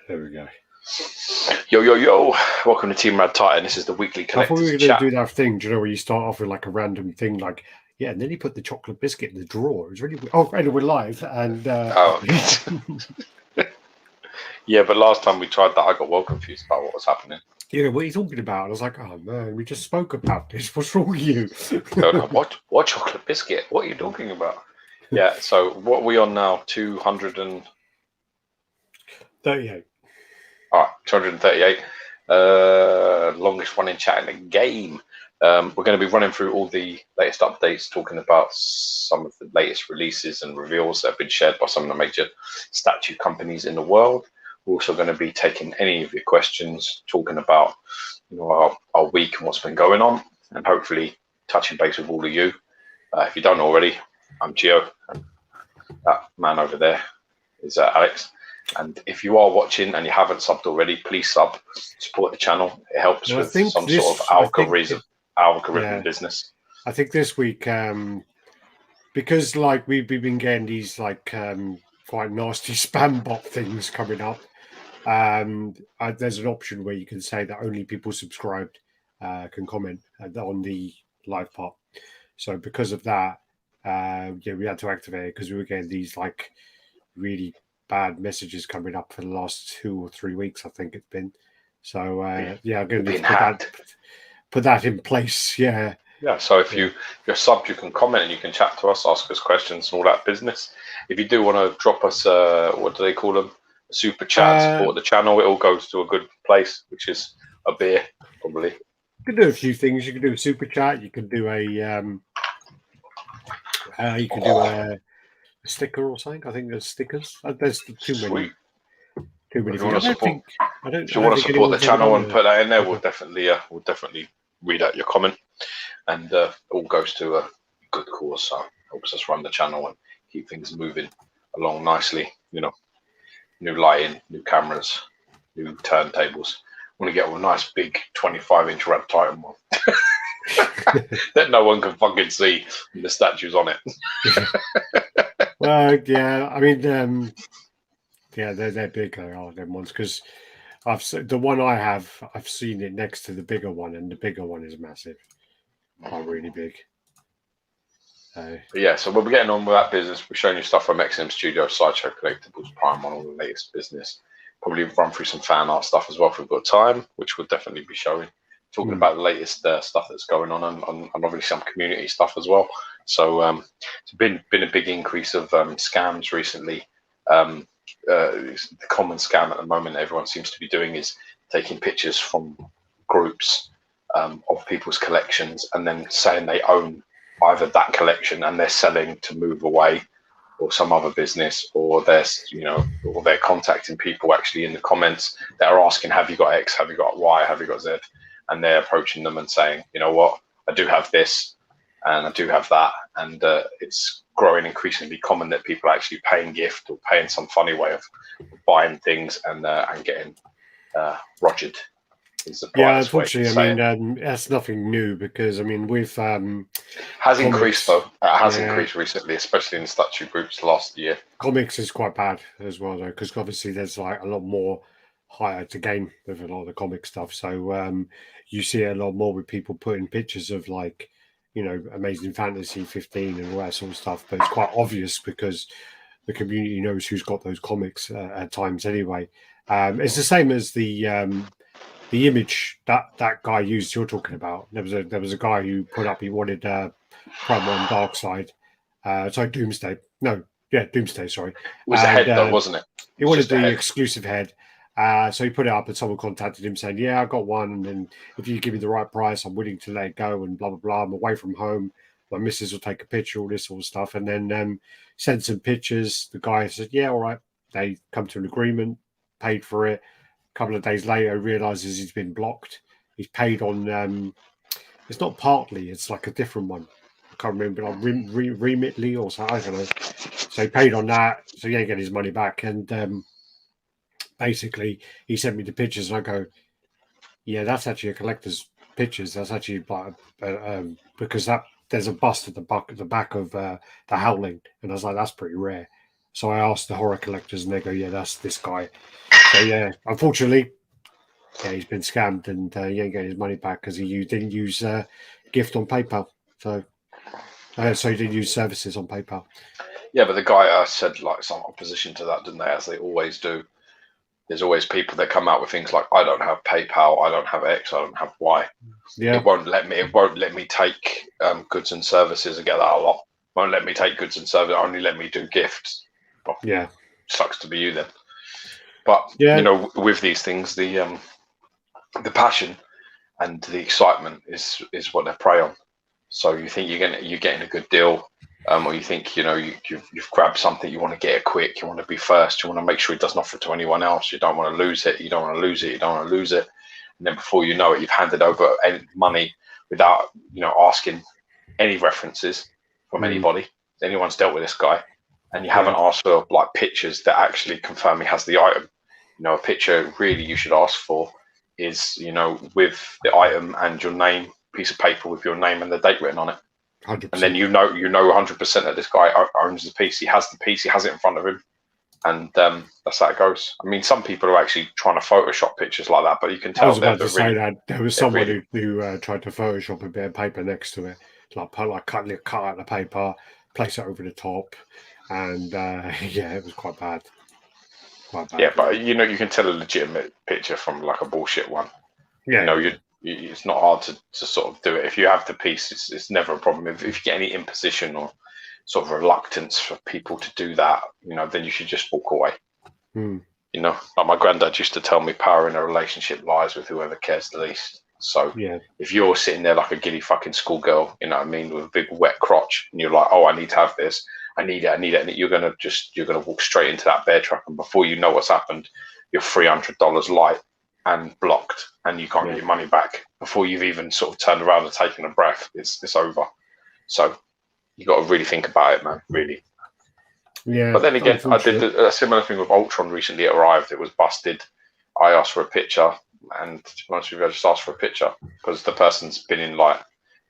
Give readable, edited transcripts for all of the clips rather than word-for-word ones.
There we go. Yo, yo, yo. Welcome to Team RaddTitan. This is the weekly I thought we collectors were going chat. to do that thing, do you know, where you start off with like a random thing, like, yeah, and then you put the chocolate biscuit in the drawer. It was really weird. Oh, and we're live. And Yeah, but last time we tried that, I got well confused about what was happening. yeah, what are you talking about? I was like, oh man, we just spoke about this. What's wrong with you? What chocolate biscuit? What are you talking about? Yeah, so what are we on now? 238. 38. All right, 238. Longest running chat in the game. We're going to be running through all the latest updates, talking about some of the latest releases and reveals that have been shared by some of the major statue companies in the world. We're also going to be taking any of your questions, talking about our week and what's been going on, and hopefully touching base with all of you. If you don't already, I'm Gio, and that man over there is Alex. And if you are watching and you haven't subbed already, please sub, support the channel. It helps with some sort of algorithm business. I think this week, because like we've been getting these like quite nasty spam bot things coming up, there's an option where you can say that only people subscribed can comment on the live part. So because of that, we had to activate it because we were getting these like really bad messages coming up for the last 2 or 3 weeks, I think it's been. So I'm going to need to put that in place. Yeah. So if you're subbed, you can comment and you can chat to us, ask us questions and all that business. If you do want to drop us, what do they call them? A super chat, support the channel. It all goes to a good place, which is a beer, probably. You can do a few things. You can do a super chat. You can do a sticker or something. I think there's stickers. There's too many. Too many. If you want to support the channel and put that in there, we'll definitely read out your comment. And it all goes to a good cause, so helps us run the channel and keep things moving along nicely. New lighting, new cameras, new turntables. Want to get a nice big 25-inch RaddTitan one that no one can fucking see the statues on it. Well, yeah, I mean, they're big. They are them ones because the one I have, I've seen it next to the bigger one, and the bigger one is massive, really big. So we'll be getting on with that business. We're showing you stuff from XM Studio, Sideshow, Collectibles, Prime on all the latest business. Probably run through some fan art stuff as well if we've got time, which we'll definitely be showing. Talking about the latest stuff that's going on and obviously some community stuff as well. So it's been a big increase of scams recently. The common scam at the moment everyone seems to be doing is taking pictures from groups of people's collections and then saying they own either that collection and they're selling to move away, or some other business, or they're contacting people actually in the comments that are asking, have you got X, have you got Y, have you got Z, and they're approaching them and saying, you know what, I do have this and I do have that, and it's growing increasingly common that people are actually paying gift or paying some funny way of buying things and getting rogered. Unfortunately, I mean, that's nothing new because I mean we've has increased though. It has increased recently, especially in the statue groups last year. Comics is quite bad as well though, because obviously there's like a lot more higher to gain with a lot of the comic stuff. So you see a lot more with people putting pictures of like, Amazing Fantasy 15 and all that sort of stuff, but it's quite obvious because the community knows who's got those comics at times anyway. It's the same as the image that guy used you're talking about. There was a guy who put up, he wanted Prime 1 Darkseid. Doomsday. Doomsday, sorry. It was a head though, wasn't it? He wanted the exclusive head. So he put it up and someone contacted him saying, yeah, I got one. And then if you give me the right price, I'm willing to let it go and blah, blah, blah. I'm away from home. My missus will take a picture, all this sort of stuff. And then sent some pictures. The guy said, yeah, all right. They come to an agreement, paid for it. A couple of days later, realizes he's been blocked. He's paid on, it's not Partly, it's like a different one. I can't remember, like Remitly or something, I don't know. So he paid on that, so he ain't getting his money back. And basically, he sent me the pictures, and I go, yeah, that's actually a collector's pictures. That's actually because there's a bust at the back of the Howling, and I was like, that's pretty rare. So I asked the horror collectors, and they go, yeah, that's this guy. So yeah, unfortunately, yeah, he's been scammed, and he ain't getting his money back because he didn't use gift on PayPal. So he didn't use services on PayPal. Yeah, but the guy said like some opposition to that, didn't they? As they always do. There's always people that come out with things like, I don't have PayPal, I don't have X, I don't have Y. Yeah. It won't let me take goods and services. I get that a lot. Won't let me take goods and services. Only let me do gifts. Well, yeah. Sucks to be you then. But yeah. With these things, the passion and the excitement is what they prey on. So you think you're getting a good deal, or you think you've grabbed something, you want to get it quick, you want to be first, you want to make sure it doesn't offer it to anyone else, you don't want to lose it, you don't want to lose it, and then before you know it, you've handed over any money without asking any references from anybody. Anyone's dealt with this guy, and you haven't asked for like pictures that actually confirm he has the item. A picture really you should ask for is with the item and your name, piece of paper with your name and the date written on it. 100%. And then 100% that this guy owns the piece. He has the piece. He has it in front of him, and that's how it goes. I mean, some people are actually trying to Photoshop pictures like that, but you can tell. I was about to say that there was someone who tried to Photoshop a bit of paper next to it, like cut out the paper, place it over the top, and it was quite bad. Yeah, but you can tell a legitimate picture from like a bullshit one. Yeah, it's not hard to sort of do it. If you have the piece, it's never a problem. If you get any imposition or sort of reluctance for people to do that, then you should just walk away. Like my granddad used to tell me, power in a relationship lies with whoever cares the least. So if you're sitting there like a giddy fucking schoolgirl, with a big wet crotch, and you're like, oh, I need to have this, I need it, and you're gonna walk straight into that bear trap, and before you know what's happened, you're $300 light and blocked, and you can't get your money back before you've even sort of turned around and taken a breath. It's over. So you got to really think about it, man. Really. Yeah. But then again, I did a similar thing with Ultron recently. It arrived. It was busted. I asked for a picture, and to be honest with you, I just asked for a picture because the person's been in like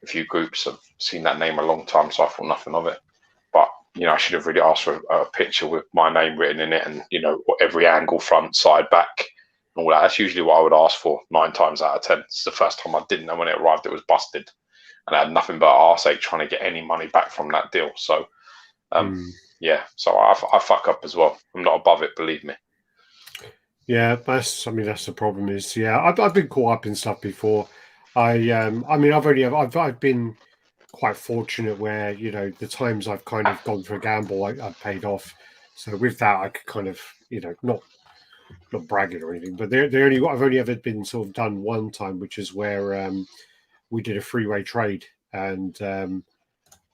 a few groups. I've seen that name a long time, so I thought nothing of it. But I should have really asked for a picture with my name written in it, and every angle, front, side, back. All that. That's usually what I would ask for 9 times out of 10. It's the first time I didn't, and when it arrived, it was busted, and I had nothing but arseache trying to get any money back from that deal. So, so I fuck up as well. I'm not above it, believe me. Yeah, that's the problem. Is I've been caught up in stuff before. I've been quite fortunate where the times I've kind of gone for a gamble, I've paid off. So with that, I could kind of not bragging or anything, but I've only ever been sort of done one time, which is where we did a three-way trade, and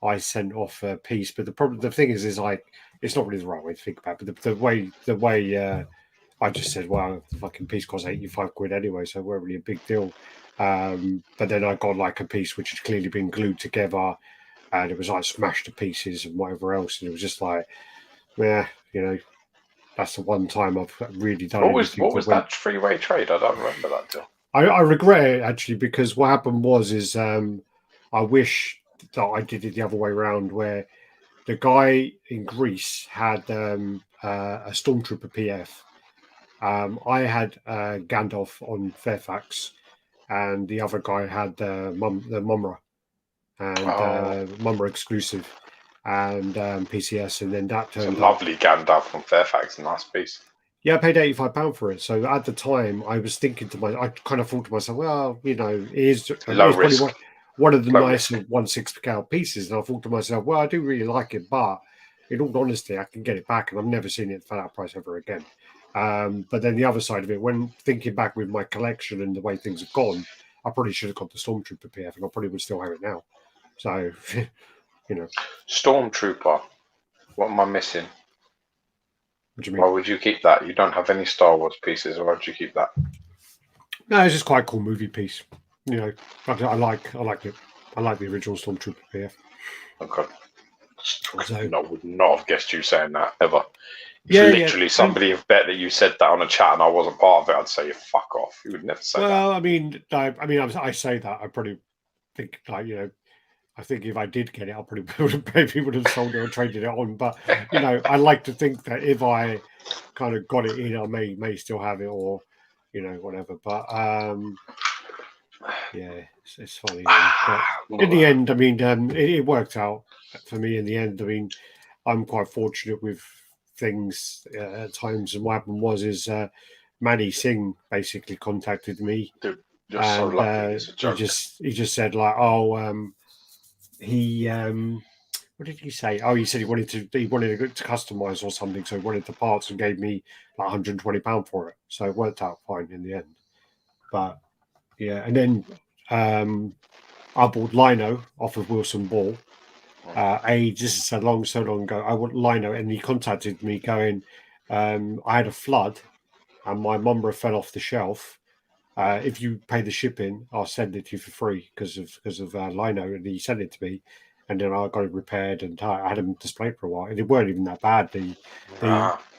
I sent off a piece. But the thing is like it's not really the right way to think about it. But the way I just said, well, the fucking piece costs £85 anyway, so it wasn't really a big deal. But then I got like a piece which had clearly been glued together, and it was like smashed to pieces and whatever else, and it was just like, that's the one time I've really done. What was that three-way trade? I don't remember that deal. I regret it actually, because what happened was I wish that I did it the other way around, where the guy in Greece had a Stormtrooper PF. I had Gandalf on Fairfax, and the other guy had the Mumra and Mumra exclusive and PCS, and then that turned a lovely Gandalf from Fairfax, a nice piece. Yeah, I paid £85 for it. So at the time, I was thinking I kind of thought to myself, well, it is low risk. One of the nicer 1/6 scale pieces, and I thought to myself, well, I do really like it, but in all honesty, I can get it back, and I've never seen it for that price ever again. But then the other side of it, when thinking back with my collection and the way things have gone, I probably should have got the Stormtrooper PF, and I probably would still have it now. So, Stormtrooper, what am I missing? What do you mean? Why would you keep that? You don't have any Star Wars pieces, or why would you keep that? No, it's just quite a cool movie piece. I like it. I like the original Stormtrooper PF. Okay. I would not have guessed you saying that ever. Literally, somebody have bet that you said that on a chat and I wasn't part of it, I'd say you fuck off. You would never say that. Well, I say that. I probably think I I think if I did get it, I probably maybe would have sold it or traded it on. But I like to think that if I kind of got it in, I may still have it, or whatever. But yeah, it's funny. But in the end, I mean, it worked out for me. In the end, I mean, I'm quite fortunate with things at times. And what happened is Manny Singh basically contacted me. Dude, you're so lucky. It's a joke. He just said like, he what did he say? Oh, he said he wanted to customize or something, so he wanted the parts and gave me like £120 for it. So it worked out fine in the end. But yeah, and then I bought Lino off of Wilson Ball. This is so long ago. I want Lino, and he contacted me going, I had a flood and my Mumbra fell off the shelf. If you pay the shipping, I'll send it to you for free because of Lino, and he sent it to me, and then I got it repaired, and I had them displayed for a while, and it weren't even that bad. The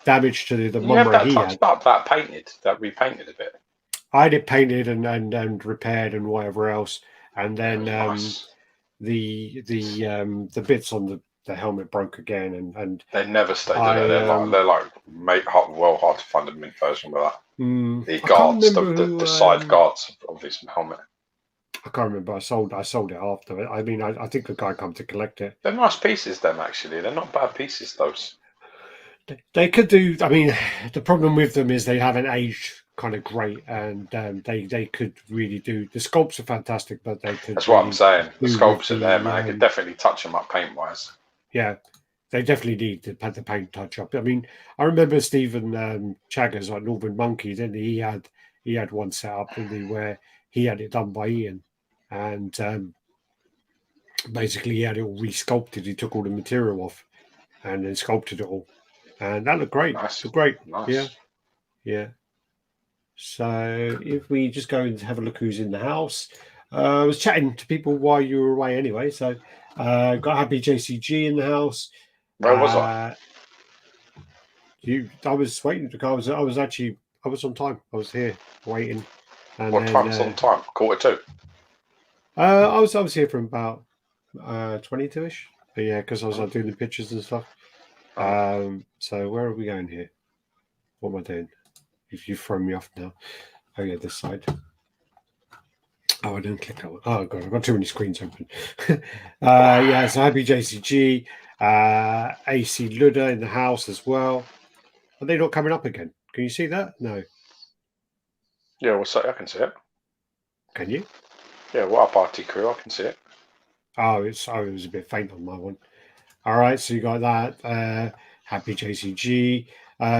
damage to the Mumbra he had. That painted, that repainted a bit. I had it painted and repaired and whatever else, and then the bits on the helmet broke again, and they never stay. They're like hard to find a mint version with that. The guards, the side guards of his helmet. I can't remember. I sold it after. I mean, I think the guy come to collect it. They're nice pieces, them actually. They're not bad pieces. Those. They could do. I mean, the problem with them is they haven't aged kind of great, and they could really do. The sculpts are fantastic, but they could. That's what I'm saying. The sculpts are there, man. I could definitely touch them up paint wise. Yeah, they definitely need to put the paint touch up. I mean, I remember Stephen Chaggers, like Northern Monkey, didn't he? He had one set up, didn't he, where he had it done by Ian, and basically he had it all resculpted. He took all the material off and then sculpted it all, and that looked great. Nice. Looked great. Nice. Yeah. So if we just go and have a look who's in the house. I was chatting to people while you were away anyway, so got Happy JCG in the house. Where was I? I was waiting to go. I was on time. I was here waiting. And what time was on time? 1:45. I was here from about 22ish. But yeah, because I was doing the pictures and stuff. So where are we going here? What am I doing? If you throw me off now. Oh yeah, this side. Oh, I didn't click that one. Oh god, I've got too many screens open. Yeah, so Happy JCG, AC Luda in the house as well. Are they not coming up again? Can you see that? No. Yeah, what's that? I can see it. Can you? Yeah, what up, party crew? I can see it. Oh, it was a bit faint on my one. All right, so you got that. Happy JCG.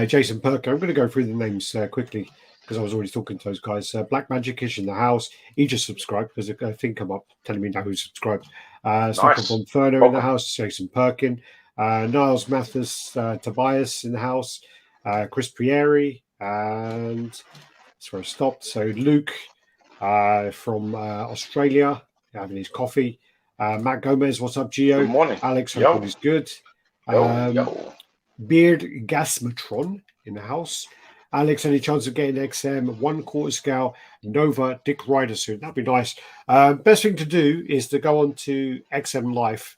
Jason Perker. I'm going to go through the names quickly because I was already talking to those guys. Black Magicish in the house. He just subscribed because a thing come up telling me now who subscribed. Nice. Von Ferner in the house. Jason Perkin. Niles Mathis Tobias in the house. Chris Prieri. And that's where I stopped. So Luke from Australia having his coffee. Matt Gomez, what's up, Gio? Good morning. Alex, hope all is good. Yo. Beard Gasmatron in the house. Alex, any chance of getting XM 1/4 scale Nova Dick Rider soon? That'd be nice. Best thing to do is to go on to XM Life,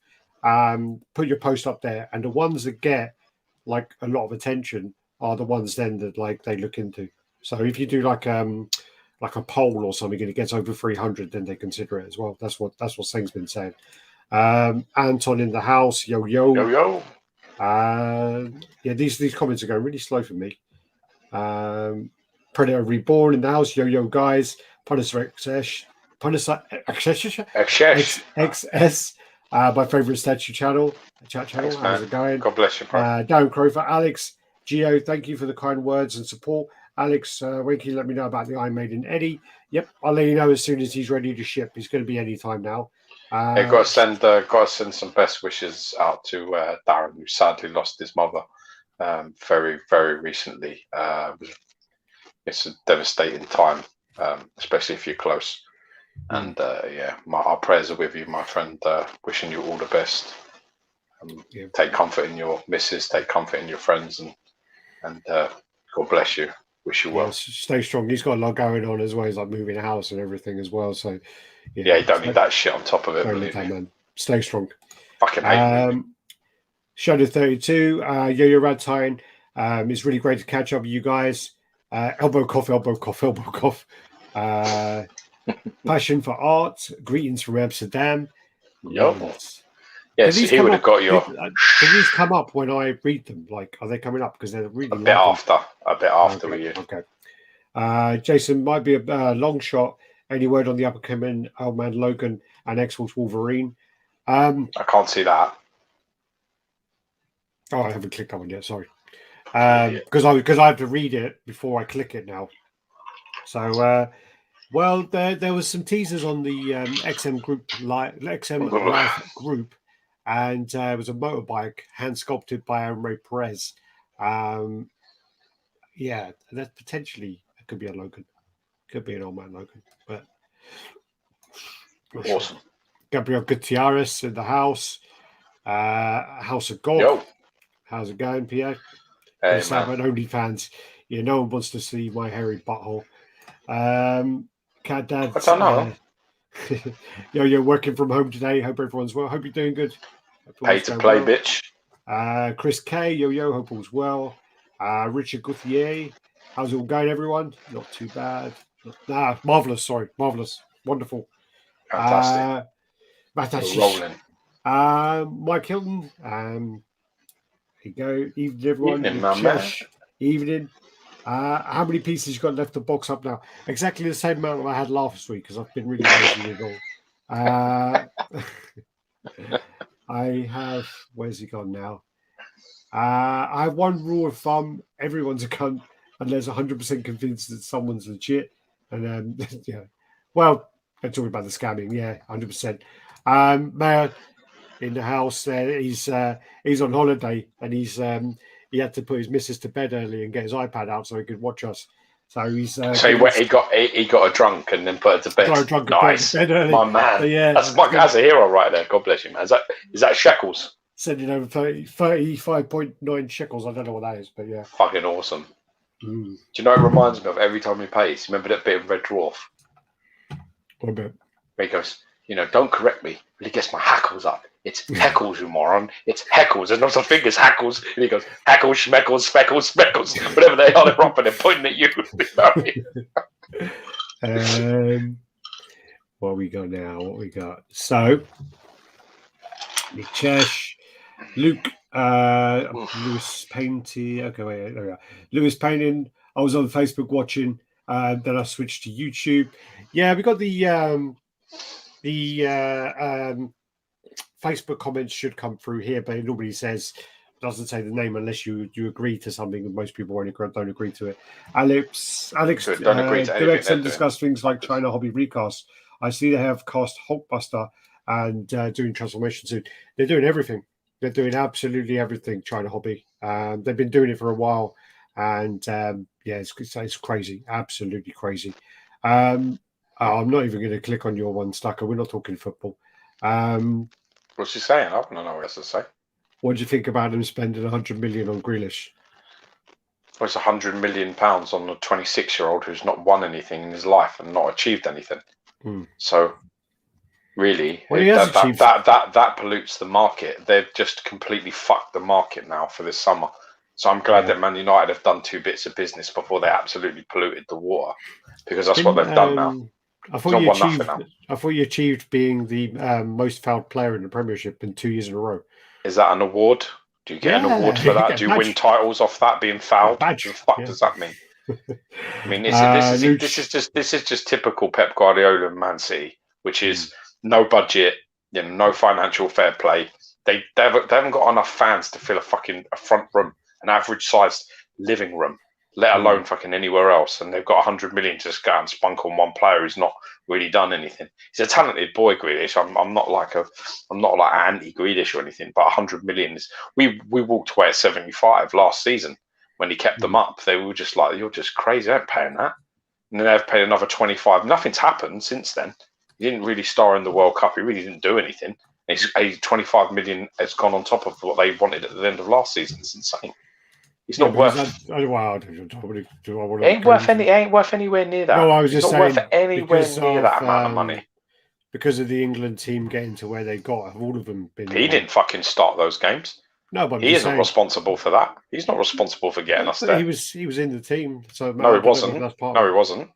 put your post up there, and the ones that get like a lot of attention are the ones then that like they look into. So if you do like a poll or something and it gets over 300, then they consider it as well. That's what Seng's been saying. Anton in the house. Yo. Yeah, these comments are going really slow for me. Predator Reborn in the house. Yo guys. Punisher XS. My favorite statue channel. Chat channel. Thanks, how's it going? God bless you, bro. Darren Crofer. Alex. Gio, thank you for the kind words and support. Alex, when can you let me know about the Iron Maiden Eddie? Yep, I'll let you know as soon as he's ready to ship. He's going to be any time now. Got to send some best wishes out to Darren, who sadly lost his mother very, very recently. It's a devastating time, especially if you're close. And our prayers are with you, my friend. Wishing you all the best. Take comfort in your missus. Take comfort in your friends, and God bless you. Wish you well. Stay strong. He's got a lot going on as well. He's like moving a house and everything as well. So you don't need that shit on top of it. Believe me. Man. Stay strong. Fucking hate me. Shadow 32, Yo-Yo RaddTitan. It's really great to catch up with you guys. Elbow cough, elbow cough, elbow cough. Passion for art. Greetings from Amsterdam. Yes, he would have got your. Do these come up when I read them? Like, are they coming up? Because they're really a bit after okay, with you. Okay. Jason, might be a long shot. Any word on the upcoming Old Man Logan and X-Force Wolverine? I can't see that. Oh, I haven't clicked on it yet. Sorry, because I have to read it before I click it now. So, well, there was some teasers on the XM Live group, and it was a motorbike hand sculpted by Ray Perez. Yeah, that potentially it could be a Logan, could be an Old Man Logan, but awesome. Sure. Gabriel Gutierrez in the house. House of God. Yo. How's it going, Pierre? Hey, man. OnlyFans. Yeah, no one wants to see my hairy butthole. Cat Dad. I don't know. You're working from home today. Hope everyone's well. Hope you're doing good. Pay to play, well. Bitch. Chris K. Yo, hope all's well. Richard Gauthier. How's it all going, everyone? Not too bad. Marvelous. Sorry, marvelous. Wonderful. Fantastic. Rolling. Mike Hilton. Here you go. Evening, everyone. Evening, my man. Evening. How many pieces you got left to box up now? Exactly the same amount I had last week because I've been really lazy with it all. I have. Where's he gone now? I have one rule of thumb: everyone's a cunt unless 100% convinced that someone's legit. And yeah, well, I'm talking about the scamming. Yeah, 100%. Mayor in the house. He's on holiday and he had to put his missus to bed early and get his iPad out so he could watch us. So he's so he got a drunk and then put her to bed. Nice, my man. So, yeah, that's a hero right there. God bless you, man. Is that shekels? Sending over 35.9 shekels. I don't know what that is, but yeah, fucking awesome. Do you know? It reminds me of every time he pays. Remember that bit of Red Dwarf? What bit? Where he goes, don't correct me, but he gets my hackles up. It's heckles, you moron. It's heckles. There's no such thing as hackles. And he goes, hackles, schmeckles, speckles, speckles, whatever they are, they're up and they're pointing at you. What we got now? What we got? So, Nichesh, Luke, Lewis Painting. Okay, wait, there we are. Lewis Painting. I was on Facebook watching. Then I switched to YouTube. Yeah, we got the Facebook comments should come through here, but it normally doesn't say the name unless you agree to something, and most people don't agree to it. Alex, don't agree to anything. Do discuss things like China Hobby recast. I see they have cast Hulkbuster and doing transformation soon. They're doing everything. They're doing absolutely everything. China Hobby. They've been doing it for a while, and yeah, it's crazy, absolutely crazy. I'm not even going to click on your one, Stucker. We're not talking football. What's she saying? I don't know what else to say. What do you think about him spending 100 million on Grealish? Well, it's 100 million pounds on a 26-year-old who's not won anything in his life and not achieved anything. So, really, that pollutes the market. They've just completely fucked the market now for this summer. So I'm glad that Man United have done two bits of business before they absolutely polluted the water, because that's what they've done now. I thought you achieved being the most fouled player in the Premiership in 2 years in a row. Is that an award? Do you get an award for that? Do you win titles off that being fouled? What the fuck does that mean? I mean, this is just typical Pep Guardiola and Man City, which is no budget, no financial fair play. They haven't got enough fans to fill a front room, an average sized living room, let alone fucking anywhere else. And they've got 100 million to just go out and spunk on one player who's not really done anything. He's a talented boy, Grealish. I'm not like anti Grealish or anything, but 100 million is. We walked away at 75 last season when he kept them up. They were just like, you're just crazy, I ain't paying that. And then they've paid another 25. Nothing's happened since then. He didn't really star in the World Cup. He really didn't do anything. It's 25 million has gone on top of what they wanted at the end of last season. It's insane. He's not worth. It ain't worth anywhere near that. No, I was just saying, not worth anywhere near that amount of money. because of the England team getting to where they got, have all of them been? He didn't fucking start those games. No, but he isn't responsible for that. He's not responsible for getting us there. He was in the team. So no, he wasn't. No, he wasn't.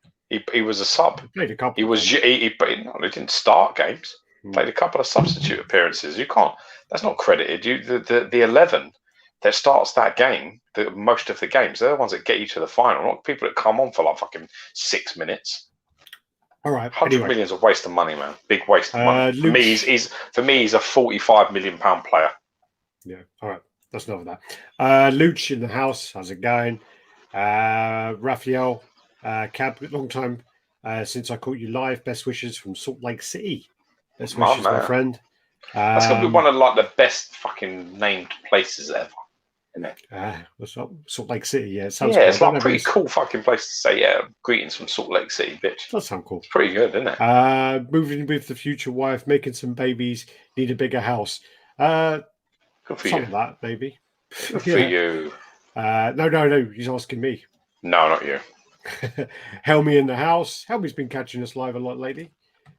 He was a sub. He played a couple. He was. He didn't start games. Played a couple of substitute appearances. You can't. That's not credited. The 11 that starts that game, most of the games, they're the ones that get you to the final, not people that come on for like fucking 6 minutes. All right, 100 million is a waste of money, man. Big waste of money. For me, he's a 45 million pound player. Yeah. All right. That's enough of that. Luch in the house. How's it going? Raphael, Cab, long time since I caught you live. Best wishes from Salt Lake City. Best wishes, my friend. That's gonna be one of like the best fucking named places ever, isn't it? What's up? Salt Lake City. Yeah, it's like a pretty cool fucking place to say. Yeah, greetings from Salt Lake City, bitch. Does sound cool. It's pretty good, isn't it? Moving with the future wife, making some babies, need a bigger house. Good for some you. Of that, maybe. Good for you. No. He's asking me. No, not you. Helmy in the house. Helmy's been catching us live a lot lately.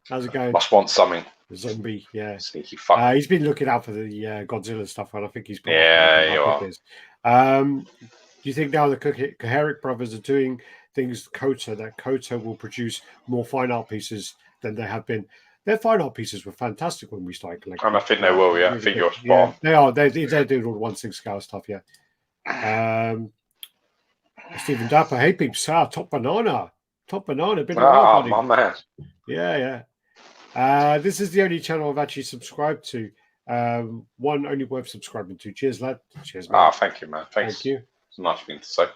How's it going? Must want something. The zombie, yeah. Sneaky fuck. He's been looking out for the Godzilla stuff, and I think he's. Yeah, you are. Do you think now the Kaharic brothers are doing things that Kota will produce more fine art pieces than they have been? Their fine art pieces were fantastic when we started collecting. And I think they will, yeah. I think you're spot on. They are. They're doing all the 1/6 scale stuff, yeah. Stephen Dapper, hey peeps, Top Banana. Been around, my man. Yeah. This is the only channel I've actually subscribed to. One only worth subscribing to. Cheers, lad. Cheers, man. Thank you, man. Thank you. It's a nice thing to say.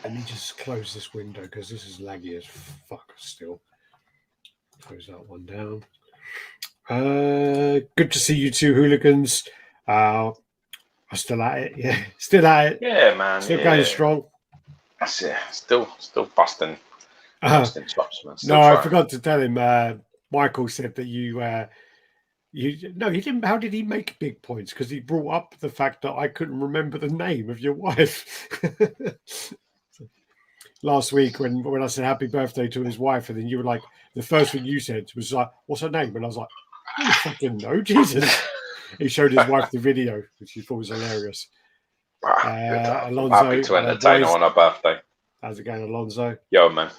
Let me just close this window because this is laggy as fuck still. Close that one down. Good to see you two hooligans. I'm still at it. Yeah, still at it. Yeah, man. Still going strong. That's it. Still busting. Chops, man. No, I forgot to tell him. Michael said that you he didn't. How did he make big points? Because he brought up the fact that I couldn't remember the name of your wife. Last week when I said happy birthday to his wife, and then you were like, the first thing you said was like, what's her name? And I was like, I don't fucking know, Jesus. He showed his wife the video, which he thought was hilarious. Alonso, happy to entertain her on her birthday. How's it going, Alonso? Yo, man.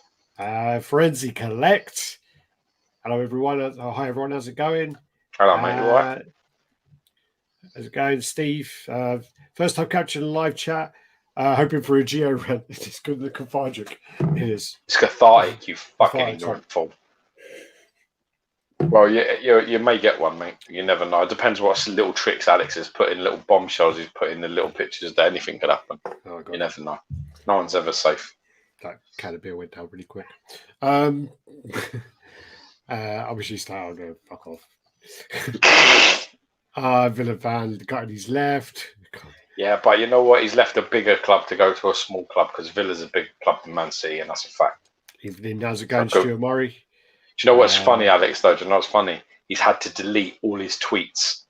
Forensic Collect. Hello, everyone. Hi, everyone. How's it going? Hello, mate. You all right? How's it going, Steve? First time catching a live chat. Hoping for a Geo rent. It's good. The cathartic. It is. It's cathartic. You fucking ignorant fool. Well, you may get one, mate. You never know. It depends what little tricks Alex has put in, little bombshells he's put in the little pictures there. Anything could happen. You never know. No one's ever safe. That can of beer went down really quick. Obviously, style go fuck off. Villa fan, the guy he's left. Yeah, but you know what? He's left a bigger club to go to a small club because Villa's a bigger club than Man City, and that's a fact. Evening, how's it going, Stuart Murray? Do you know what's funny, Alex, though? Do you know what's funny? He's had to delete all his tweets,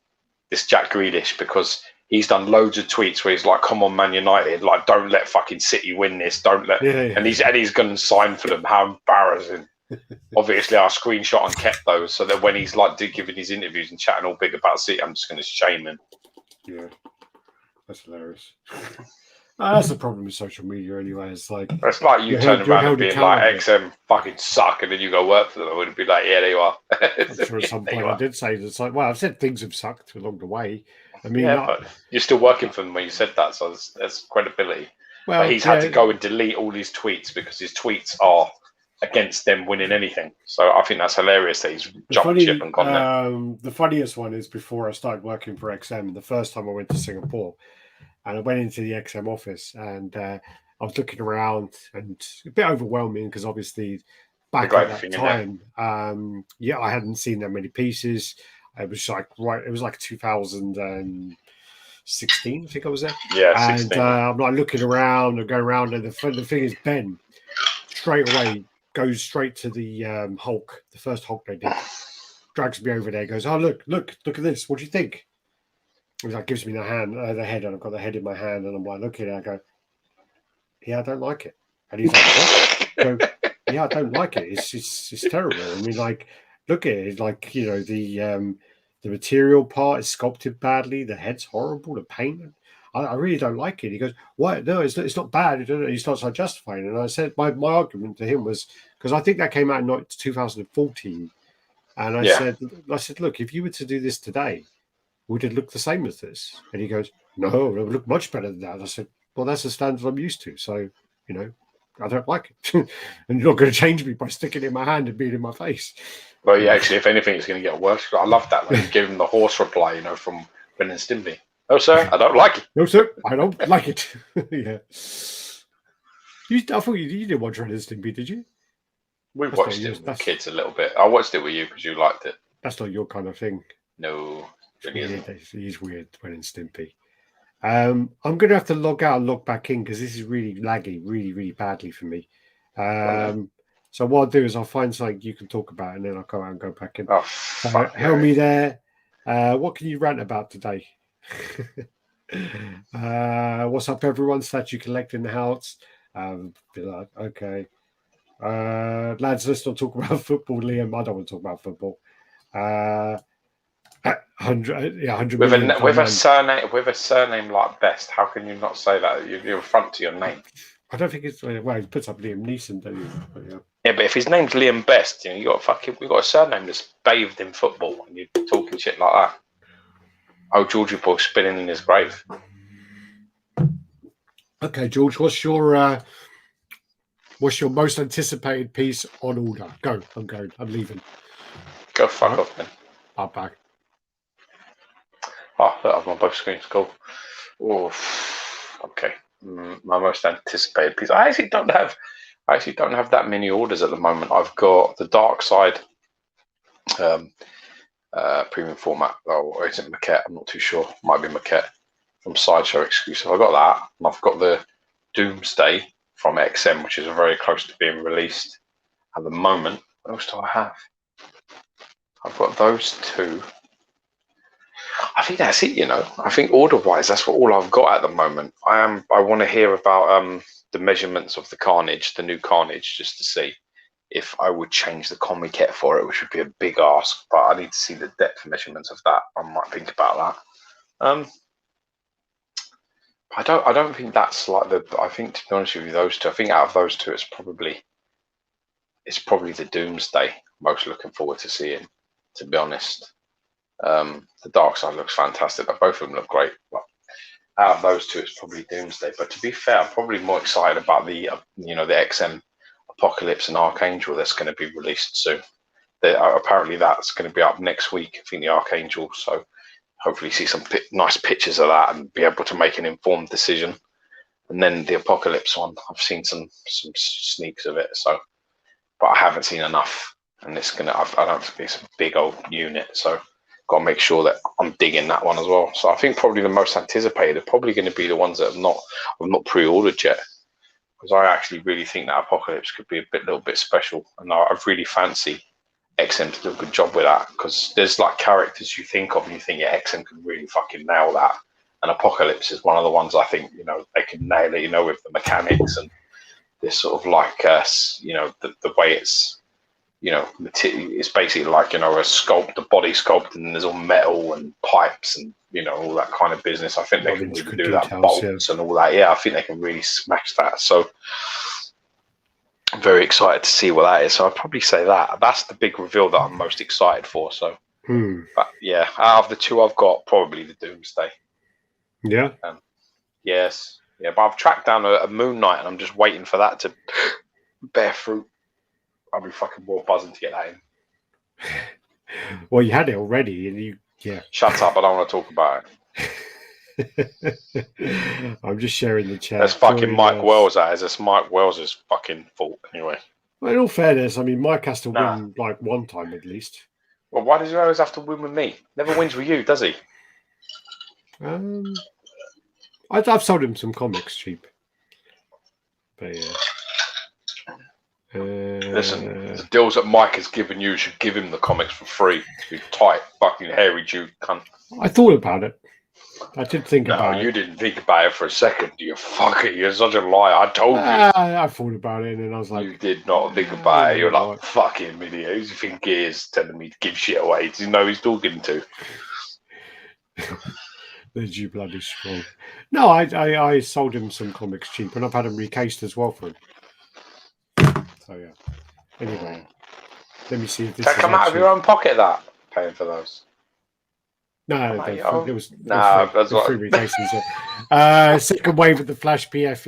this Jack Grealish, because he's done loads of tweets where he's like, come on, Man United, like, don't let fucking City win this, don't let... Yeah. And he's going to sign for them. How embarrassing. Obviously, I screenshot and kept those so that when he's like giving his interviews and chatting all big about City, I'm just going to shame him. Yeah, that's hilarious. That's the problem with social media anyway. It's like you turn around and being like, XM fucking suck, and then you go work for them. I would be like, yeah, there you are. I'm sure at some point I did say that. It's like, well, I've said things have sucked along the way. I mean, but you're still working for them when you said that, so there's credibility. Well, but he's had to go and delete all his tweets because his tweets are against them winning anything. So I think that's hilarious that he's jumped ship and gone there. The funniest one is before I started working for XM, the first time I went to Singapore. And I went into the XM office and I was looking around and a bit overwhelming because obviously back at that time, I hadn't seen that many pieces. It was like, it was like 2016, I think I was there. Yeah, and I'm like looking around and going around and the thing is Ben straight away goes straight to the Hulk, the first Hulk they did, drags me over there, goes, oh, look at this. What do you think? He like gives me the head, and I've got the head in my hand, and I'm like looking at it, I go, yeah, I don't like it. And he's like, what? Yeah, I don't like it. It's terrible. I mean, like, look at it. Like, you know, the material part is sculpted badly. The head's horrible. The paint. I really don't like it. He goes, "What? No, it's not bad." He starts like justifying it. And I said, my argument to him was because I think that came out in 2014, and I said, look, if you were to do this today, would it look the same as this? And he goes, no, it would look much better than that. I said, well, that's the standard I'm used to. So, you know, I don't like it. And you're not going to change me by sticking it in my hand and being in my face. Well, yeah, actually, if anything, it's going to get worse. I love that. Like, give him the horse reply, you know, from Ren and Stimpy. No, sir, I don't like it. No, sir, I don't like it. Yeah. I thought you didn't watch Ren and Stimpy, did you? We watched it with kids a little bit. I watched it with you because you liked it. That's not your kind of thing. No, he's weird, Ren and Stimpy. I'm going to have to log out and log back in because this is really laggy, really, really badly for me. So what I'll do is I'll find something you can talk about and then I'll go out and go back in. Oh, help me there. What can you rant about today? What's up, everyone? Statue collecting the house. Okay. Lads, let's not talk about football, Liam. I don't want to talk about football. 100 with a surname like Best, how can you not say that? You're front to your name. I don't think it's well. He puts up Liam Neeson, don't you? Yeah, but if his name's Liam Best, you know, we got a surname that's bathed in football, and you're talking shit like that. Oh, Georgie boy spinning in his grave. Okay, George, what's your most anticipated piece on order? Go. I'm going. I'm leaving. Go fuck off, then. I'm back. Oh, look, I've on both screens. Cool. Oh, okay. My most anticipated piece. I actually don't have that many orders at the moment. I've got the Dark Side premium format, or is it maquette? I'm not too sure. Might be maquette from Sideshow exclusive. I got that, and I've got the Doomsday from XM, which is very close to being released at the moment. What else do I have? I've got those two. I think that's it, you know. I think order-wise, that's all I've got at the moment. I want to hear about the measurements of the Carnage, the new Carnage, just to see if I would change the comiket for it, which would be a big ask. But I need to see the depth measurements of that. I might think about that. I don't think that's like the. I think, to be honest with you, those two. I think out of those two, it's probably the Doomsday. Most looking forward to seeing. To be honest. The Dark Side looks fantastic. Both of them look great. But out of those two, it's probably Doomsday. But to be fair, I'm probably more excited about the the XM Apocalypse and Archangel that's going to be released soon. Apparently, that's going to be up next week. I think the Archangel. So hopefully, see some nice pictures of that and be able to make an informed decision. And then the Apocalypse one, I've seen some sneaks of it. So, but I haven't seen enough. And it's gonna. I don't think it's a big old unit. So. Got to make sure that I'm digging that one as well. So I think probably the most anticipated are probably going to be the ones that I've not pre-ordered yet, because I actually really think that Apocalypse could be a little bit special, and I really fancy XM to do a good job with that, because there's like characters you think of and you think XM could really fucking nail that, and Apocalypse is one of the ones I think they can nail it, with the mechanics and this sort of like the way it's. It's basically like a body sculpt, and there's all metal and pipes and all that kind of business. I think they can really do that, bolts and all that. Yeah, I think they can really smash that. So I'm very excited to see what that is. So I'd probably say that's the big reveal that I'm most excited for. So, but yeah, out of the two I've got, probably the Doomsday. Yeah. Yes. Yeah, but I've tracked down a Moon Knight, and I'm just waiting for that to bear fruit. I'll be fucking more buzzing to get that in. Well, you had it already, and yeah. Shut up! I don't want to talk about it. I'm just sharing the chat. That's fucking Mike Wells. That's Mike Wells' fucking fault, anyway. Well, in all fairness, I mean, Mike has to win like one time at least. Well, why does he always have to win with me? Never wins with you, does he? I've sold him some comics cheap, but yeah. Listen, the deals that Mike has given you should give him the comics for free. You tight, fucking hairy Jew cunt. I thought about it. I did think about it. No, you didn't think about it for a second. You fucker, you're such a liar. I told you. I thought about it, and then I was like, you did not think about it. You're like, fucking idiot. Who do you think he is telling me to give shit away? Does he know who he's talking to? The bloody strong. No, I sold him some comics cheap, and I've had them recased as well for him. So yeah. Anyway, let me see if this can come out of your own pocket. That paying for those. No, it was free recasings. Second wave of the Flash PF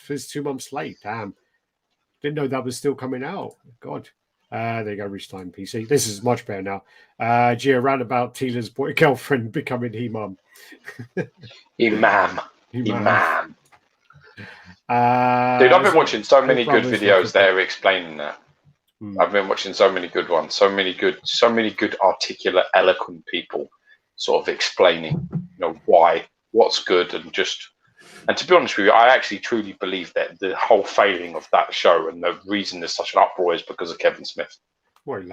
is 2 months late. Damn, didn't know that was still coming out. God. There you go, Restime PC. This is much better now. Gia ran about Tila's boy girlfriend becoming He-Mum. Imam. Dude, I've been watching so many good videos there explaining that. I've been watching so many good ones, so many good articulate, eloquent people sort of explaining, why, what's good, and to be honest with you, I actually truly believe that the whole failing of that show and the reason there's such an uproar is because of Kevin Smith.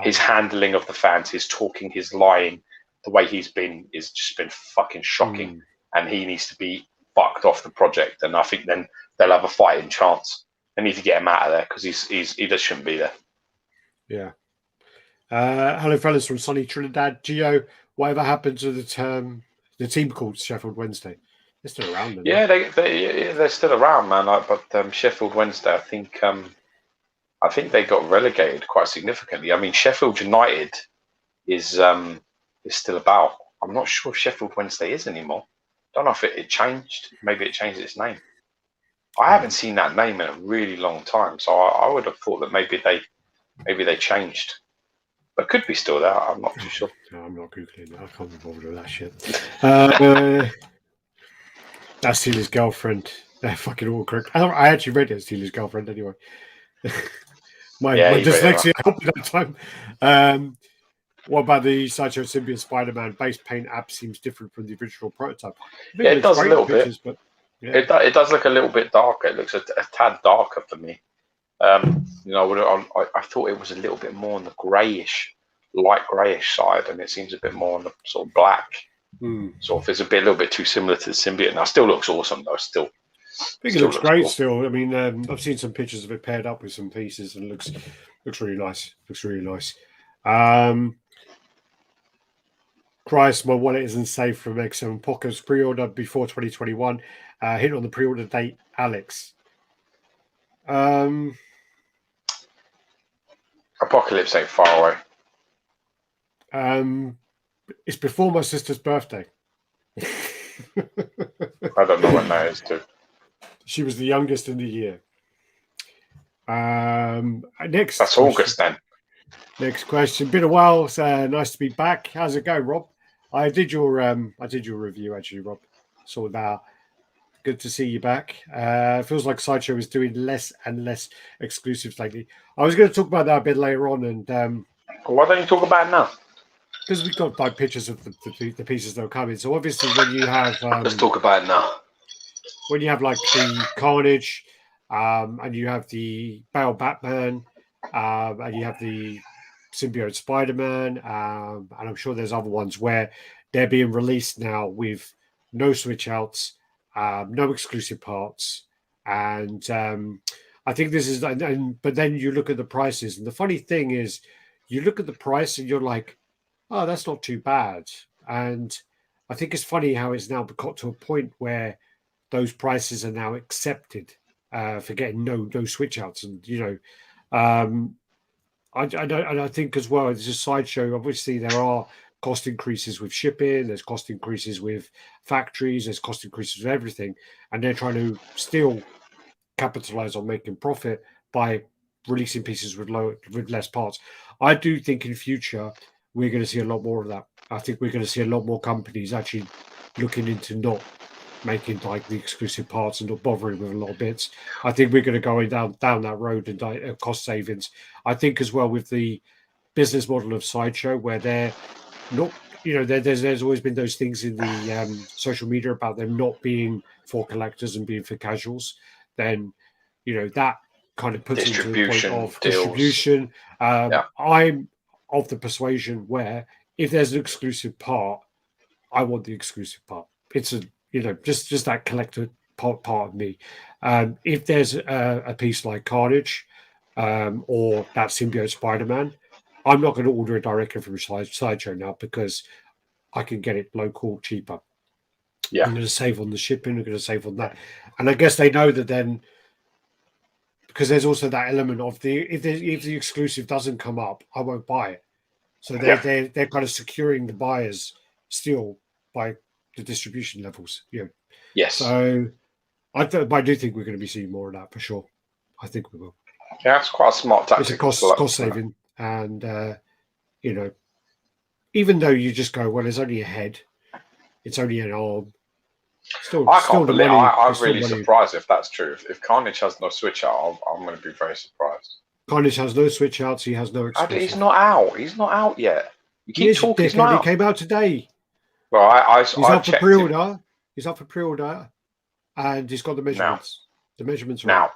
His handling of the fans, his talking, his lying, the way he's been is just been fucking shocking, and he needs to be fucked off the project. And I think then they'll have a fighting chance. They need to get him out of there because he just shouldn't be there. Yeah. Hello, fellas from sunny Trinidad. Gio, whatever happened to the team called Sheffield Wednesday? They're still around. Yeah, they're still around, man. But Sheffield Wednesday, I think they got relegated quite significantly. I mean, Sheffield United is still about. I'm not sure if Sheffield Wednesday is anymore. Don't know if it changed. Maybe it changed its name. I haven't seen that name in a really long time, so I would have thought that maybe they changed. But could be still there. I'm not too sure. No, I'm not Googling that. I can't be bothered with that shit. That's Steele's girlfriend. They're fucking all correct. I actually read it as Steele's girlfriend anyway. my dyslexia helped me that time. What about the Sideshow Symbiote Spider-Man base paint app? Seems different from the original prototype. Yeah, it does a little bit. But, yeah. It does look a little bit darker. It looks a tad darker for me. I thought it was a little bit more on the light greyish side, and it seems a bit more on the sort of black. Sort of, it's a little bit too similar to the symbiote. Now, still looks awesome though. I think it looks great. Cool. Still, I mean, I've seen some pictures of it paired up with some pieces, and looks really nice. Looks really nice. Christ, my wallet isn't safe from X7 Pockets. Pre-order before 2021. Hit on the pre-order date, Alex. Apocalypse ain't far away. It's before my sister's birthday. I don't know when that is, too. She was the youngest in the year. Next. That's August then. Next question. Been a while. So nice to be back. How's it going, Rob? I did your review actually, Rob. Saw that. Good to see you back. Feels like Sideshow is doing less and less exclusives lately. I was going to talk about that a bit later on, and why don't you talk about it now? Because we've got like pictures of the pieces that are coming. So obviously, when you have let's talk about it now. When you have like the Carnage, and you have the Bale Batman, and you have the Symbiote Spider-Man, and I'm sure there's other ones where they're being released now with no switch outs, no exclusive parts, and I think this is. But then you look at the prices, and the funny thing is, you look at the price and you're like, oh, that's not too bad. And I think it's funny how it's now got to a point where those prices are now accepted for getting no switch outs, and I think as well, it's a Sideshow. Obviously, there are cost increases with shipping. There's cost increases with factories. There's cost increases with everything, and they're trying to still capitalize on making profit by releasing pieces with less parts. I do think in future we're going to see a lot more of that. I think we're going to see a lot more companies actually looking into not making like the exclusive parts and not bothering with a lot of bits. I think we're going to go down that road and cost savings. I think as well with the business model of Sideshow, where they're not, there's always been those things in the social media about them not being for collectors and being for casuals. Then, that kind of puts into the point of distribution. I'm of the persuasion where if there's an exclusive part, I want the exclusive part. it's a just that collector part of me. If there's a piece like Carnage or that symbiote Spider-Man, I'm not going to order it directly from Sideshow now because I can get it local cheaper. Yeah, I'm going to save on the shipping. I'm going to save on that, and I guess they know that then, because there's also that element of if the exclusive doesn't come up, I won't buy it. So they're kind of securing the buyers still by the distribution levels. Yes. So I do think we're going to be seeing more of that for sure. I think we will. Yeah, it's quite a smart tactic. It's a cost saving, and even though you just go, well, it's only a head, it's only an arm. I can't believe. I'm really surprised if that's true. If Carnage has no switch out, I'm going to be very surprised. Carnage has no switch outs. He has no exclusive. He's not out. He's not out yet. You keep talking. He's not out. He came out today. Well, he's up for pre-order. He's up for pre-order, and he's got the measurements. The measurements are now.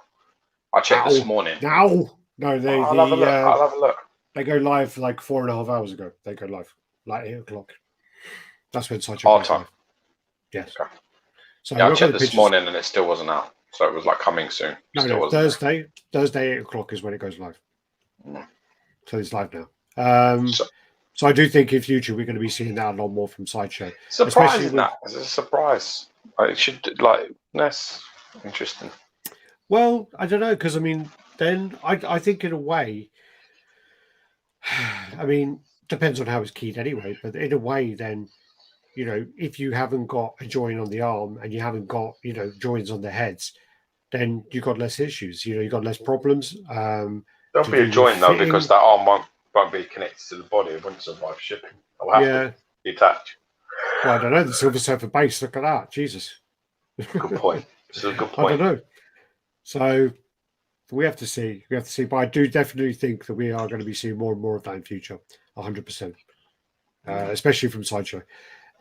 I checked this morning. No, I'll have a look. They go live like 4.5 hours ago. They go live like 8 o'clock. That's when Sideshow. Our time. Yes. Okay. So I checked this morning and it still wasn't out. So it was like coming soon. No, Thursday 8 o'clock is when it goes live. So it's live now. So I do think in future we're going to be seeing that a lot more from Sideshow. Surprising that. It's a surprise. It should that's interesting. Well, I don't know, because I mean, then I think in a way, I mean, depends on how it's keyed anyway, but in a way then, if you haven't got a join on the arm and you haven't got, joins on the heads, then you've got less issues, you've got less problems. There'll be a join though, because that arm won't be connected to the body. It wouldn't survive shipping. It'll have to be attached. Well, I don't know. The Silver Surfer base, look at that. Jesus. Good point. It's a good point. I don't know. So we have to see. But I do definitely think that we are going to be seeing more and more of that in future. 100%. Especially from Sideshow.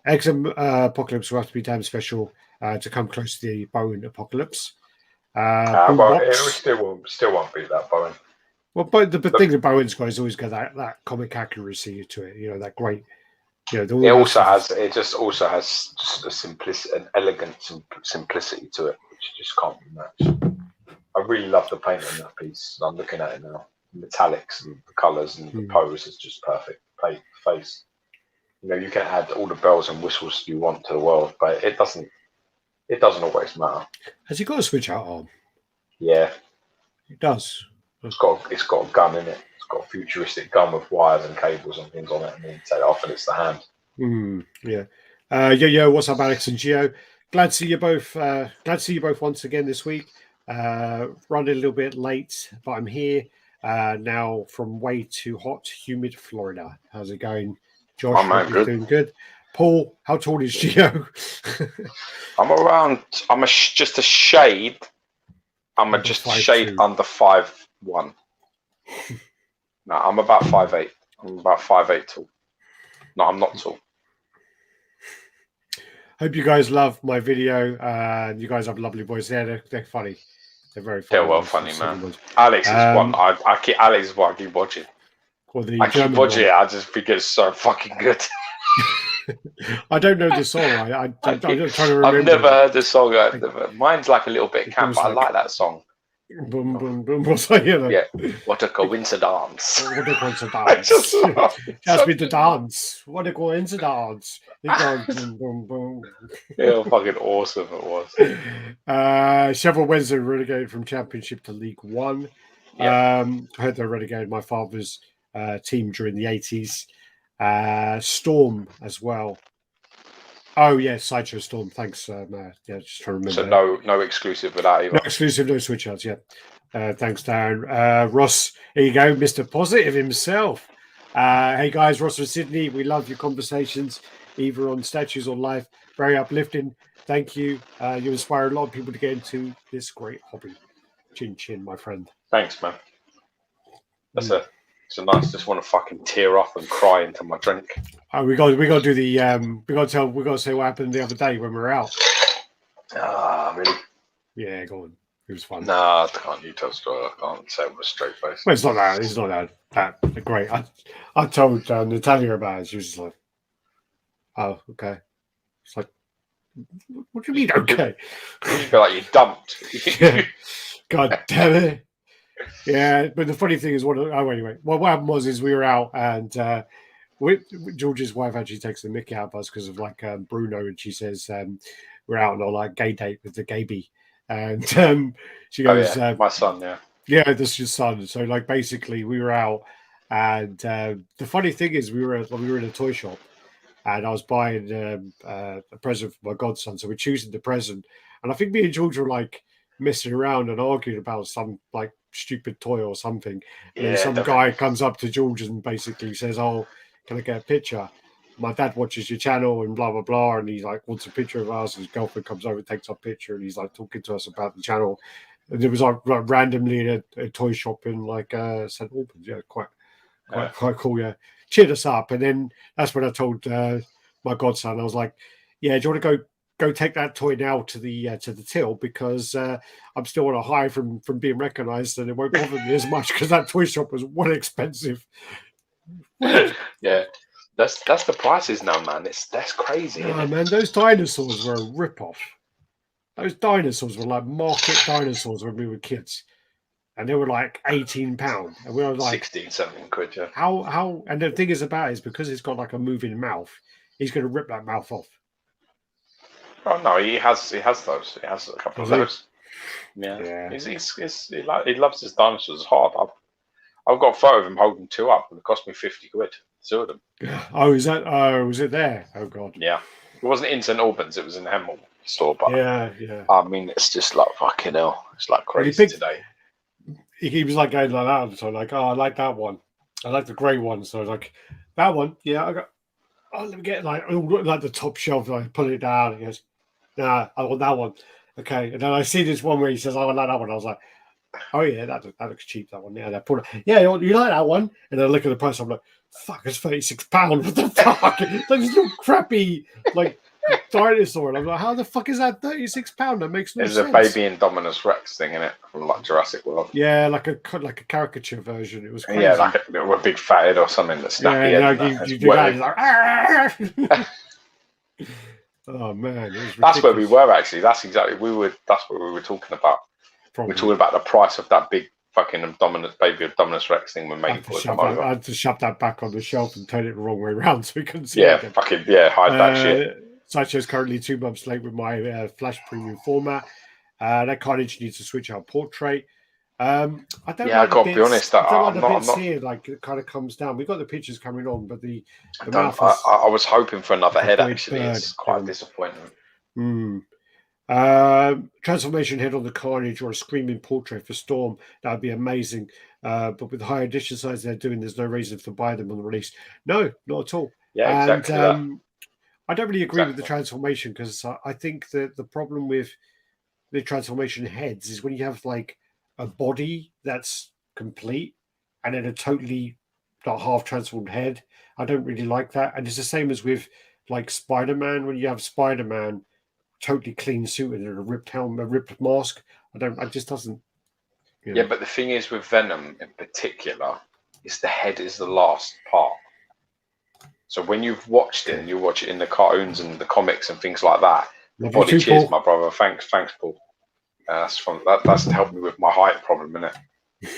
XM Apocalypse will have to be damn special to come close to the Bone Apocalypse. It still won't be that Bone. Well, but the thing that Bowen's got is always got that comic accuracy to it. That great. It also has just a simplicity, an elegant simplicity to it, which just can't be matched. I really love the paint on that piece. I'm looking at it now. The metallics and the colours and the pose is just perfect. Face. You can add all the bells and whistles you want to the world, but it doesn't always matter. Has he got a switch out arm? Yeah, it does. It's got a gun in it. It's got a futuristic gun with wires and cables and things on it, and then you take it off and it's the hand. Yeah. What's up, Alex and Gio? Glad to see you both. Glad to see you both once again this week. Running a little bit late, but I'm here now from way too hot, humid Florida. How's it going, Josh? Doing good. Paul, how tall is Gio? I'm just a shade. I'm just a shade under 5'1". No, I'm about 5'8". I'm about 5'8" tall. No, I'm not tall. Hope you guys love my video. You guys have lovely voices. Yeah, they're funny. They're very funny. They're well funny, man. Alex is one. Alex is what I keep watching. I keep watching it. I just think it's so fucking good. I don't know the song. I'm trying to remember. I've never heard the song. Mine's like a little bit camp, but I like that song. Boom, boom, boom. What's that? Yeah. What a coincidence. What a coincidence. Ask me to dance. What a coincidence. It goes boom, boom, boom. Yeah, fucking awesome it was. Several Wednesday relegated from Championship to League One. Yeah. I heard they relegated my father's team during the 80s. Storm as well. Oh yeah, Sideshow Storm. Thanks, Matt. Yeah, just trying to remember. So no exclusive with that either. No exclusive, no switch outs. Yeah. Thanks, Darren. Ross, here you go, Mr. Positive himself. Hey guys, Ross from Sydney. We love your conversations, either on statues or life. Very uplifting. Thank you. You inspire a lot of people to get into this great hobby. Chin chin, my friend. Thanks, man. That's it. It's a nice. Just want to fucking tear up and cry into my drink. Oh, we got to do the we got to say what happened the other day when we were out. Really? Yeah, go on. It was fun. Nah, I can't. You tell the story. I can't say it with a straight face. Well, it's not that. It's not that great. I told Natalia about it. She was just like, "Oh, okay." It's like, What do you mean, okay? You feel like you're dumped. Yeah. God damn it. Yeah, but the funny thing is, anyway, what happened was we were out and George's wife actually takes the mickey out of us because of like Bruno, and she says we're out on a like gay date with the gay bee, and she goes, my son, yeah, this is your son. So like basically we were out, and the funny thing is we were in a toy shop, and I was buying a present for my godson, so we're choosing the present, and I think me and George were like messing around and arguing about some like stupid toy or something, and then some guy comes up to George and basically says, "Oh, can I get a picture? My dad watches your channel and blah blah blah," and he's like wants a picture of us. His girlfriend comes over, takes our picture, and he's like talking to us about the channel. And it was like randomly in a toy shop in like St Albans. Yeah, quite cool. Yeah, cheered us up. And then that's when I told my godson, I was like, "Yeah, do you want to go take that toy now to the till, because I'm still on a high from being recognised, and it won't bother me as much because that toy shop was well expensive." Yeah, that's the prices now, man. That's crazy. Oh, man, those dinosaurs were a rip-off. Those dinosaurs were like market dinosaurs when we were kids, and they were like £18, and we were like 16, 17 quid. Yeah. How? And the thing is about it is because it's got like a moving mouth, he's going to rip that mouth off. Oh no, he has those. He has a couple of those. Yeah. He loves his dinosaurs hard. I've got a photo of him holding two up, and it cost me 50 quid. Two of them. Oh, is that? Oh, was it there? Oh God. Yeah, it wasn't in St Albans. It was in the Hemel store. But yeah. I mean, it's just like fucking hell. It's like crazy today. He was like going like that, so like, oh, I like that one. I like the grey one. So I was like, that one, yeah. I got. Oh, let me get like the top shelf. I put it down. And he goes, "Nah, I want that one." Okay, and then I see this one where he says, "I want that one." I was like, "Oh yeah, that looks cheap. That one." Yeah, I put it. Yeah, you like that one? And then I look at the price. I'm like, "Fuck, it's £36. What the fuck? Like this little crappy like dinosaur." And I'm like, "How the fuck is that £36? That makes no sense." There's a Baby Indominus Rex thing in it from like Jurassic World. Yeah, like a caricature version. It was crazy. Yeah, like a big fat head or something that's snappy. Yeah, you do that. It's like, oh man, that's where we were actually. That's exactly that's what we were talking about. Probably. We're talking about the price of that big fucking Baby Indominus Rex thing when making it come over. I had to shove that back on the shelf and turn it the wrong way around so we couldn't see it. Hide that shit. Sideshow's currently 2 months late with my Flash Premium format. That Carnage needs to switch out portrait. I got to be honest. I'm not here. Like it kind of comes down. We got the pictures coming on, but the mouth. I was hoping for another head. Actually, it's quite disappointing. Transformation head on the Carnage or a screaming portrait for Storm. That would be amazing. But with the high edition size they're doing, there's no reason to buy them on the release. No, not at all. Yeah, exactly. And, I don't really agree with the transformation because I think that the problem with the transformation heads is when you have like a body that's complete and then a totally half transformed head. I don't really like that. And it's the same as with like Spider-Man. When you have Spider-Man totally clean suited and a ripped helmet, a ripped mask, it just doesn't. You know. Yeah, but the thing is with Venom in particular is the head is the last part. So when you've watched it and you watch it in the cartoons and the comics and things like that, cheers, my brother. Thanks, Paul. That's to help me with my height problem, isn't it?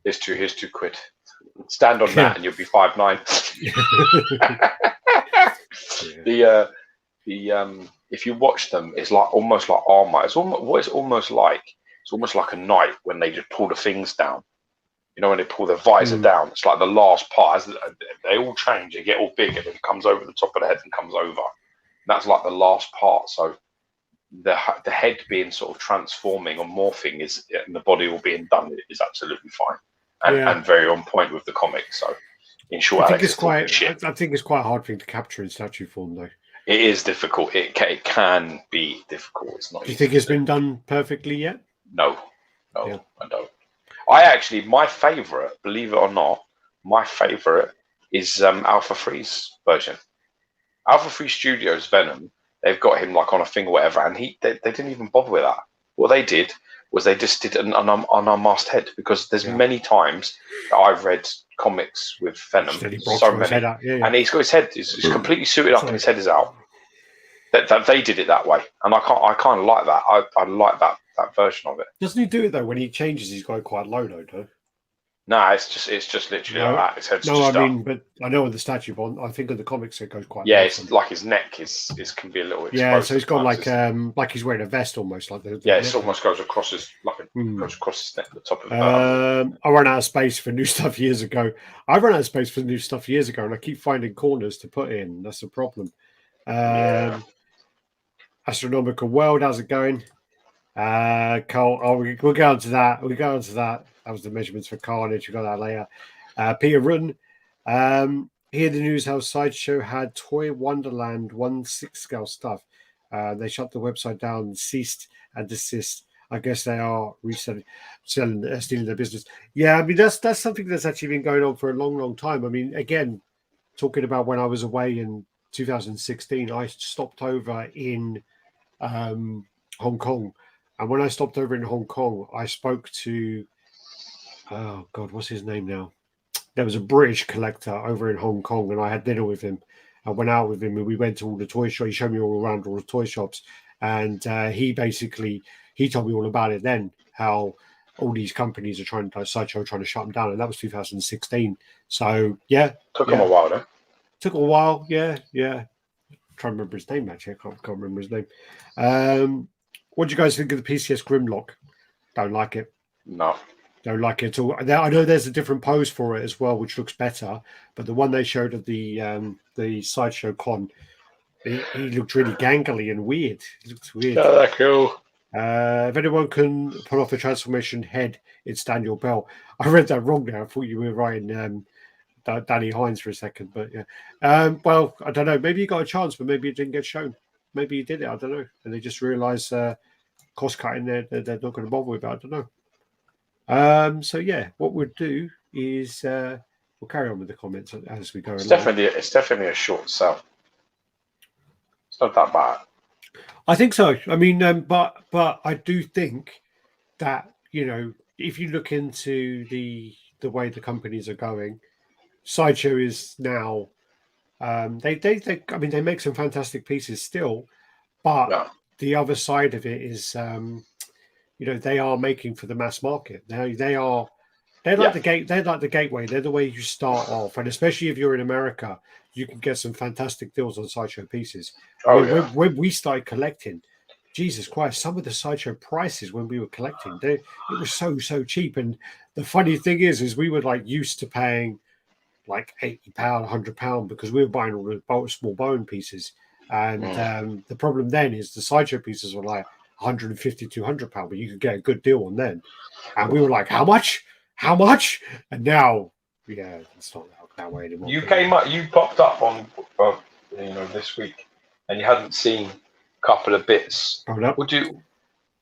Here's £2 quid. Stand on that and you'll be 5'9". If you watch them, it's like almost like armor. It's almost like a knight when they just pull the things down. You know, when they pull the visor down, it's like the last part. As they all change, they get all big, and it comes over the top of the head and comes over. And that's like the last part. So the head being sort of transforming or morphing and the body all being done is absolutely fine and very on point with the comics. So in short, I think it's quite a hard thing to capture in statue form, though. It is difficult. It can be difficult. It's not. Do you think it's been done perfectly yet? No, I don't. My favourite, believe it or not, is Alpha 3's version. Alpha 3 Studios Venom, they've got him like on a thing or whatever, and they didn't even bother with that. What they did was they just did an unmasked head, because there's many times that I've read comics with Venom, so many, and he's got his head, he's completely suited up and his head is out. that they did it that way, and I kind of like that. I like that version of it. Doesn't he do it though? When he changes, he's got quite low though. No, it's just literally like that. His head's just I mean, but I know on the statue, but I think in the comics it goes quite. Yeah, it's like his neck is can be a little exposed. Yeah, so he's got like he's wearing a vest almost like the yeah, it almost goes across his goes across his neck, the top of it. I ran out of space for new stuff years ago. I ran out of space for new stuff years ago, and I keep finding corners to put in. That's the problem. Astronomical World, how's it going? Cole, we'll go on to that. We'll go on to that. That was the measurements for Carnage. We got that later. Peter Run. Here the news how Sideshow had Toy Wonderland 1/6 scale stuff. They shut the website down and ceased and desist. I guess they are stealing their business. Yeah, I mean that's something that's actually been going on for a long, long time. I mean, again, talking about when I was away in 2016, I stopped over in Hong Kong. And when I stopped over in Hong Kong, I spoke to, oh God, what's his name now? There was a British collector over in Hong Kong, and I had dinner with him. I went out with him, and we went to all the toy shops. He showed me all around all the toy shops, and he told me all about it then, how all these companies are trying to Sideshow trying to shut them down, and that was 2016. So yeah, took him a while, though. Took a while, yeah. Trying to remember his name actually. I can't remember his name. What do you guys think of the PCS Grimlock? Don't like it. No. Don't like it at all. I know there's a different pose for it as well, which looks better. But the one they showed at the Sideshow Con, he looked really gangly and weird. He looks weird. Oh, that's cool. If anyone can pull off a transformation head, it's Daniel Bell. I read that wrong there. I thought you were writing Danny Hines for a second, but yeah. Well, I don't know. Maybe you got a chance, but maybe it didn't get shown. Maybe you did it. I don't know. And they just realised cost cutting they're not going to bother with it. I don't know. So yeah, what we'll do is we'll carry on with the comments as we go. It's definitely a short sell. It's not that bad. I think so. I mean, but I do think that if you look into the way the companies are going, Sideshow is now. They make some fantastic pieces still, but the other side of it is, they are making for the mass market. They're like the gate. They're like the gateway. They're the way you start off, and especially if you're in America, you can get some fantastic deals on Sideshow pieces. When we started collecting, Jesus Christ, some of the Sideshow prices when we were collecting, it was so cheap. And the funny thing is we were like used to paying like £80, £100 because we were buying all the small bone pieces. And the problem then is the Sideshow pieces were like £150, £200, but you could get a good deal on them. And we were like, how much? And now, it's not that way anymore. You popped up on, this week, and you hadn't seen a couple of bits. Would you?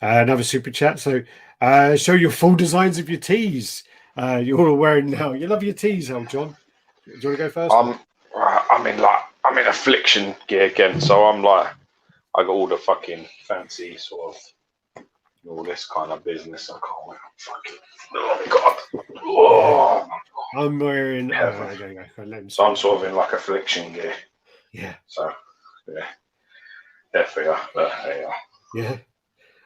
Another super chat. So, show your full designs of your tees. You're all wearing now. You love your tees, John. Do you want to go first? I'm in affliction gear again, so I'm like, I got all the fucking fancy sort of all this kind of business. I can't wait. Oh God! Oh, I'm wearing. So I'm sort of in like affliction gear. Yeah. So definitely. But there you are. Yeah.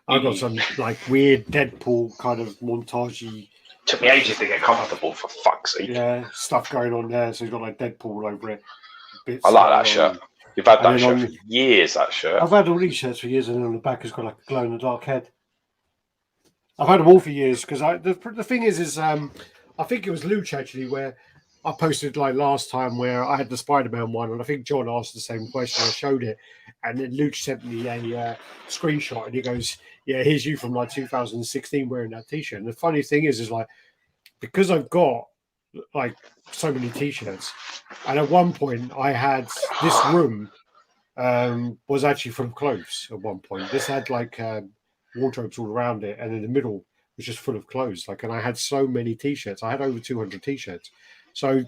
I've got some like weird Deadpool kind of montagey. Took me ages to get comfortable, for fuck's sake. Yeah, stuff going on there. So you've got like Deadpool all over it. I like that shirt. You've had that shirt for years, that shirt. I've had all these shirts for years, and then on the back has got like a glow-in-the-dark head. I've had them all for years because the thing is I think it was Luch actually where I posted like last time where I had the Spider-Man one, and I think John asked the same question. I showed it, and then Luch sent me a screenshot, and he goes, "Yeah, here's you from like 2016 wearing that T-shirt." And the funny thing is like because I've got like so many T-shirts, and at one point I had this room was actually full of clothes. At one point, this had like wardrobes all around it, and in the middle was just full of clothes. Like, and I had so many T-shirts. I had over 200 T-shirts. So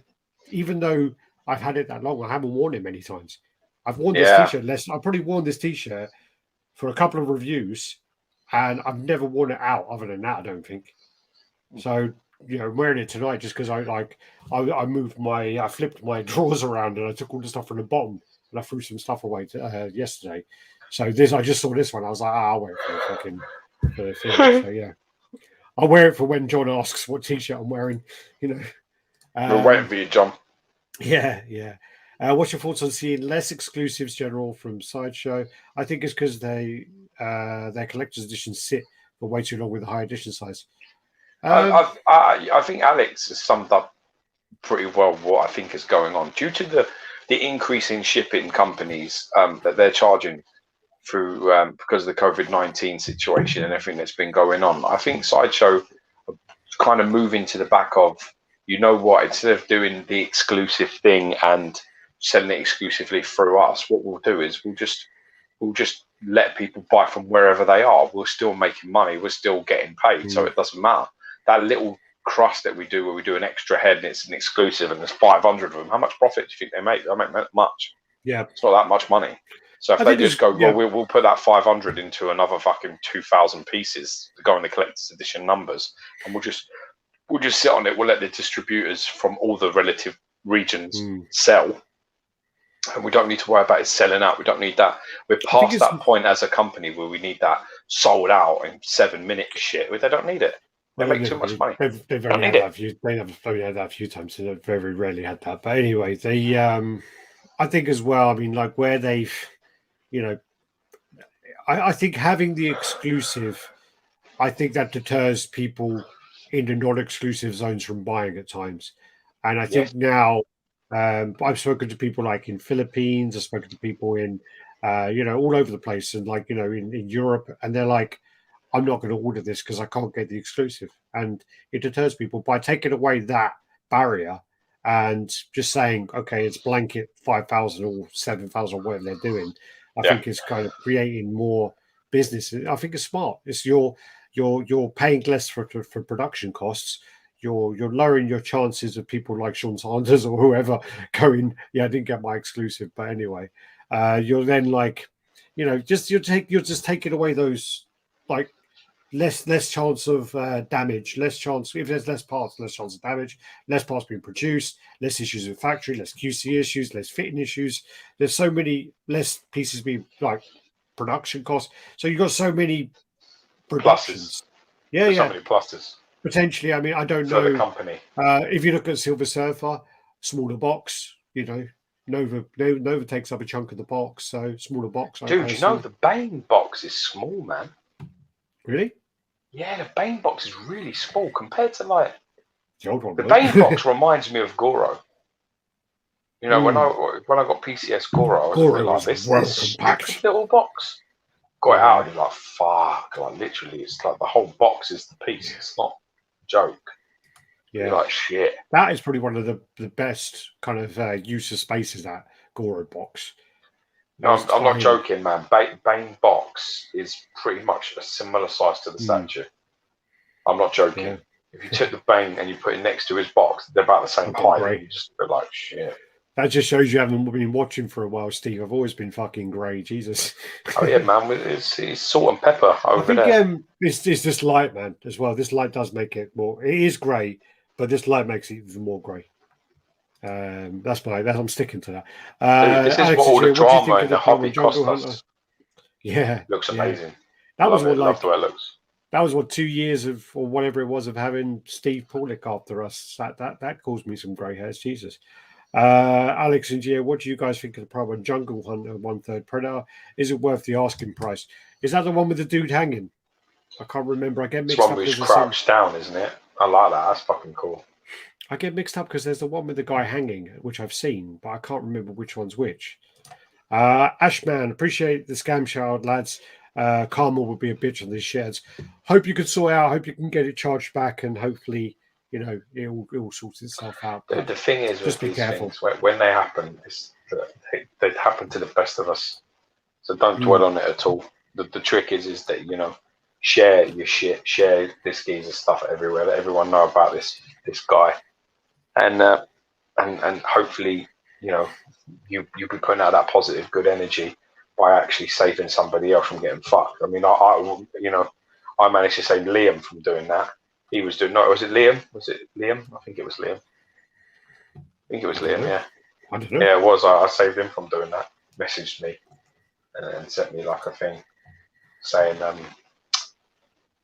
even though I've had it that long, I haven't worn it many times. I've worn this T-shirt less. I've probably worn this T-shirt for a couple of reviews, and I've never worn it out. Other than that, I don't think. So I'm wearing it tonight just because I flipped my drawers around and I took all the stuff from the bottom and I threw some stuff away yesterday. So I just saw this one. I was like, I'll wear it for the thing. So yeah, I'll wear it for when John asks what t-shirt I'm wearing. We're waiting for you, John. Yeah. What's your thoughts on seeing less exclusives general from Sideshow? I think it's because their collector's editions sit for way too long with the high edition size. I think Alex has summed up pretty well what I think is going on due to the increase in shipping companies that they're charging through because of the COVID-19 situation and everything that's been going on. I think Sideshow kind of moving to the back of, you know what, instead of doing the exclusive thing and selling it exclusively through us, what we'll do is we'll just let people buy from wherever they are. We're still making money, we're still getting paid, so it doesn't matter. That little crust that we do where we do an extra head and it's an exclusive and there's 500 of them, how much profit do you think they make? They don't make much. Yeah, it's not that much money. So if they just go, well, we'll put that 500 into another fucking 2,000 pieces to go in the collector's edition numbers, and we'll just sit on it. We'll let the distributors from all the relative regions sell, and we don't need to worry about it selling out. We don't need that. We're past that point as a company where we need that sold out in 7 minutes shit. They don't need it. They make too much money. They've only had that a few times, so they've very rarely had that. But anyway, I think as well, I mean, like where they've, I think having the exclusive, I think that deters people in the non-exclusive zones from buying at times. And I think now, I've spoken to people like in Philippines, I've spoken to people in, all over the place, and like, in Europe, and they're like, I'm not going to order this because I can't get the exclusive. And it deters people by taking away that barrier and just saying, okay, it's blanket 5,000 or 7,000 or whatever they're doing. I think it's kind of creating more business. I think it's smart. It's you're paying less for production costs. You're lowering your chances of people like Sean Sanders or whoever going, I didn't get my exclusive, but anyway, you're then like, you're just taking away those like less chance of damage, less chance if there's less parts, less chance of damage, less parts being produced, less issues with factory, less QC issues, less fitting issues. There's so many less pieces being like production costs. So you've got so many productions. So many pluses. Potentially, I mean, I don't know. For the company. If you look at Silver Surfer, smaller box, Nova takes up a chunk of the box, so smaller box. Dude, the Bane box is small, man. Really? Yeah, the Bane box is really small compared to like the old one. The Bane box reminds me of Goro. When I got PCS Goro, I was like, this stupid little box. Got it out, and you're like, fuck, like literally, it's like the whole box is the piece. It's not a joke. Yeah, you're like shit. That is probably one of the best kind of use of space is that Goro box. No, I'm not joking, man. Bane box is pretty much a similar size to the statue. I'm not joking. Yeah. If you took the Bane and you put it next to his box, they're about the same height. And you just feel like shit. That just shows you haven't been watching for a while, Steve. I've always been fucking grey, Jesus. Oh yeah, man. It's salt and pepper over there. It's this light, man, as well. This light does make it more. It is grey, but this light makes it even more grey. I'm sticking to that. Dude, this is what all the drama in the hobby cost us. Yeah, looks amazing. That was what love the way it looks. That was 2 years of, or whatever it was, of having Steve Paulick after us. That caused me some grey hairs. Jesus. Alex and Gia, what do you guys think of the promo Jungle Hunter 1/3 Predator? Is it worth the asking price? Is that the one with the dude hanging? I can't remember. I get mixed up. It's one who's crouched down, isn't it? I like that. That's fucking cool. I get mixed up because there's the one with the guy hanging, which I've seen, but I can't remember which one's which. Ashman, appreciate the scam shout, lads. Karma will be a bitch on these shares. Hope you can sort out. Hope you can get it charged back, and hopefully, it all sorts itself out. The thing is, just be careful when they happen. They happen to the best of us, so don't dwell on it at all. The trick is that share your shit, share this geezer's stuff everywhere. Let everyone know about this guy. And hopefully, you'll be putting out that positive, good energy by actually saving somebody else from getting fucked. I mean, I managed to save Liam from doing that. He was doing was it Liam? Was it Liam? I think it was Liam. Yeah. I don't know. Yeah, it was. I saved him from doing that. messaged me and sent me like a thing saying, I'm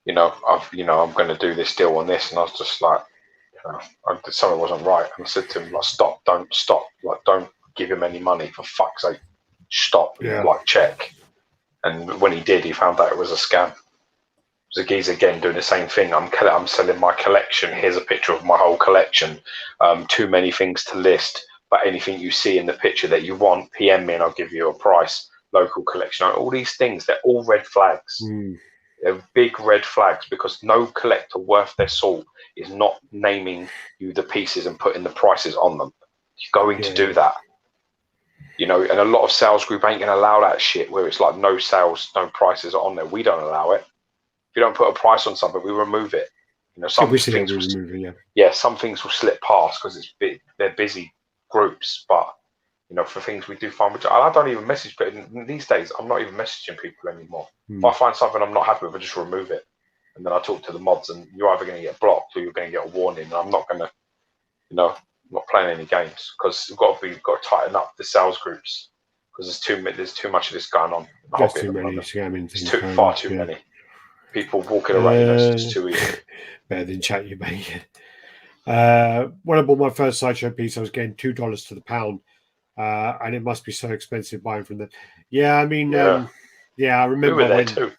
going to do this deal on this, and I was just like, something wasn't right, and I said to him, like, don't stop, like, don't give him any money, for fuck's sake, stop, like, check. And when he did, he found out it was a scam. It was a geezer again doing the same thing. I'm selling my collection. Here's a picture of my whole collection. Too many things to list, but anything you see in the picture that you want, PM me and I'll give you a price. Local collection, all these things, they're all red flags. They're big red flags, because no collector worth their salt is not naming you the pieces and putting the prices on them. You're going to do that. And a lot of sales group ain't going to allow that shit where it's like no sales, no prices are on there. We don't allow it. If you don't put a price on something, we remove it. Some things some things will slip past because they're busy groups, but for things we do find, which I don't even message people these days. I'm not even messaging people anymore. If I find something I'm not happy with, I just remove it, and then I talk to the mods, and you're either going to get blocked or you're going to get a warning. And I'm not going to, not playing any games, because you've got to tighten up the sales groups, because there's too much of this going on. There's too many scamming things. Far too many people walking around. It's too easy. Better than chat you, mate. When I bought my first Sideshow piece, I was getting $2 to the pound. And it must be so expensive buying from them. Yeah, I mean, I remember we were there too.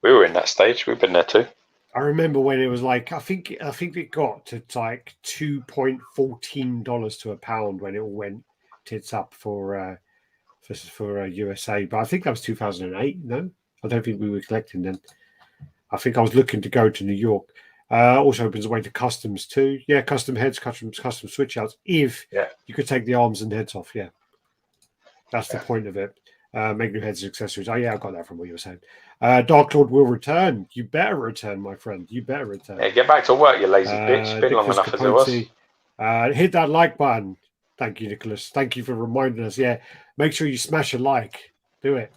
We were in that stage. We've been there too. I remember when it was like, I think it got to like $2.14 to a pound when it all went tits up for USA. But I think that was 2008. No, I don't think we were collecting then. I think I was looking to go to New York. Also opens a way to customs too. Yeah, custom heads, custom switch outs. If you could take the arms and heads off, that's the point of it. Make new heads and accessories. Oh yeah, I got that from what you were saying. Dark Lord will return. You better return, my friend. You better return. Yeah, get back to work, you lazy bitch. It's been long enough as it was. Hit that like button. Thank you, Nicholas. Thank you for reminding us. Yeah, make sure you smash a like. Do it.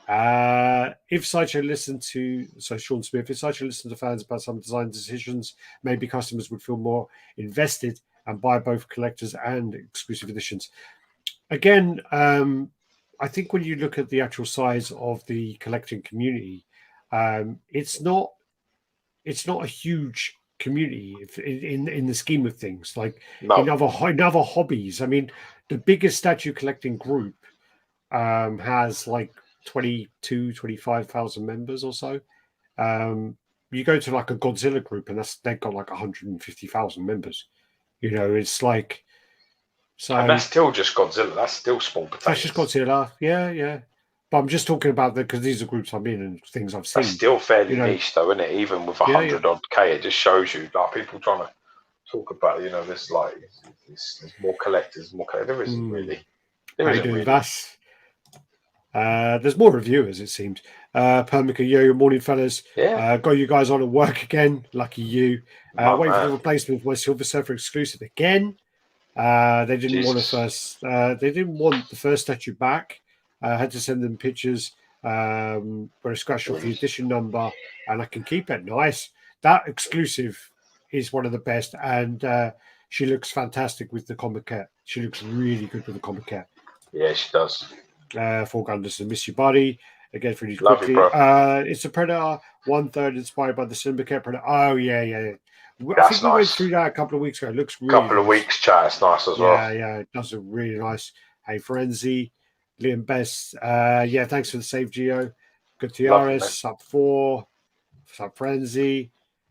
If Sideshow listened to Sean Smith, if Sideshow listened to fans about some design decisions, maybe customers would feel more invested and buy both collectors and exclusive editions. Again, I think when you look at the actual size of the collecting community, it's not a huge community in the scheme of things. Like in other hobbies, I mean, the biggest statue collecting group has like 25,000 members or so. You go to like a Godzilla group and they've got like 150,000 members. It's like, so, and that's still just Godzilla. That's still small potatoes. That's just Godzilla. Yeah. But I'm just talking about because these are groups I'm in and things I've seen. That's still fairly niche, though, isn't it? Even with 100 odd K, it just shows you like people trying to talk about. There's like there's more collectors, more. There isn't really. There isn't really. There's more reviewers, it seems. Permica, yo, morning, fellas. Yeah. Got you guys on at work again. Lucky you. Waiting for the replacement of my Silver Surfer exclusive again. They didn't want the first statue back. Had to send them pictures where I scratched off the edition number, and I can keep it. Nice. That exclusive is one of the best, and she looks fantastic with the comic cat. She looks really good with the comic cat. Yeah, she does. Four Gunders and Miss You Buddy. Again, for you quickly. It's a Predator, 1/3 inspired by the Syndicate Predator. Oh, yeah. That's I think we nice. went through that a couple of weeks ago. It looks really couple of weeks, chat. It's nice as well. Yeah, it does look really nice. Hey, Frenzy, Liam Best. Thanks for the save, Geo. Good TRS, sub 4, sub Frenzy.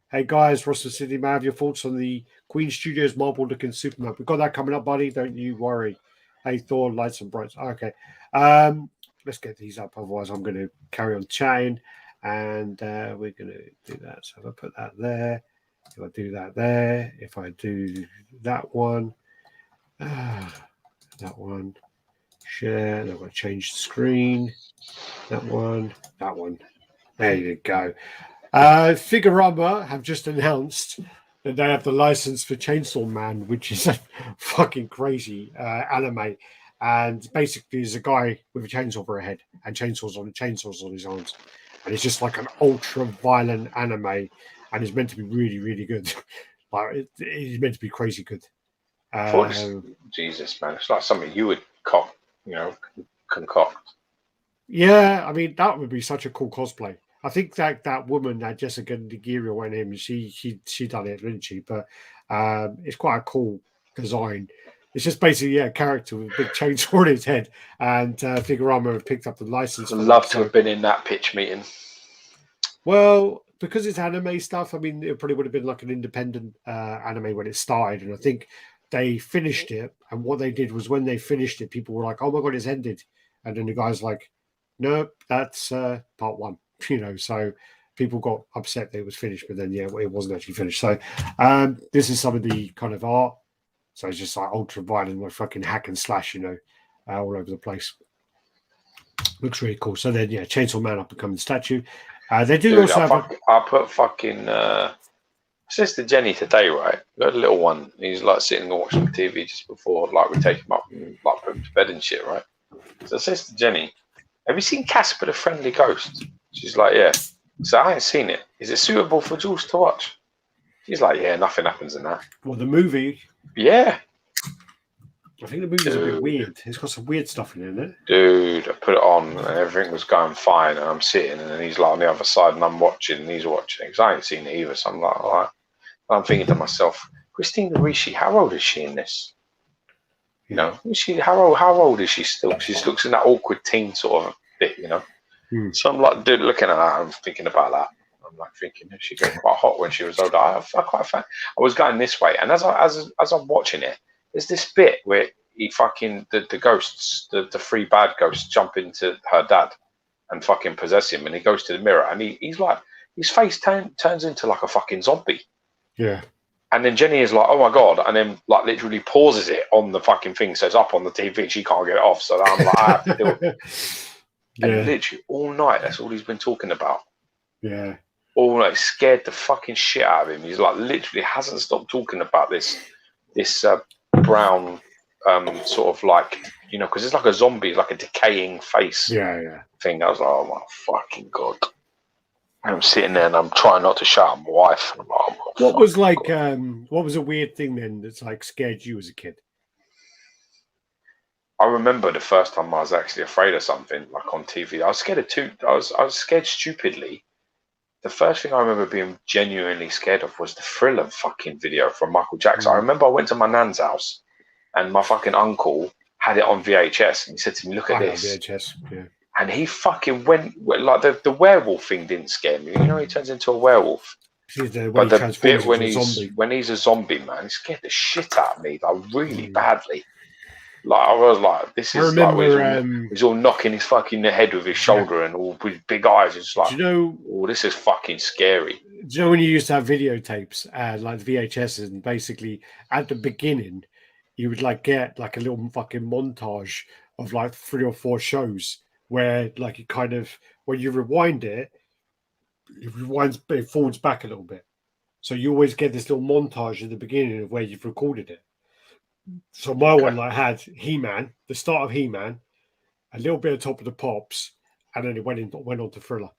Hey, guys, Russell City, man, have your thoughts on the Queen Studios marble looking Superman? We've got that coming up, buddy. Don't you worry. Hey, Thor, lights and brights. Okay. Let's get these up. Otherwise, I'm going to carry on chatting. And we're going to do that. So if I put that there, if I do that there, if I do that one, share, and I'm going to change the screen. That one. There you go. Figurama have just announced that they have the license for Chainsaw Man, which is a fucking crazy anime. And basically, there's a guy with a chainsaw for a head and chainsaws on his arms. And it's just like an ultra violent anime. And it's meant to be really, really good. Like it's meant to be crazy good. Jesus, man. It's like something you would concoct. Yeah, I mean that would be such a cool cosplay. I think that woman, that Jessica Nigiri went in, she done it, didn't she? But it's quite a cool design. It's just basically a character with a big chainsaw on his head, and Figurama have picked up the license. I'd love to have been in that pitch meeting. Well, because it's anime stuff, I mean, it probably would have been like an independent anime when it started, and I think they finished it. And what they did was when they finished it, people were like, "Oh my god, it's ended," and then the guy's like, "No, that's part one." So people got upset that it was finished, but then it wasn't actually finished. So this is some of the kind of art. So it's just like ultra violent, like fucking hack and slash, all over the place. Looks really cool. So then, Chainsaw Man up becoming the statue. They do also have. I put fucking Sister Jenny today, right? Got a little one. He's like sitting and watching TV just before, like we take him up and like put him to bed and shit, right? So Sister Jenny, have you seen Casper the Friendly Ghost? She's like, yeah. So I ain't seen it. Is it suitable for Jules to watch? She's like, yeah, nothing happens in that. Well, the movie. Yeah. I think the movie's a bit weird. It's got some weird stuff in it, isn't it? Dude, I put it on and everything was going fine, and I'm sitting and then he's like on the other side and I'm watching and he's watching because I ain't seen it either. So I'm like, all right. I'm thinking to myself, Christina Ricci, how old is she in this? How old is she still? She just looks in that awkward teen sort of bit, So I'm like, dude, looking at that, I'm thinking about that. I'm like thinking she got quite hot when she was older. I was going this way, and as I'm watching it, there's this bit where he fucking the ghosts, the three bad ghosts jump into her dad and fucking possess him, and he goes to the mirror, and he's like, his face turns into like a fucking zombie. Yeah. And then Jenny is like, oh my god, and then like literally pauses it on the fucking thing, so it's up on the TV, she can't get it off, so I'm like, I have to do it. And literally all night, that's all he's been talking about. Yeah. All night, scared the fucking shit out of him. He's like literally hasn't stopped talking about this brown sort of like, because it's like a zombie, like a decaying face thing. I was like, oh my fucking god. And I'm sitting there and I'm trying not to shout at my wife. And I'm like, what was a weird thing then that's like scared you as a kid? I remember the first time I was actually afraid of something like on TV. I was scared of I was scared stupidly. The first thing I remember being genuinely scared of was the Thriller fucking video from Michael Jackson. I remember I went to my nan's house and my fucking uncle had it on VHS and he said to me, look at this. VHS, yeah. And he fucking went, like the werewolf thing didn't scare me. He turns into a werewolf. But the bit when he's a zombie, man, he scared the shit out of me, like really badly. Like I was like, this is like he's all knocking his fucking head with his shoulder and all with big eyes. It's like, oh, this is fucking scary. Do you know when you used to have videotapes, like VHS, and basically at the beginning, you would like get like a little fucking montage of like 3 or 4 shows where like it kind of, when you rewind it, it forwards back a little bit. So you always get this little montage at the beginning of where you've recorded it. So my one like had He-Man, the start of He-Man, a little bit of Top of the Pops, and then it went on to Thriller.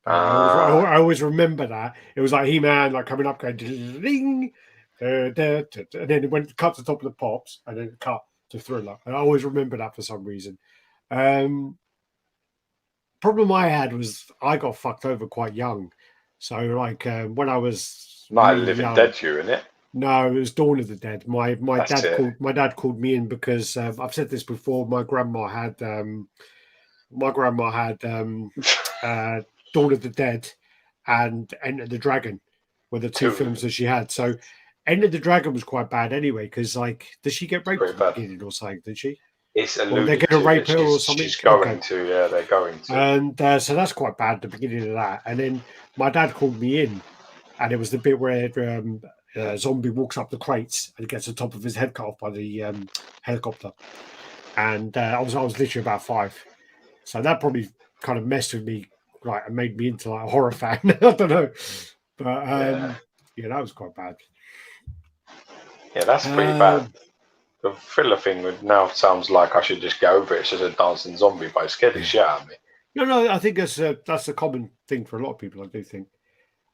I always remember that. It was like He-Man like coming up, going ding, and then it went cut to Top of the Pops, and then it cut to Thriller. And I always remember that for some reason. Problem I had was I got fucked over quite young. So like when I was Night of the Living Dead, innit? No, it was Dawn of the Dead. My dad called me in because I've said this before. My grandma had Dawn of the Dead and Enter the Dragon were the two films that she had. So Enter the Dragon was quite bad anyway because like, did she get raped at the beginning or something? Did she? It's they're going to rape her or something. She's going to, yeah, they're going to. And so that's quite bad. The beginning of that, and then my dad called me in, and it was the bit where zombie walks up the crates and gets the top of his head cut off by the helicopter. And I was literally about 5, so that probably kind of messed with me, right, and made me into like a horror fan. I don't know, but that was quite bad. Yeah, that's pretty bad. The Thriller thing now sounds like I should just get over it. It's just a dancing zombie, but it scared the shit out of me. No, I think that's a common thing for a lot of people. I do think.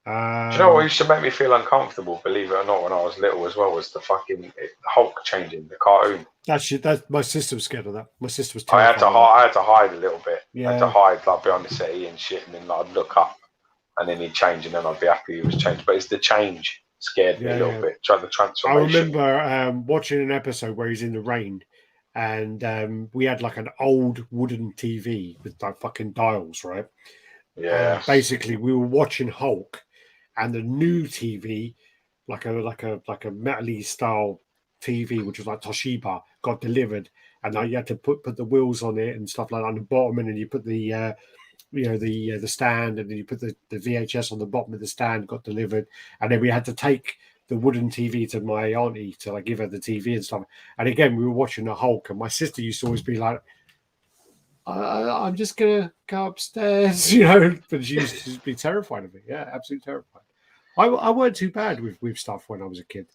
Do you know what used to make me feel uncomfortable, believe it or not, when I was little as well, was the fucking Hulk changing, the cartoon. That's my sister was scared of that. My sister was I terrified. had to hide a little bit. Yeah. I had to hide like behind the settee and shit, and then I'd look up, and then he'd change, and then I'd be happy he was changed. But it's the change scared me a little bit. Trying the transformation. I remember watching an episode where he's in the rain, and we had like an old wooden TV with like fucking dials, right? Yeah. Basically, we were watching Hulk, and the new TV, like a metal-y style TV, which was like Toshiba, got delivered, and you had to put the wheels on it and stuff like that on the bottom, and then you put the the stand, and then you put the VHS on the bottom of the stand, got delivered, and then we had to take the wooden TV to my auntie to like give her the TV and stuff. And again, we were watching the Hulk, and my sister used to always be like, I'm just gonna go upstairs, but she used to be terrified of it. Yeah, absolutely terrified. I weren't too bad with stuff when I was a kid.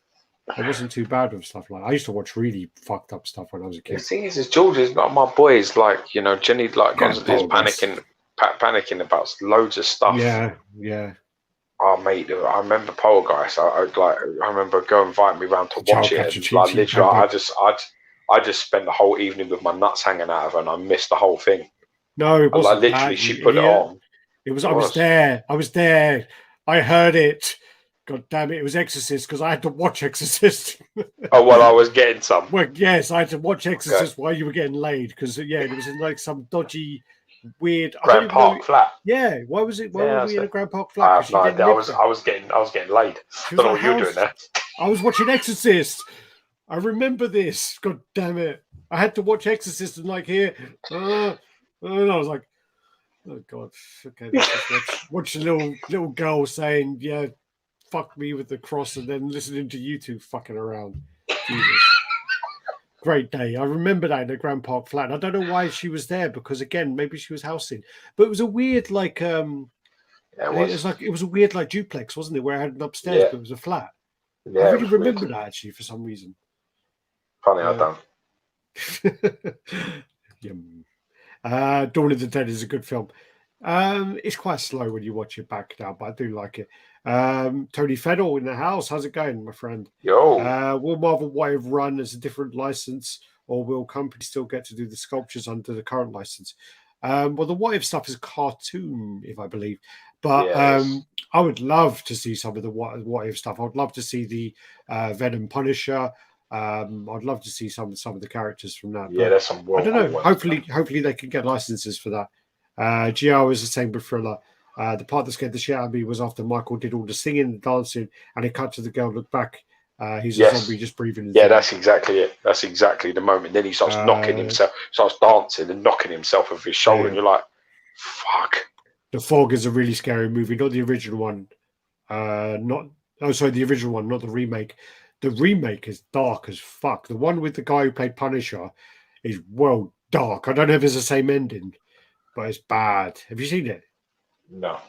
I wasn't too bad with stuff like that. I used to watch really fucked up stuff when I was a kid. The thing is George is not my boy. Is like Jenny like constantly panicking about loads of stuff. Yeah. Oh mate, I remember Poltergeist. I remember go invite me around to watch it. And, like literally, I just spent the whole evening with my nuts hanging out of her, and I missed the whole thing. No, it wasn't. Like literally, she put it on. It was. I was there. I heard it. God damn it! It was Exorcist because I had to watch Exorcist. Oh well, I was getting some. Well, yes, I had to watch Exorcist while you were getting laid because it was in like some dodgy, weird Grand Park flat. Yeah, why was it? Why were we in a Grand Park flat? I have no idea. I was getting laid. I don't know what you were doing there. I was watching Exorcist. I remember this. God damn it! I had to watch Exorcist and like here. And I was like, oh god, okay. Watch a little girl saying, yeah, fuck me with the cross, and then listening to you two fucking around. Jesus. Great day. I remember that in the Grand Park flat. And I don't know why she was there, because again, maybe she was housing. But it was a weird like it was a weird like duplex, wasn't it? Where I had an upstairs, but it was a flat. Yeah, I really remember that actually for some reason. Funny, I don't. Dawn of the Dead is a good film. It's quite slow when you watch it back now, but I do like it. Tony Fennell in the house. How's it going, my friend? Yo. Will Marvel What If run as a different license, or will companies still get to do the sculptures under the current license? Well, the What If stuff is a cartoon, if I believe. But I would love to see some of the What If stuff. I would love to see the Venom Punisher. I'd love to see some of the characters from that. Yeah, there's some. I don't know. Hopefully they can get licenses for that. GR is the same with Thriller. The part that scared the shit out of me was after Michael did all the singing and dancing, and it cut to the girl look back. He's a zombie just breathing. Yeah, that's exactly it. That's exactly the moment. Then he starts knocking himself, starts dancing and knocking himself with his shoulder, and you're like, "Fuck." The Fog is a really scary movie, not the original one. The original one, not the remake. The remake is dark as fuck. The one with the guy who played Punisher is well dark. I don't know if it's the same ending, but it's bad. Have you seen it? No.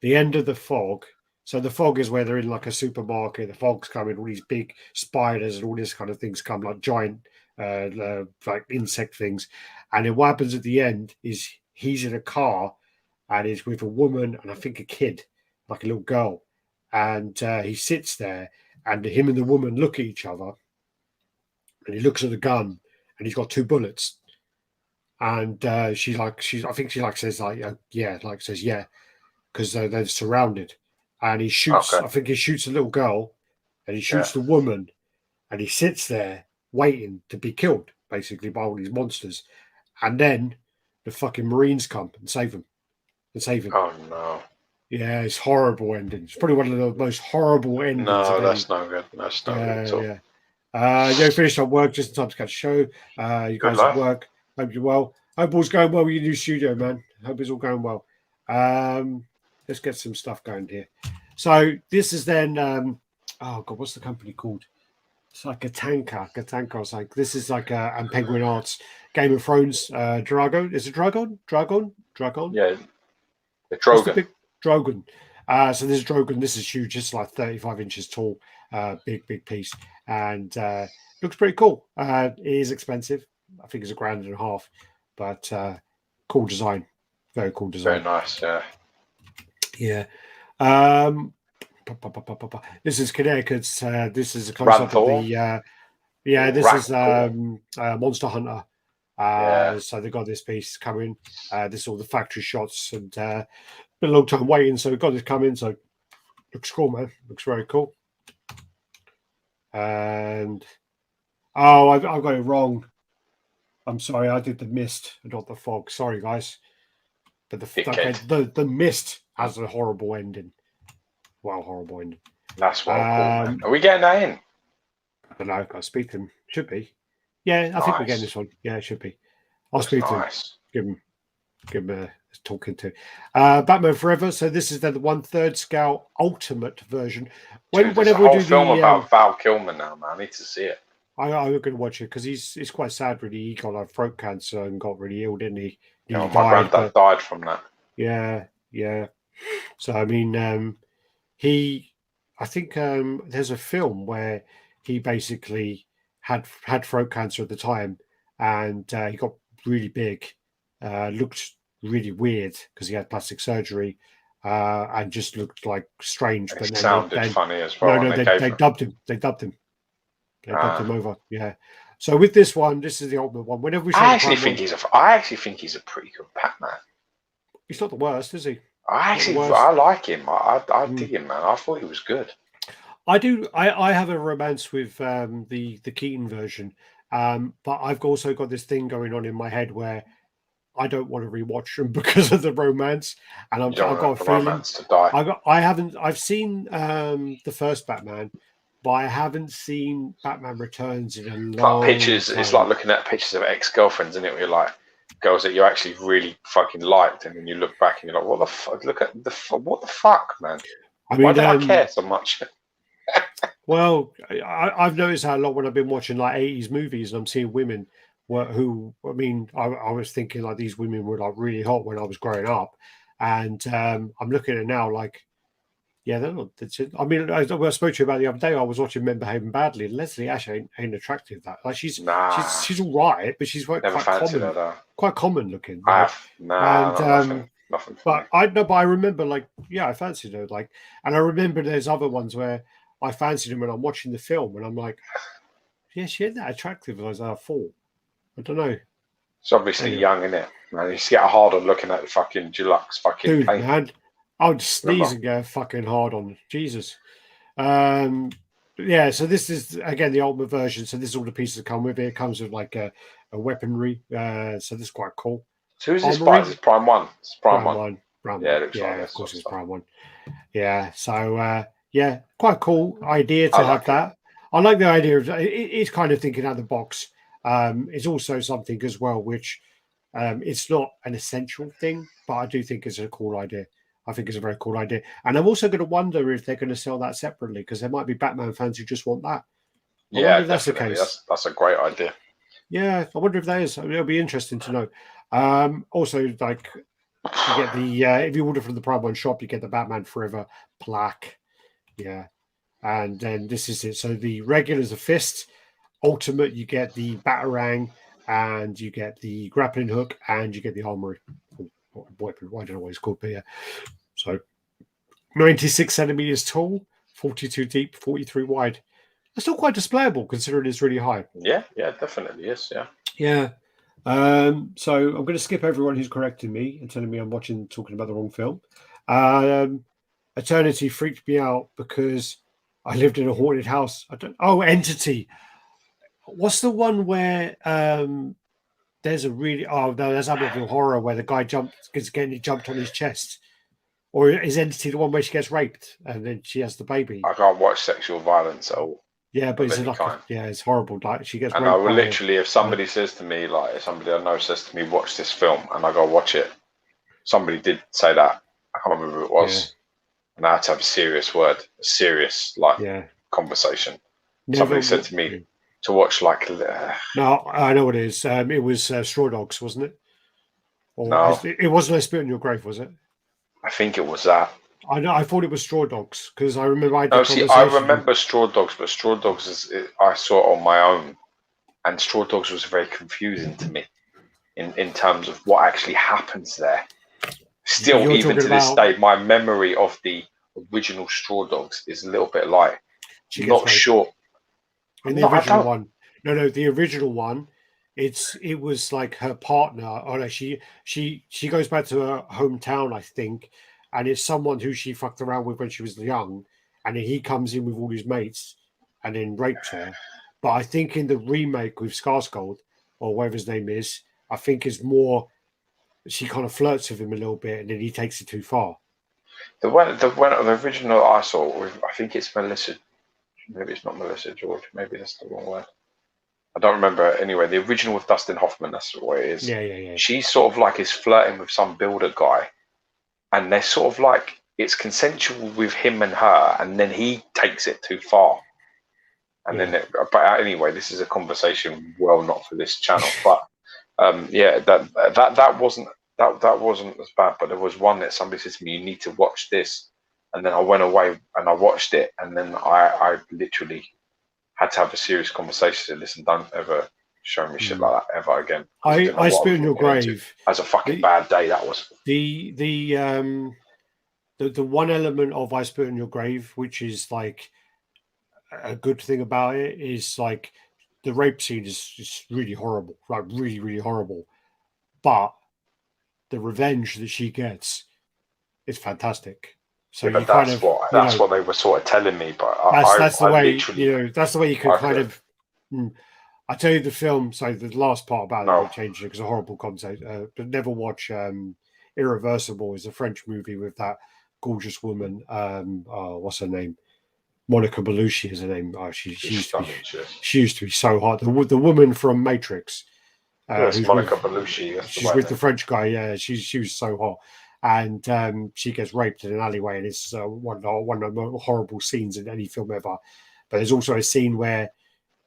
The end of The Fog. So The Fog is where they're in like a supermarket. The fog's coming, all these big spiders and all this kind of things come, like giant like insect things. And then what happens at the end is he's in a car and is with a woman and I think a kid, like a little girl. And he sits there and him and the woman look at each other and he looks at the gun and he's got 2 bullets. And I think she says yeah, because they're surrounded. And he shoots, I think he shoots a little girl and he shoots the woman and he sits there waiting to be killed, basically, by all these monsters. And then the fucking Marines come and save him. Oh, no. Yeah, it's horrible ending. It's probably one of the most horrible endings. No, that's not good. That's not good at all. Yeah. Finished up work just in time to catch a show. You guys at work. Hope you're well. Hope all's going well with your new studio, man. Hope it's all going well. Let's get some stuff going here. So this is then, what's the company called? It's like Gatanka or something. This is like and Penguin Arts, Game of Thrones, Dragon. Is it Dragon? Yeah, the Drogon. Drogon. So this is Drogon. This is huge. It's like 35 inches tall, big piece, and looks pretty cool. It is expensive. I think it's $1,500, but cool design. Very cool design. Very nice. Yeah. Yeah. This is Connecticut's. This is a close up of the. This is Monster Hunter. So they got this piece coming. This is all the factory shots, and been a long time waiting. So we've got this coming. So looks cool, man. Looks very cool. And I got it wrong. I'm sorry. I did the mist, not the fog. Sorry, guys. But the mist has a horrible ending. Well, horrible ending. That's well cool, man. Are we getting that in? I don't know. I've got to speak to him. Should be. Yeah, I think we're getting this one. Yeah, it should be. I'll speak to him. Give him a talking to. Batman Forever. So this is the 1/3 scale ultimate version. Whenever we do film about Val Kilmer now, man, I need to see it. I'm going to watch it because it's quite sad. Really, he got like throat cancer and got really ill, didn't he? My granddad died from that. Yeah. So I mean, I think there's a film where he basically had throat cancer at the time, and he got really big, looked really weird because he had plastic surgery, and just looked like strange. But it sounded funny as well. No, they dubbed him. They dubbed him over. Yeah. So with this one, this is the ultimate one. Whenever we, I actually think he's a pretty good Batman. He's not the worst, is he? I like him. I dig him, man. I thought he was good. I do. I have a romance with the Keaton version, but I've also got this thing going on in my head where I don't want to rewatch them because of the romance, and I've got a feeling to die. I've seen the first Batman, but I haven't seen Batman Returns in a long time. It's like looking at pictures of ex-girlfriends, isn't it? Where you're like, girls that you actually really fucking liked, and then you look back and you're like, what the fuck? What the fuck, man? I mean, why do I care so much? Well, I've noticed that a lot when I've been watching like 80s movies, and I'm seeing women who, I mean, I was thinking like these women were like really hot when I was growing up, and I'm looking at it now like, yeah, they're not. I mean, I spoke to you about the other day. I was watching Men Behaving Badly, and Leslie Ash ain't attractive. That like she's all right, but she's quite common looking. Nothing. But I remember like, yeah, I fancied her. Like, and I remember there's other ones where I fancied him when I'm watching the film, and I'm like, yeah, she ain't that attractive as I thought. I don't know. It's obviously young, isn't it? Man, you just get hard on looking at the fucking deluxe fucking dude, paint. Man. I would sneeze and go fucking hard on Jesus. Yeah, so this is again the ultimate version. So this is all the pieces that come with it. It comes with like a weaponry. So this is quite cool. So who's this by? Is this Prime 1? It's Prime 1. Yeah, of course it's Prime 1. Yeah, so yeah, quite cool idea to have that. I like the idea of it's kind of thinking out of the box. It's also something as well which it's not an essential thing, but I do think it's a cool idea. I think it's a very cool idea. And I'm also going to wonder if they're going to sell that separately, because there might be Batman fans who just want that. Yeah, that's the case. That's a great idea. Yeah, I wonder if that is. It'll be interesting to know. Also, like, you get the, if you order from the Prime 1 shop, you get the Batman Forever plaque. Yeah. And then this is it. So the regular is a fist. Ultimate, you get the Batarang, and you get the grappling hook, and you get the armory. Weapon. I don't know what it's called, but yeah. So 96 centimeters tall, 42 deep, 43 wide. It's still quite displayable considering it's really high. Yeah, definitely is. Yeah. So I'm going to skip everyone who's correcting me and telling me I'm talking about the wrong film. Eternity freaked me out because I lived in a haunted house. Entity. What's the one where there's a really there's Amityville Horror where the guy gets jumped on his chest, or is Entity the one where she gets raped and then she has the baby? I can't watch sexual violence at all. Yeah, but it's horrible. Like she gets. And raped I will literally, if somebody says to me, like if somebody I know says to me, watch this film, and I go watch it. Somebody did say that. I can't remember who it was, and I had to have a serious conversation. Somebody said to me to watch like. No, I know what it is. It was Straw Dogs, wasn't it? Or no, it wasn't. I Spit on Your Grave, was it? I think it was that. I know. I thought it was Straw Dogs because I remember. I remember Straw Dogs, but Straw Dogs I saw it on my own, and Straw Dogs was very confusing to me in terms of what actually happens there. Still, even to this day, my memory of the original Straw Dogs is a little bit like not sure. In the original one, no, the original one, it was like her partner. Oh no, she goes back to her hometown, I think, and it's someone who she fucked around with when she was young, and then he comes in with all his mates and then rapes her. But I think in the remake with Skarsgård, or whatever his name is, I think it's more she kind of flirts with him a little bit, and then he takes it too far. The original I saw, I think it's Melissa. Maybe it's not Melissa George. Maybe that's the wrong word. I don't remember. Anyway, the original with Dustin Hoffman, that's what it is. Yeah. She sort of like is flirting with some builder guy, and they're sort of like it's consensual with him and her, and then he takes it too far. And then, but anyway, this is a conversation not for this channel. But that wasn't as bad. But there was one that somebody said to me, "You need to watch this," and then I went away and I watched it, and then I literally had to have a serious conversation. Listen, don't ever show me shit like that ever again. I Spit in Your Grave as a fucking bad day. That was the one element of I Spit in Your Grave, which is like a good thing about it, is like the rape scene is just really horrible, like really, really horrible. But the revenge that she gets is fantastic. So yeah, that's what they were sort of telling me. But that's the way that's the way you can kind of. I tell you the film. So the last part about it will change it because a horrible concept. But never watch Irreversible. Is a French movie with that gorgeous woman. What's her name? Monica Bellucci is her name. Oh, she used to be so hot. The woman from Matrix. Yes, Monica Bellucci. She's with the French guy. Yeah, she was so hot, and she gets raped in an alleyway, and it's one of the horrible scenes in any film ever. But there's also a scene where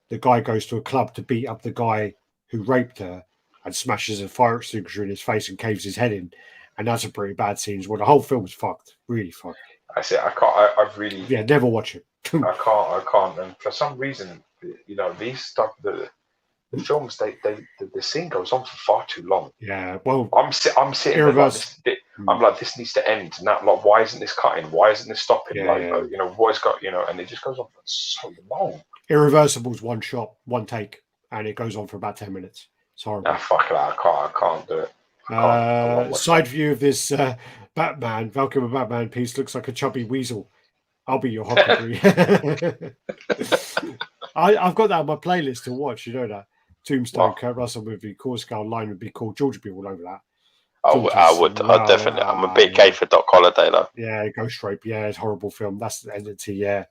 the guy goes to a club to beat up the guy who raped her and smashes a fire extinguisher in his face and caves his head in, and that's a pretty bad scene as well. The whole film is fucked, really fucked. I say I can't. I've really never watch it. I can't. And for some reason, these stuff, the films, the scene goes on for far too long. Yeah, well, I'm sitting there like this. I'm like, this needs to end now. Like, why isn't this cutting? Why isn't this stopping? What's got and it just goes on for so long. Irreversible's one shot, one take, and it goes on for about 10 minutes. It's horrible. Fuck that! I can't do it. Side view of this Batman, Valkyrie Batman piece looks like a chubby weasel. I'll be your hockey. I've got that on my playlist to watch. You know that Tombstone, Kurt Russell movie, Coruscant Line would be called. George would be all over that. I would. I definitely. I'm a big gay for Doc Holliday though. Yeah, Ghost Rape. Yeah, it's a horrible film. That's the entity. Yeah.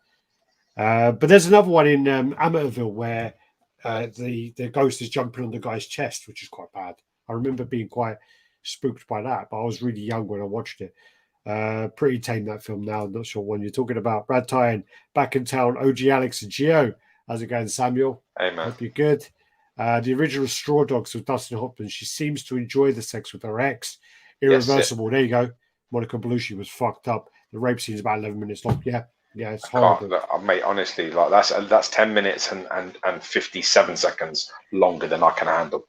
But there's another one in Amityville where the ghost is jumping on the guy's chest, which is quite bad. I remember being quite spooked by that, but I was really young when I watched it. Pretty tame, that film now. I'm not sure what you're talking about. RaddTitan, back in town. OG Alex and Gio. How's it going, Samuel? Hey, man. Hope you're good. The original Straw Dogs with Dustin Hoffman. She seems to enjoy the sex with her ex. Irreversible. Yes, there you go. Monica Bellucci was fucked up. The rape scene is about 11 minutes long. Yeah, it's horrible. Mate, honestly, like that's 10 minutes and 57 seconds longer than I can handle.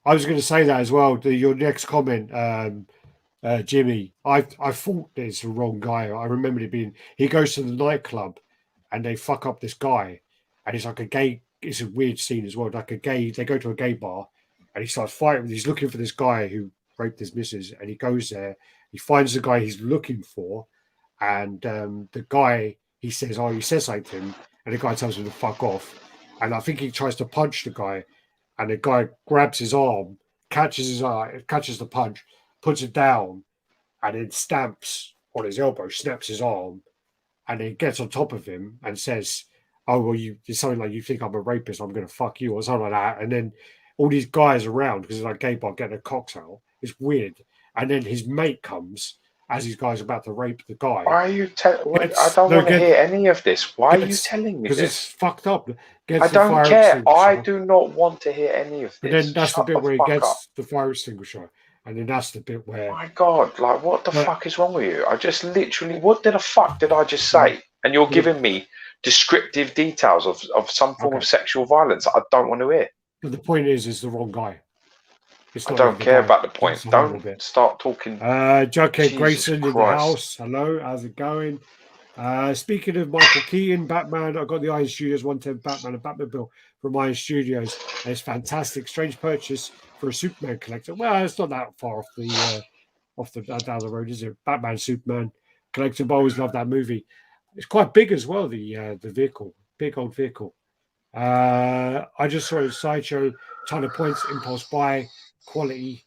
I was going to say that as well. Your next comment, Jimmy, I thought it's the wrong guy. I remember it being, he goes to the nightclub and they fuck up this guy, and it's like a gay, it's a weird scene as well. Like they go to a gay bar and he starts fighting. He's looking for this guy who raped his missus, and he goes there, he finds the guy he's looking for, and the guy, he says something to him, and the guy tells him to fuck off. And I think he tries to punch the guy, and the guy grabs his arm, catches the punch, puts it down, and then stamps on his elbow, snaps his arm, and then gets on top of him and says, "Oh, well, it's something like, you think I'm a rapist, I'm going to fuck you," or something like that. And then all these guys around, because it's like gay bar, getting their cocks out. It's weird. And then his mate comes as these guys are about to rape the guy. Why are you I don't want to hear any of this. Why are you telling me this? Because it's fucked up. I don't care. I do not want to hear any of this. And then that's the bit where he gets the fire extinguisher. And then that's the bit where... My God, like, what the fuck is wrong with you? I just literally... What the fuck did I just say? And you're giving me descriptive details of some form of sexual violence I don't want to hear. But the point is the wrong guy. It's I not don't even care done. about the point. That's the horrible Don't bit. start talking. Jughead Jesus Grayson in the Christ. house. Hello, how's it going? Speaking of Michael Keaton, Batman, I got the Iron Studios 110 Batman and Batmobile from Iron Studios. And it's fantastic. Strange purchase for a Superman collector. Well, it's not that far off the down the road, is it? Batman, Superman collectible. I always love that movie. It's quite big as well. The vehicle, big old vehicle. I just saw a Sideshow, ton of points, impulse buy, quality.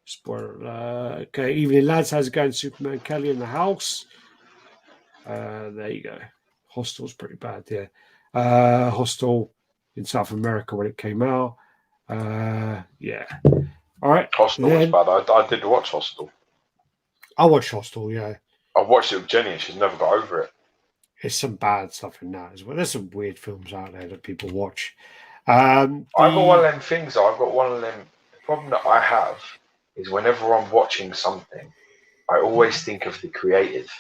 Spoiler. Okay, evening lads, how's it going? Superman Kelly in the house. There you go. Hostel's pretty bad, yeah. Hostel in South America when it came out. Yeah. All right. Hostel was bad. I did watch Hostel. I watched Hostel, yeah. I've watched it with Jenny and she's never got over it. There's some bad stuff in that as well. There's some weird films out there that people watch. I've got one of them things. I've got one of them. The problem that I have is whenever I'm watching something, I always think of the creative,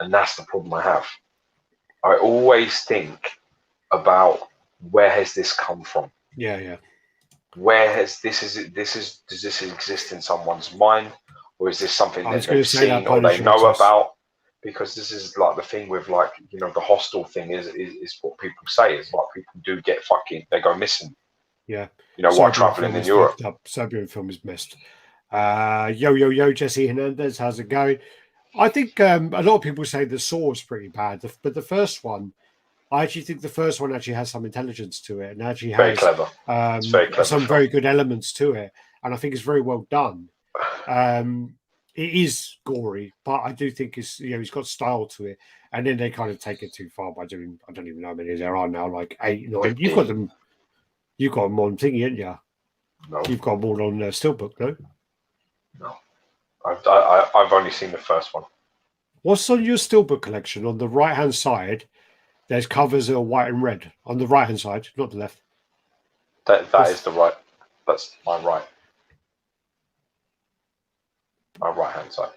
and that's the problem I have. I always think about where has this come from? Yeah. Where has does this exist in someone's mind, or is this something that they've seen or they know about? Because this is like the thing with like, you know, the Hostel thing is what people say is like people do get they go missing. Yeah. You know, while traveling in Europe. Serbian film is missed. Yo, Jesse Hernandez, how's it going? I think a lot of people say the Saw is pretty bad, but the first one, I actually think the first one actually has some intelligence to it and actually has very clever some very good elements to it. And I think it's very well done. It is gory, but I do think he's got style to it. And then they kind of take it too far by doing, I don't even know how many there are now, like 8, 9. You've got them on thingy, haven't you? No. You've got them all on Steelbook, no? No. I've only seen the first one. What's on your Steelbook collection? On the right-hand side, there's covers that are white and red. On the right-hand side, not the left. That is the right. That's my right. My right-hand side.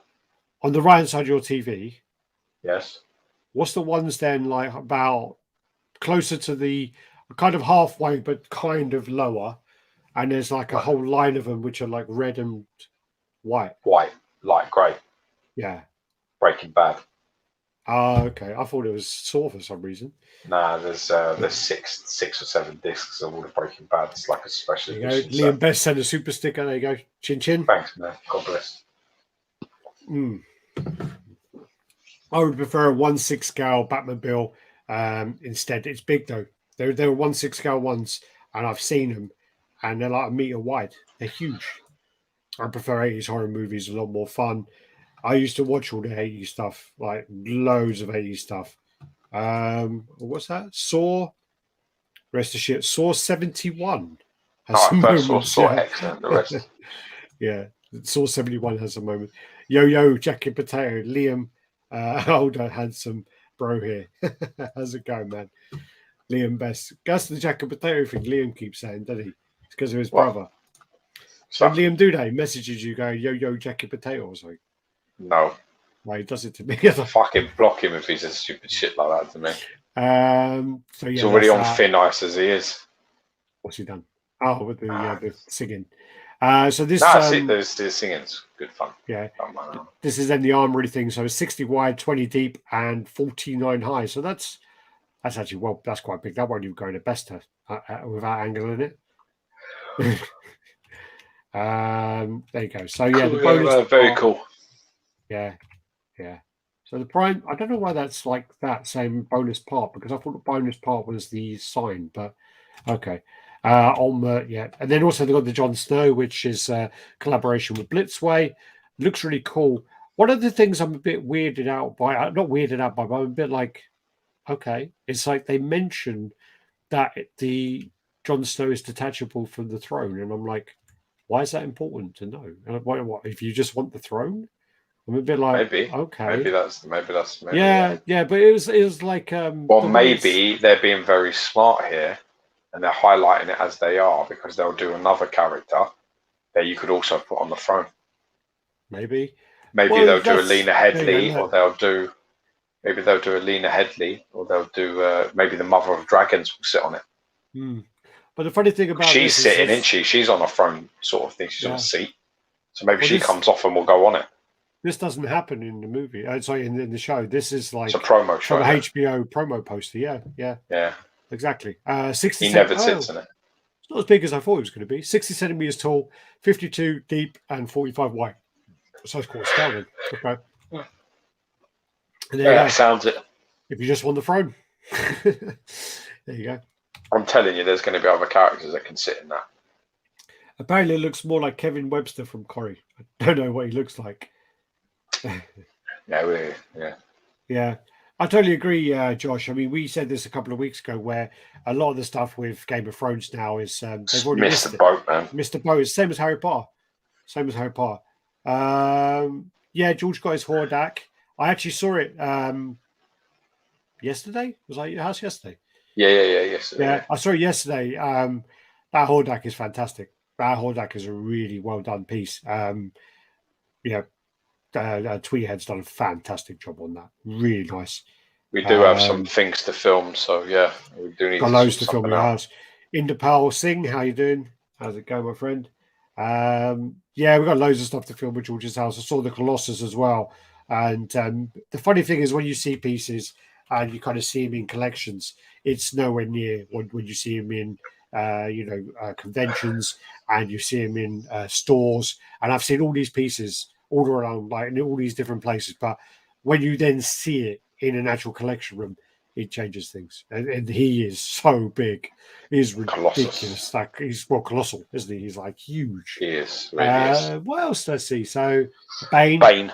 On the right-hand side of your TV. Yes. What's the ones then like about closer to the kind of halfway, but kind of lower? And there's like a whole line of them which are like red and white. White, light grey. Yeah. Breaking Bad. Okay. I thought it was Saw for some reason. Nah, there's 6 or 7 discs of all the Breaking Bad. It's like a special edition. Liam Best sent a super sticker. There you go. Chin chin. Thanks, man. God bless. I would prefer a 1/6 scale Batmobile instead. It's big though. There are 1/6 scale ones, and I've seen them, and they're like a meter wide. They're huge. I prefer 80s horror movies. A lot more fun. I used to watch all the 80s stuff, like loads of 80s stuff. What's that? Saw. Rest of shit. Saw 71. Saw excellent. The rest. Yeah. Saw 71 has a moment. Yo, Jacket Potato, Liam, older, handsome bro here. How's it going, man? Liam Best. That's the Jacket Potato thing Liam keeps saying, doesn't he? It's because of his brother. So Liam Duday messages you going, yo, Jacket Potato or something. No. Well, he does it to me. Fucking block him if he says stupid shit like that to me. So yeah, he's already on thin ice as he is. What's he done? Oh, with the singing. So this the singing's good fun. Yeah. This is then the armory thing. So it's 60 wide, 20 deep, and 49 high. So that's actually that's quite big. That won't even go in a best test without angle in it. There you go. So yeah, the bonus very cool. Yeah. So the prime, I don't know why that's like that same bonus part, because I thought the bonus part was the sign, but okay. Yeah, and then also they've got the Jon Snow, which is collaboration with Blitzway. Looks really cool. One of the things I'm a bit weirded out by, not weirded out by, but I'm a bit like, okay, it's like they mention that the Jon Snow is detachable from the throne, and I'm like, why is that important to know? And what if you just want the throne? I'm a bit like, maybe okay, maybe that's yeah, but it was like well, maybe they're being very smart here. And they're highlighting it as they are because they'll do another character that you could also put on the throne. Maybe they'll do Alina Headley, or they'll do Alina Headley, or they'll do maybe the Mother of Dragons will sit on it. But the funny thing about she's sitting, isn't she? She's on a throne sort of thing. She's on a seat. So maybe she comes off and we'll go on it. This doesn't happen in the movie. Sorry, in the show. This is like it's a promo show. From HBO promo poster. Yeah. Exactly. 60. He never sits in it. It's not as big as I thought it was going to be. 60 centimeters tall, 52 deep, and 45 wide. So it's quite astounding. Okay. Yeah, sounds it. If you just want the throne, there you go. I'm telling you, there's going to be other characters that can sit in that. Apparently, it looks more like Kevin Webster from Corrie. I don't know what he looks like. Yeah. I totally agree, Josh. I mean, we said this a couple of weeks ago, where a lot of the stuff with Game of Thrones now is they've already missed the boat, man. Missed the boat. It's same as Harry Potter. George got his Hordak. I actually saw it yesterday. Was I at your house yesterday? Yeah, yesterday. Yeah, I saw it yesterday. That Hordak is fantastic. That Hordak is a really well done piece. Tweethead's done a fantastic job on that. Really nice. We do have some things to film, so yeah, we do need loads to film in the house. Indapal Singh, how you doing? How's it going, my friend? We've got loads of stuff to film at George's house. I saw the Colossus as well. And the funny thing is, when you see pieces and you kind of see them in collections, it's nowhere near when you see them in conventions and you see them in stores. And I've seen all these pieces all around, like in all these different places. But when you then see it in an actual collection room, it changes things. And he is so big. He's ridiculous. Like, he's colossal, isn't he? He's like huge. He is. Really is. What else did I see? So Bane. I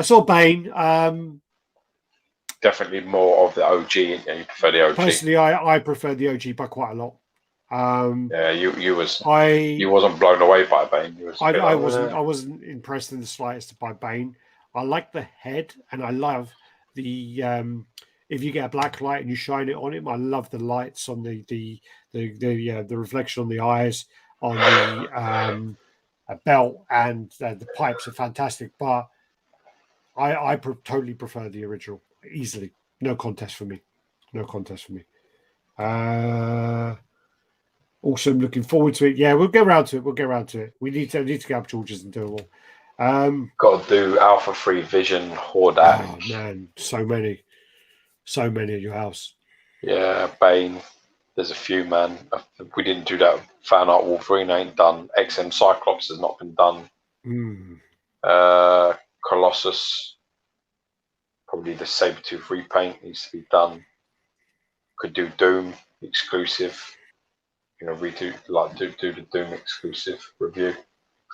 saw Bane. Definitely more of the OG. You prefer the OG. Personally, I prefer the OG by quite a lot. You wasn't blown away by Bane. I wasn't impressed in the slightest by Bane. I like the head, and I love the if you get a black light and you shine it on him. I love the lights on the reflection on the eyes, on the belt, and the pipes are fantastic. But I totally prefer the original. Easily, no contest for me. Also, I'm looking forward to it. Yeah, we'll get around to it. We need to get up George's and do it all. Got to do Alpha 3 Vision, Hordak. Oh man, so many at your house. Yeah, Bane. There's a few, man. We didn't do that. Fan art Wolverine ain't done. XM Cyclops has not been done. Colossus. Probably the Sabretooth repaint needs to be done. Could do Doom exclusive. Redo do the Doom exclusive review,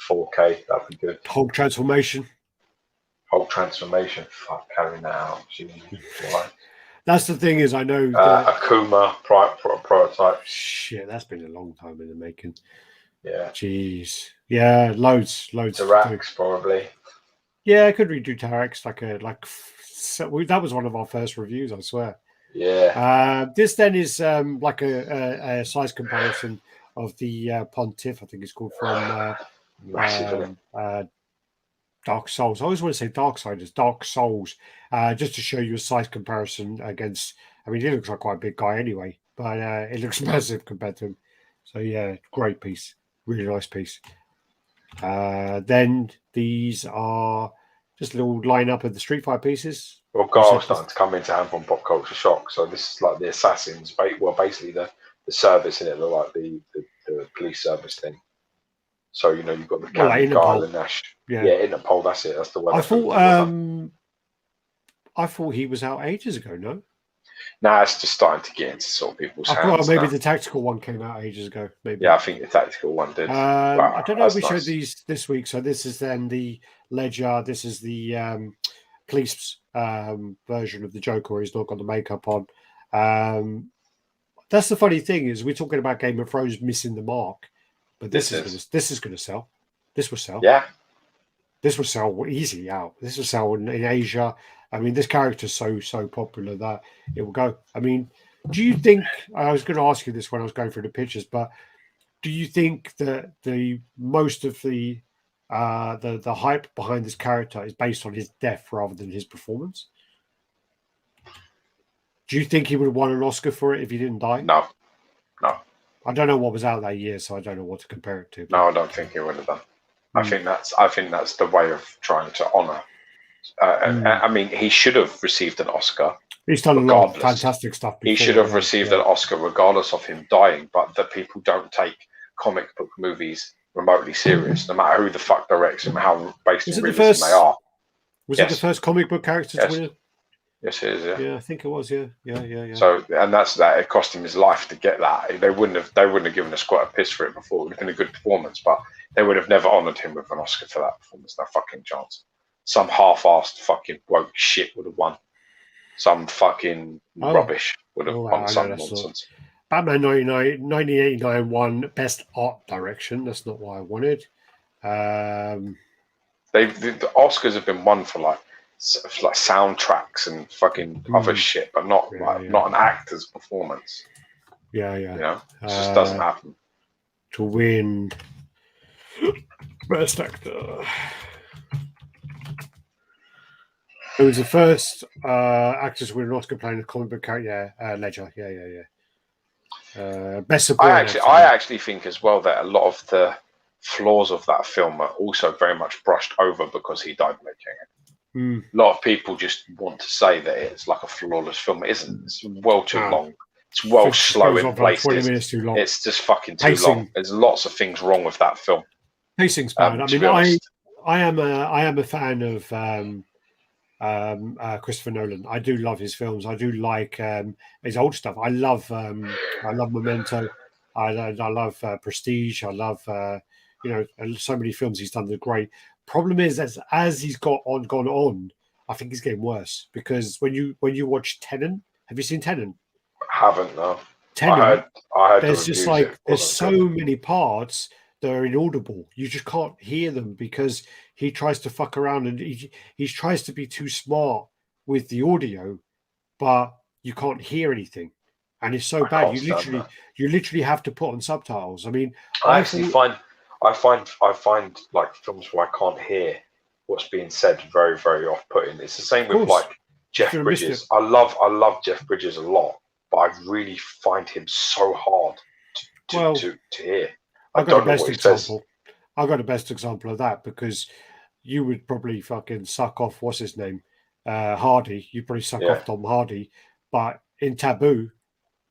4K. That'd be good. Hulk transformation. Fuck, carrying that out. That's the thing is, I know Akuma prototype. Shit, that's been a long time in the making. Yeah. Jeez. Yeah, loads. Tarax probably. Yeah, I could redo Tarax that was one of our first reviews, I swear. Yeah. This then is like a size comparison of the Pontiff, I think it's called, from Dark Souls. I always want to say Dark Souls, just to show you a size comparison against. I mean, he looks like quite a big guy anyway, but it looks massive compared to him. So yeah, great piece, really nice piece. Then these are just a little lineup of the Street Fighter pieces. Well, Gar's starting to come into hand from Pop Culture Shock. So this is like the Assassins. Well, basically the service in it, like the police service thing. So you've got the Gar and Nash. Yeah, Interpol. That's it. That's the one. I thought he was out ages ago. No. Nah, it's just starting to get into sort of people's hands. Maybe the tactical one came out ages ago. Maybe. Yeah, I think the tactical one did. I don't know if we showed these this week. So this is then the Ledger. This is the police version of the Joker. He's not got the makeup on. That's the funny thing is we're talking about Game of Thrones missing the mark, but this is going to sell. This will sell. Yeah. This will sell easy out. This will sell in Asia. I mean, this character is so popular that it will go. I mean, do you think? I was going to ask you this when I was going through the pictures, but do you think that the most of the hype behind this character is based on his death rather than his performance? Do you think he would have won an Oscar for it if he didn't die? No. I don't know what was out that year, so I don't know what to compare it to. No, I don't think he would have done. I think that's the way of trying to honour. I mean, he should have received an Oscar. He's done a lot of fantastic stuff before. He should have received an Oscar regardless of him dying, but the people don't take comic book movies remotely serious, no matter who the fuck directs them, how based in realism they are. Was it the first comic book character to win it? Yes, it is. Yeah, I think it was. Yeah. So, and that's that. It cost him his life to get that. They wouldn't have given us quite a piss for it before. It would have been a good performance, but they would have never honoured him with an Oscar for that performance. No fucking chance. Some half-assed fucking woke shit would have won. Some fucking rubbish would have won some nonsense. Batman 1989 won Best Art Direction. That's not what I wanted. The Oscars have been won for like soundtracks and fucking other shit, but not not an actor's performance. Yeah. You know, it just doesn't happen. To win Best Actor. It was the first actor to win an Oscar playing a comic book character. Yeah, Ledger. Yeah. Best supporting. I actually think as well that a lot of the flaws of that film are also very much brushed over because he died making it. A lot of people just want to say that it's like a flawless film. It isn't. It's well too long. It's well slow in places. 20 minutes too long. It's just fucking too long. There's lots of things wrong with that film. Pacing's bad. I mean, I am a fan of Christopher Nolan. I do love his films. I do like his old stuff. I love Memento. I love Prestige. I love so many films he's done that are great. Problem is, as he's gone on, I think he's getting worse because when you watch Tenet, have you seen Tenet? I haven't, no. Tenet, I heard there's just like there's so many parts that are inaudible. You just can't hear them because he tries to fuck around and he tries to be too smart with the audio, but you can't hear anything, and it's so bad. You literally have to put on subtitles. I mean, I find like films where I can't hear what's being said very, very off-putting. It's the same with like Jeff Bridges. I love Jeff Bridges a lot, but I really find him so hard to hear. I've got the best example of that because you would probably fucking suck off what's his name, Hardy. You'd probably suck off Tom Hardy, but in Taboo,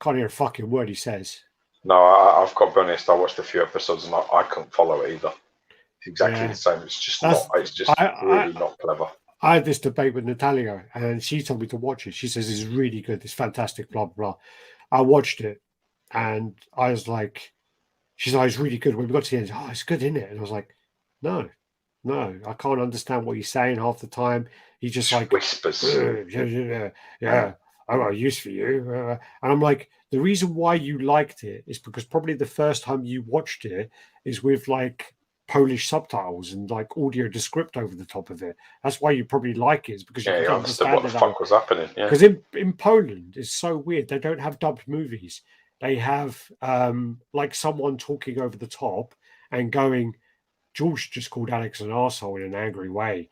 can't hear a fucking word he says. No, I've got to be honest. I watched a few episodes and I couldn't follow it either. It's exactly the same. It's just really not clever. I had this debate with Natalia, and she told me to watch it. She says it's really good. It's fantastic. Blah blah blah. I watched it, and I was like, she's like, it's really good. When we got to the end, it's good, isn't it? And I was like, no, I can't understand what he's saying half the time. He just like whispers. Yeah. I got a use for you. And I'm like, the reason why you liked it is because probably the first time you watched it is with like Polish subtitles and like audio descript over the top of it. That's why you probably like it, is because you don't understand what the fuck was happening. Because in Poland, it's so weird. They don't have dubbed movies. They have like someone talking over the top and going, George just called Alex an arsehole in an angry way.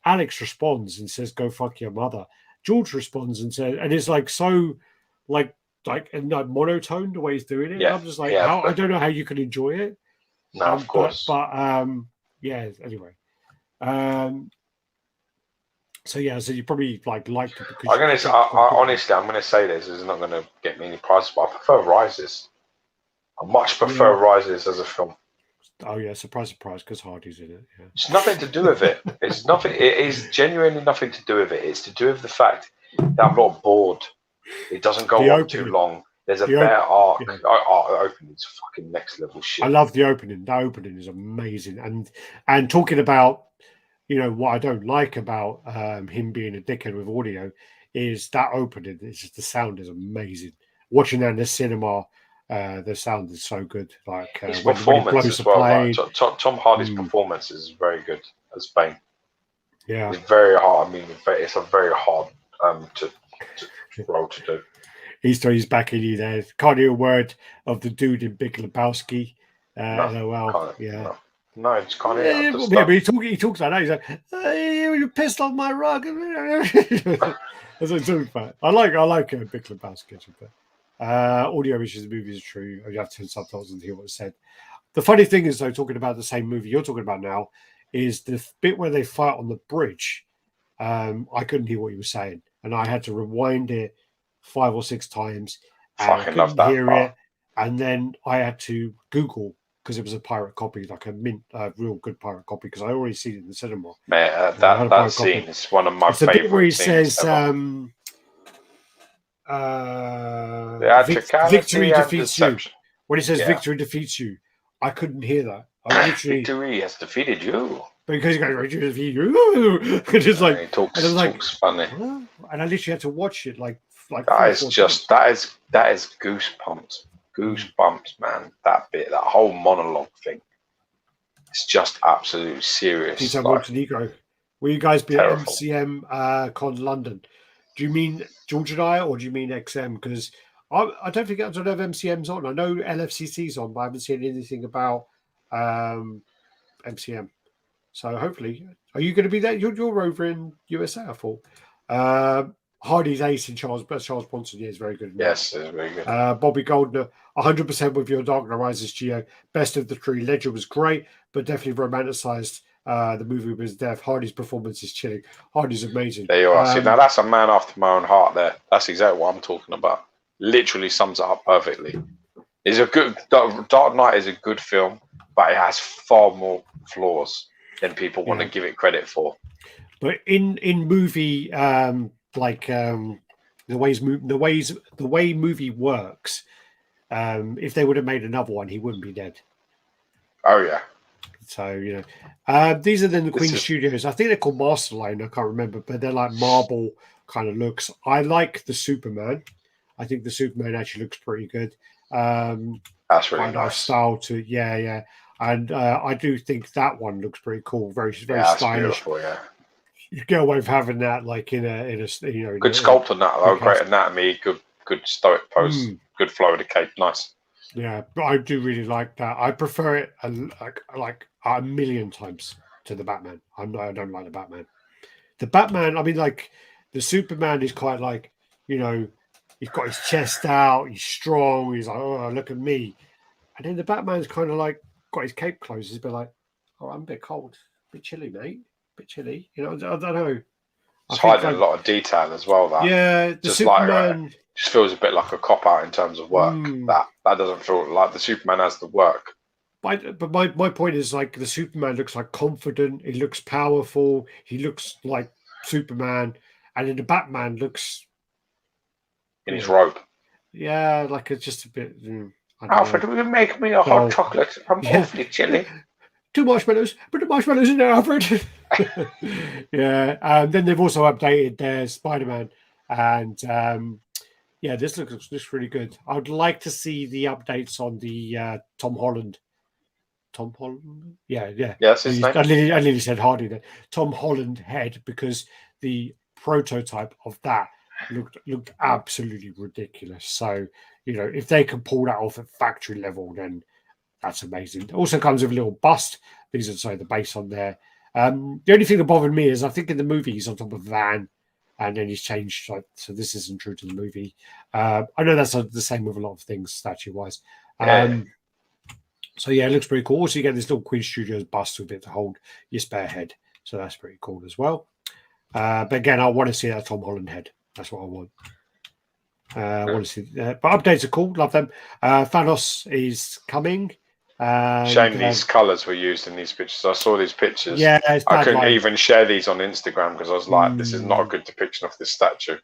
Alex responds and says, go fuck your mother. George responds and says, and it's like so, like monotone the way he's doing it. I'm just like, I don't know how you can enjoy it. No, of course. But anyway. So you probably liked it because honestly, I'm gonna say this is not gonna get me any prizes, but I prefer Rises. I much prefer Rises as a film. Oh yeah, surprise, because Hardy's in it. Yeah. It's nothing to do with it. It's nothing. It is genuinely nothing to do with it. It's to do with the fact that I'm not bored. It doesn't go on too long. There's a better arc. Yeah. The opening's fucking next level shit. I love the opening. The opening is amazing. And talking about, what I don't like about him being a dickhead with audio is that opening. It's just the sound is amazing. Watching that in the cinema. The sound is so good. Like his performance as well. Right? Tom Hardy's performance is very good as Bane. Yeah, it's very hard. I mean, it's a very hard role to do. He's back in you there. Can't hear a word of the dude in Big Lebowski. No, it's kind of. Yeah, but he talks like that. He's like, hey, you pissed on my rug. That's what he's talking about. I like Big Lebowski. Audio issues of the movie is true. You have to turn subtitles and hear what's said. The funny thing is, though, talking about the same movie you're talking about now, is the bit where they fight on the bridge. I couldn't hear what he was saying, and I had to rewind it 5 or 6 times, and I couldn't hear it. And then I had to Google, because it was a pirate copy, like a real good pirate copy, because I already seen it in the cinema. Man, that scene is one of my favorite. The bit where he says, "Victory defeats you." When he says "victory defeats you," I couldn't hear that. I literally, victory has defeated you. Because he goes, "Victory defeats you." Just like he talks funny, and I literally had to watch it like that is just times. that is goosebumps, man. That bit, that whole monologue thing, it's just absolutely serious. Peter Montenegro, will you guys be at MCM Con London? Do you mean George and I, or do you mean XM? Because I don't think I don't know if MCM's on. I know LFCC's on, but I haven't seen anything about MCM. So hopefully, are you going to be there? You're over in USA, I thought. Hardy's ace in Charles Bronson is very good. Yes, it's very good. Bobby Goldner, 100% with your Dark Knight Rises, Geo. Best of the three. Ledger was great, but definitely romanticized the movie with his death. Hardy's performance is chilling. Hardy's amazing. There you are. See, now that's a man after my own heart there. That's exactly what I'm talking about. Literally sums it up perfectly. It's a good Dark Knight is a good film, but it has far more flaws than people want to give it credit for. But in movie, the way movie works, if they would have made another one, he wouldn't be dead. Oh yeah. So these are then the Queen Studios. I think they're called Masterline. I can't remember, but they're like marble kind of looks. I like the Superman. I think the Superman actually looks pretty good. That's really nice style to it. Yeah. And I do think that one looks pretty cool. Very stylish. Yeah. You get away with having that like in a good sculpt on that though. Great anatomy. Good stoic pose. Good flow of the cape. Nice. Yeah, but I do really like that. I prefer it like a million times to the Batman. I don't like the Batman. The Batman, I mean, like the Superman is quite like, he's got his chest out, he's strong, he's like, oh, look at me. And then the Batman's kind of like got his cape closed. He's a bit like, oh, I'm a bit cold, a bit chilly, mate, a bit chilly. I don't know. It's hiding a lot of detail as well. That the just Superman just feels a bit like a cop out in terms of work. That doesn't feel like the Superman has the work. But my point is like the Superman looks like confident. He looks powerful. He looks like Superman, and then the Batman looks in his robe. Yeah, like it's just a bit. Alfred, will you make me a hot chocolate? I'm awfully chilly. 2 marshmallows. Put the marshmallows in there, Alfred. And then they've also updated their Spider-Man, and this looks really good. I would like to see the updates on the Tom Holland. Tom Holland? Yeah. That's his name. I nearly said Hardy there. Tom Holland head, because the prototype of that looked absolutely ridiculous. So, if they can pull that off at factory level, then that's amazing. It also comes with a little bust. These are the base on there. The only thing that bothered me is I think in the movie he's on top of a van, and then he's changed. So this isn't true to the movie. I know that's the same with a lot of things statue-wise. So it looks pretty cool. Also, you get this little Queen Studios bust with it to hold your spare head. So that's pretty cool as well. But again, I want to see that Tom Holland head. That's what I want. I want to see but updates are cool. Love them. Thanos is coming. Shame these colours were used in these pictures. I saw these pictures. Yeah, I couldn't even share these on Instagram because I was like, this is not a good depiction of this statue.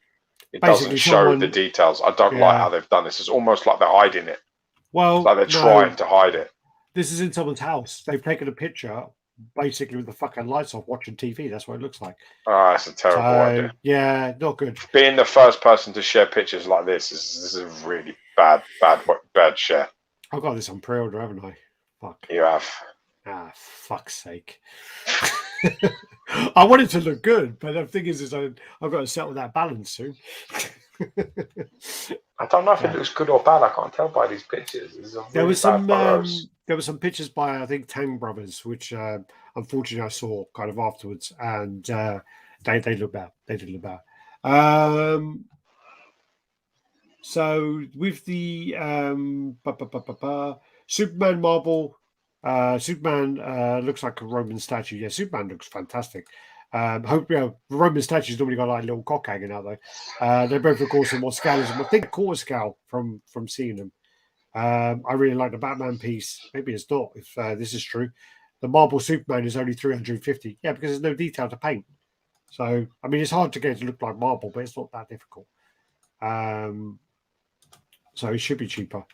It doesn't show the details. I don't like how they've done this. It's almost like they're hiding it. Well, it's like they're trying to hide it. This is in someone's house. They've taken a picture basically with the fucking lights off watching TV. That's what it looks like. Oh, that's a terrible idea. Yeah, not good. Being the first person to share pictures like this is a really bad share. I've got this on pre-order, haven't I? Fuck. You have. Ah, fuck's sake. I want it to look good, but the thing is I've got to settle that balance soon. I don't know if it looks good or bad. I can't tell by these pictures. There was some pictures by I think Tang Brothers, which unfortunately I saw kind of afterwards, and they look bad. They did look bad. So with the Superman marble, Superman looks like a Roman statue. Yeah, Superman looks fantastic. Hope the Roman statue's normally got like a little cock hanging out though. They both look awesome. What scale is them? I think quarter scale from seeing them. I really like the Batman piece. Maybe it's not if this is true. The marble Superman is only 350. Yeah, because there's no detail to paint. So I mean, it's hard to get it to look like marble, but it's not that difficult. So it should be cheaper.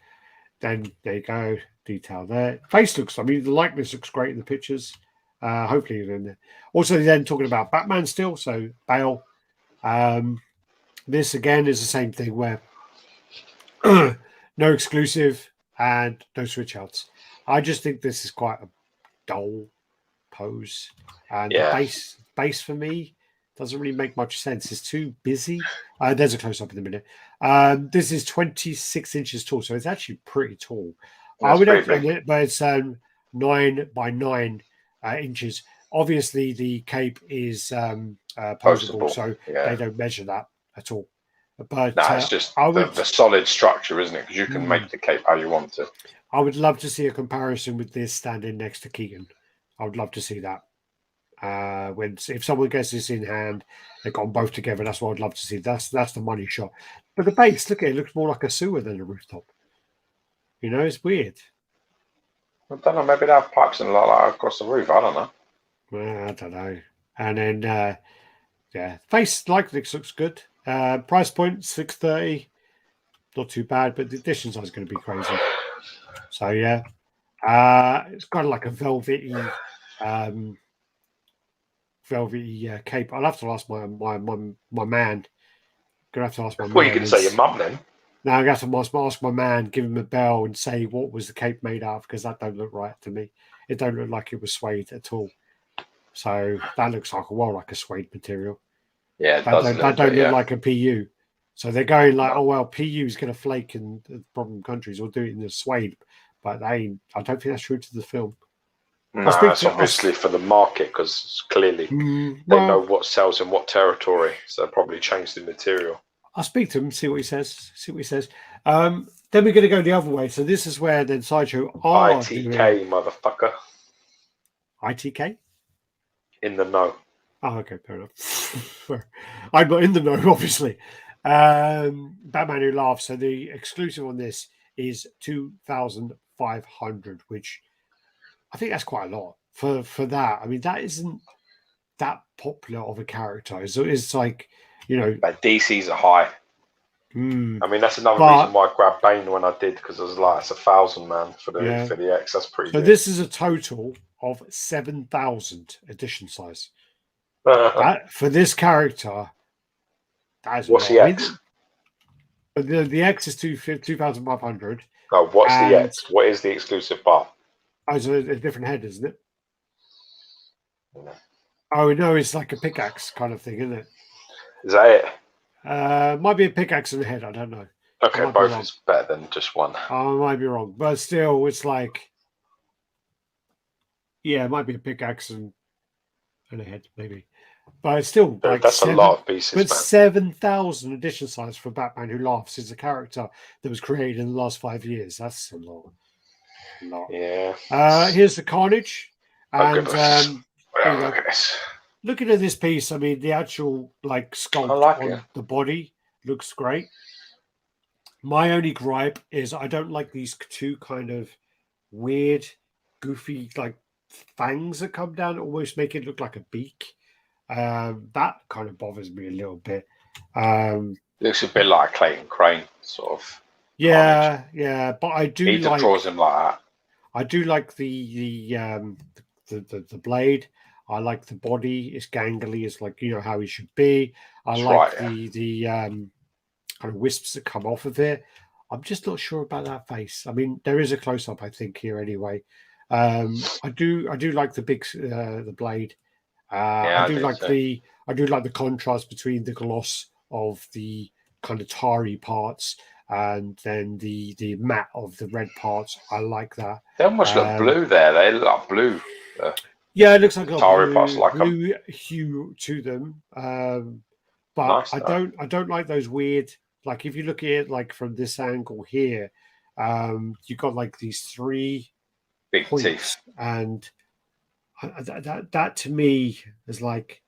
Then there you go, detail there. Face looks, I mean, the likeness looks great in the pictures. Hopefully, then also then talking about Batman still. So Bale, this again is the same thing where no exclusive and no switch outs. I just think this is quite a dull pose, and the base for me doesn't really make much sense. It's too busy. There's a close up in a minute. This is 26 inches tall, so it's actually pretty tall. I would open it, but it's 9 by 9 inches. Obviously, the cape is posable, so they don't measure that at all. But no, it's just the solid structure, isn't it? Because you can make the cape how you want to. I would love to see a comparison with this standing next to Keegan. I would love to see that. If someone gets this in hand, they've got them both together. That's what I'd love to see. That's the money shot. But the base, look at it, looks more like a sewer than a rooftop. You know, it's weird. I don't know. Maybe they have pipes and like across the roof. I don't know. I don't know. And then face likeness looks good. Price point $630. Not too bad, but the edition size is going to be crazy. So yeah, it's kind of like a velvety cape. I'll have to ask my man. Gonna have to ask my man. Well, you can say your mum then. No, I'm going to have to ask my man, give him a bell, and say what was the cape made out of, because that don't look right to me. It don't look like it was suede at all. So that looks like a suede material. Yeah, that don't look like a PU. So they're going like, oh well, PU is going to flake in the problem countries, or do it in the suede, but I don't think that's true to the film. No, that's obviously for the market, because clearly they know what sells in what territory, so they'll probably change the material. I'll speak to him, see what he says. Then we're going to go the other way. So this is where then Sideshow are ITK, motherfucker. ITK? In the know. Oh, okay, fair enough. I'm not in the know, obviously. Batman Who Laughs. So the exclusive on this is 2,500, which I think that's quite a lot for that. I mean, that isn't that popular of a character. So it's like, you know, but DC's a high. I mean, that's another reason why I grabbed Bane when I did, because I was like, it's 1,000, man, for the X. That's pretty good. So this is a total of 7,000 edition size. For this character, that's what's the X? The X is 2,500. Oh, what's the X? What is the exclusive part? Oh, it's a different head, isn't it? Yeah. Oh no, it's like a pickaxe kind of thing, isn't it? Is that it? Might be a pickaxe and a head. I don't know. Okay, both is better than just one. I might be wrong, but still, it's like, yeah, it might be a pickaxe and a head, maybe. But it's still like that's a lot of pieces. But 7,000 edition size for Batman Who Laughs is a character that was created in the last 5 years. That's a lot. Yeah. Here's the Carnage, and look at this. Looking at this piece, I mean, the actual like sculpt on the body looks great. My only gripe is I don't like these two kind of weird, goofy like fangs that come down, almost make it look like a beak. That kind of bothers me a little bit. Looks a bit like Clayton Crane, sort of. Yeah, but I do. He draws him like that. I do like the blade. I like the body. It's gangly. It's like, you know, how he should be. I like the kind of wisps that come off of it. I'm just not sure about that face. I mean, there is a close up, I think, here anyway. I do like the big the blade. I do like the contrast between the gloss of the kind of tarry parts and then the matte of the red parts. I like that. They almost look blue there. They look like blue. Yeah, it looks like a tarry parts like blue hue to them. But nice, I don't like those weird like if you look at it like from this angle here, you've got like these 3 big points, teeth. and that to me is like,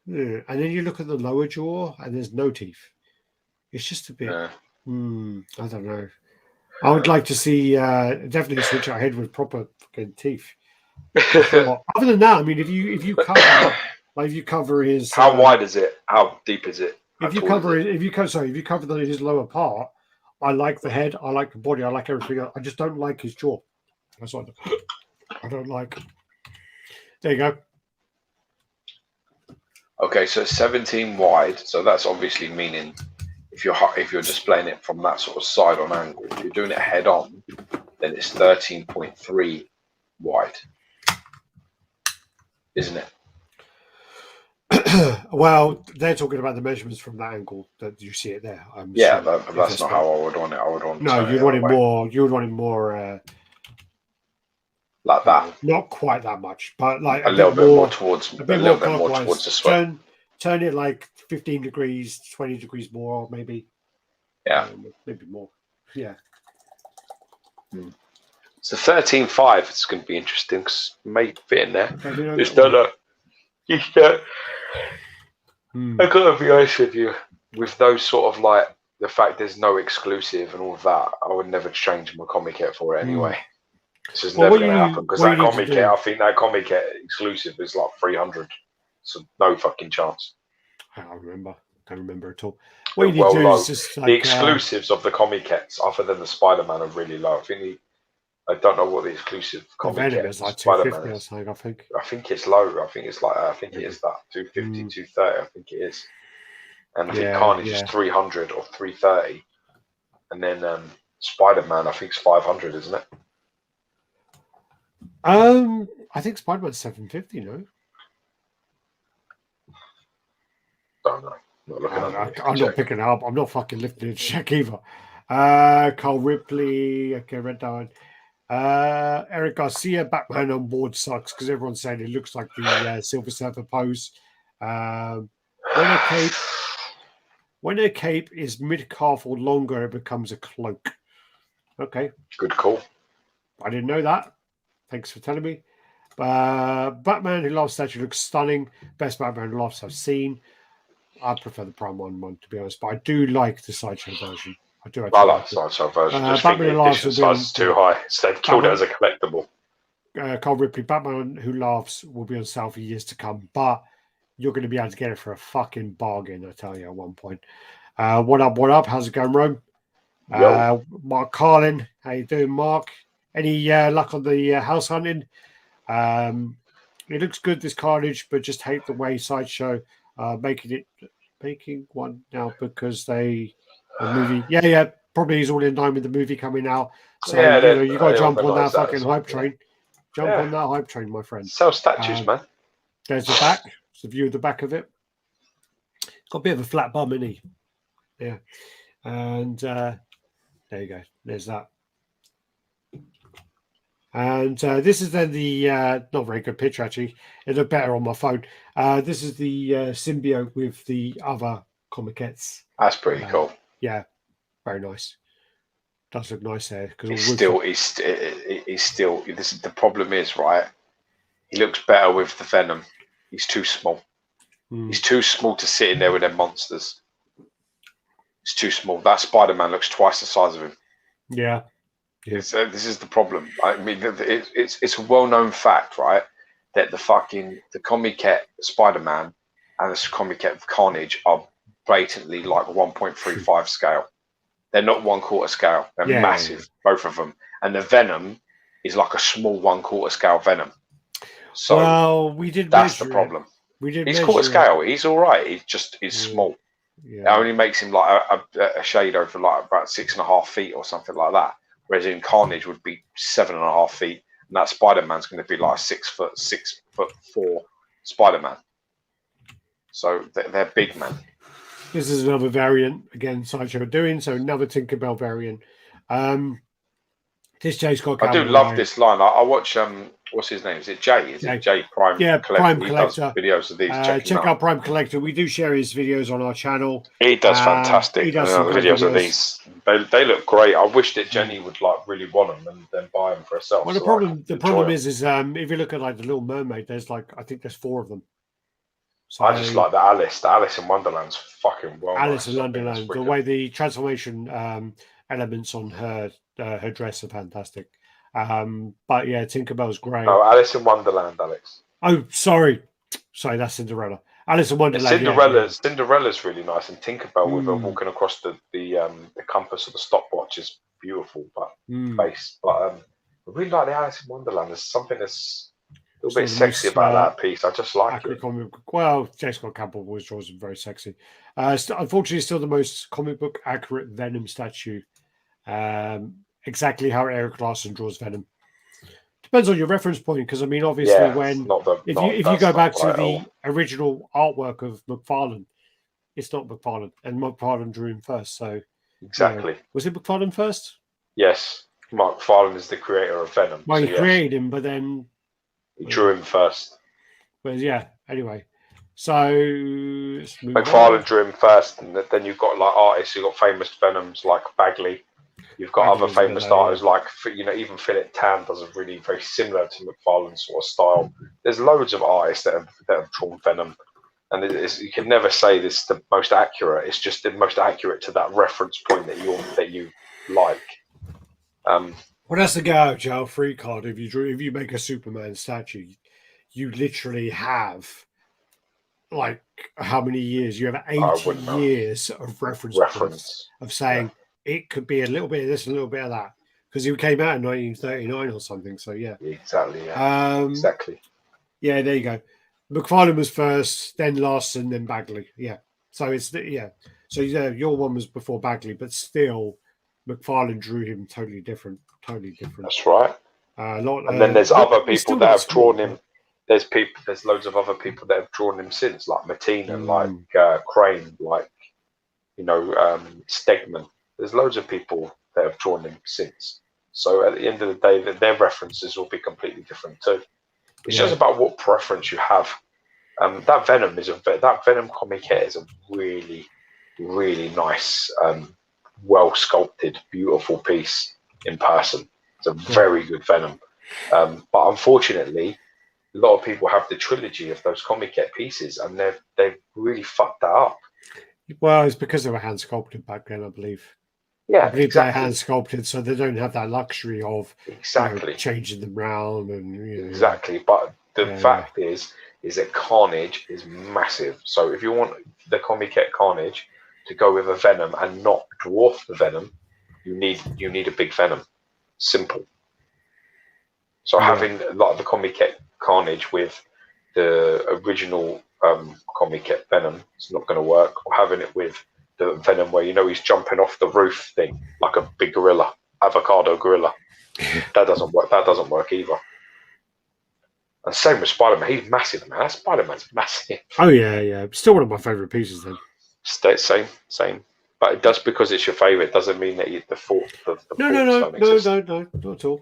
and then you look at the lower jaw and there's no teeth. It's just a bit. I don't know. I would like to see definitely switch our head with proper fucking teeth. Other than that, I mean, if you cover like if you cover his how wide is it? How deep is it? If you cover his lower part, I like the head, I like the body, I like everything else. I just don't like his jaw. That's what I don't like. There you go. Okay, so 17 wide. So that's obviously meaning if you're displaying it from that sort of side on angle, if you're doing it head on, then it's 13.3 wide, isn't it? Well, they're talking about the measurements from that angle that you see it there. Yeah, but that's not how I would want it. I would want you'd want it more. You would want it more like that. Not quite that much, but like a little bit more towards the sweat. Turn it like 15 degrees, 20 degrees more, maybe. Yeah, maybe more. Yeah. So 13.5 is going to be interesting because it may fit in there. Just don't know. I gotta be honest with you, with those sort of like the fact there's no exclusive and all of that, I would never change my comic kit for it anyway. This is never going to happen because that comic kit, I think that comic kit exclusive is like 300, so no fucking chance. I don't remember at all. What you need to do is just like, the exclusives of the comic kits, other than the Spider-Man, are really low. I don't know what the exclusive comic kit is. Like 250 or something, I think. I think it's low. I think it's like it is that 250, 230. I think it is. And I think Carnage is 300 or 330, and then Spider-Man, I think it's 500, isn't it? I think Spider-Man's 750. No. Don't know. I'm not picking it up. I'm not fucking lifting it to check either. Carl Ripley. Okay, RaddTitan. Eric Garcia, Batman on board sucks because everyone's saying it looks like the Silver Surfer pose. When a cape is mid-calf or longer, it becomes a cloak. Okay. Good call. I didn't know that. Thanks for telling me. Batman Who Laughs statue looks stunning. Best Batman Who Laughs I've seen. I prefer the Prime one, to be honest, but I do like the Sideshow version. I do. I like the Sideshow version. Just think the edition size is too high. So they've killed it as a collectible. Carl Ripley, Batman Who Laughs will be on sale for years to come, but you're going to be able to get it for a fucking bargain, I tell you, at one point. What up? How's it going, Rome? Mark Carlin, how you doing, Mark? Any luck on the house hunting? It looks good, this Carnage, but just hate the way Sideshow making one now because the movie. Yeah, probably is all in line with the movie coming out. So you got to jump on that fucking hype train. Jump on that hype train, my friend. Sell statues, man. There's the back. It's the view of the back of it. It's got a bit of a flat bum, isn't he? Yeah. And there you go. There's that. And this is then the not very good picture, actually. It looked better on my phone. This is the symbiote with the other comiquettes. That's pretty cool. Yeah, very nice. Does look nice there. He's still. This is the problem is, right? He looks better with the Venom. He's too small. He's too small to sit in there with them monsters. It's too small. That Spider-Man looks twice the size of him. Yeah. This is the problem. I mean, it's a well-known fact, right, that the comic Spider-Man and the comic Carnage are blatantly like 1.35 scale. They're not 1/4 scale. They're massive, both of them. And the Venom is like a small 1/4 scale Venom. So we did. That's the problem. He's 1/4 scale. He's all right. He's small. Yeah. It only makes him like a shade over like about 6.5 feet or something like that. Whereas in Carnage would be 7.5 feet, and that Spider-Man's going to be like 6'4" Spider-Man. So they're big, man. This is another variant again. Sideshow doing so. Another Tinkerbell variant. This Jay's got. I do love this line. I watch what's his name? Is it Jay? Is it Jay Prime? Yeah, Collector? Prime He Collector. does videos of these. Check out Prime Collector. We do share his videos on our channel. He does fantastic. He does the videos of these. They look great. I wish that Jenny would like really want them and then buy them for herself. Well, the problem is if you look at like the Little Mermaid, there's like I think there's 4 of them. So, I just like the Alice in Wonderland's fucking well. Alice in Wonderland. The way the transformation elements on her dress are fantastic. But yeah, Tinkerbell's great. No, Alice in Wonderland, Alex. Oh, sorry, that's Cinderella. Alice in Wonderland. Cinderella's really nice, and Tinkerbell with her walking across the compass of the stopwatch is beautiful, but face. But I really like the Alice in Wonderland. There's something that's a little bit sexy about that piece. I just like it. Well, J. Scott Campbell always draws them very sexy. Unfortunately, still the most comic book accurate Venom statue. Exactly how Eric Larson draws Venom. Depends on your reference point, because I mean, obviously, if you go back to the original artwork of McFarlane, it's not McFarlane, and McFarlane drew him first. So exactly, was it McFarlane first? Yes, McFarlane is the creator of Venom. Well, he created him, but then he drew him first. But yeah, anyway, so McFarlane drew him first, and then you've got like artists. You've got famous Venoms like Bagley. You've got other famous artists like, even Philip Tan does a really very similar to McFarlane's sort of style. There's loads of artists that have drawn Venom, and you can never say this is the most accurate. It's just the most accurate to that reference point that you like. Well, that's the go, Joe. Free card. If you make a Superman statue, you literally have like how many years? You have 80 years of reference points of saying. Yeah. It could be a little bit of this and a little bit of that, because he came out in 1939 or something. So yeah, exactly. Yeah, exactly. Yeah, there you go. McFarlane was first, then Larson, then Bagley. Yeah. So So yeah, your one was before Bagley, but still, McFarlane drew him totally different. That's right. And then there's other people that have drawn him. There's loads of other people that have drawn him since, like Matina, like Crane, like Stegman. There's loads of people that have drawn him since. So at the end of the day, their references will be completely different too. It's just about what preference you have. That Venom comic here is a really, really nice, well sculpted, beautiful piece in person. It's a very good Venom. But unfortunately, a lot of people have the trilogy of those comic pieces, and they've really fucked that up. Well, it's because they were hand sculpted back then, I believe. Yeah, I believe they're hand sculpted, so they don't have that luxury of changing them around and exactly. But the fact is that Carnage is massive. So if you want the comic Carnage to go with a Venom and not dwarf the Venom, you need a big Venom. Simple. So having a lot of the comic Carnage with the original comic Venom, it's not going to work. Or having it with the Venom where he's jumping off the roof thing like a big gorilla, avocado gorilla. That doesn't work. That doesn't work either. And same with Spider-Man. He's massive, man. Spider-Man's massive. Oh yeah. Still one of my favorite pieces then. Same. But just because it's your favorite doesn't mean that No, not at all.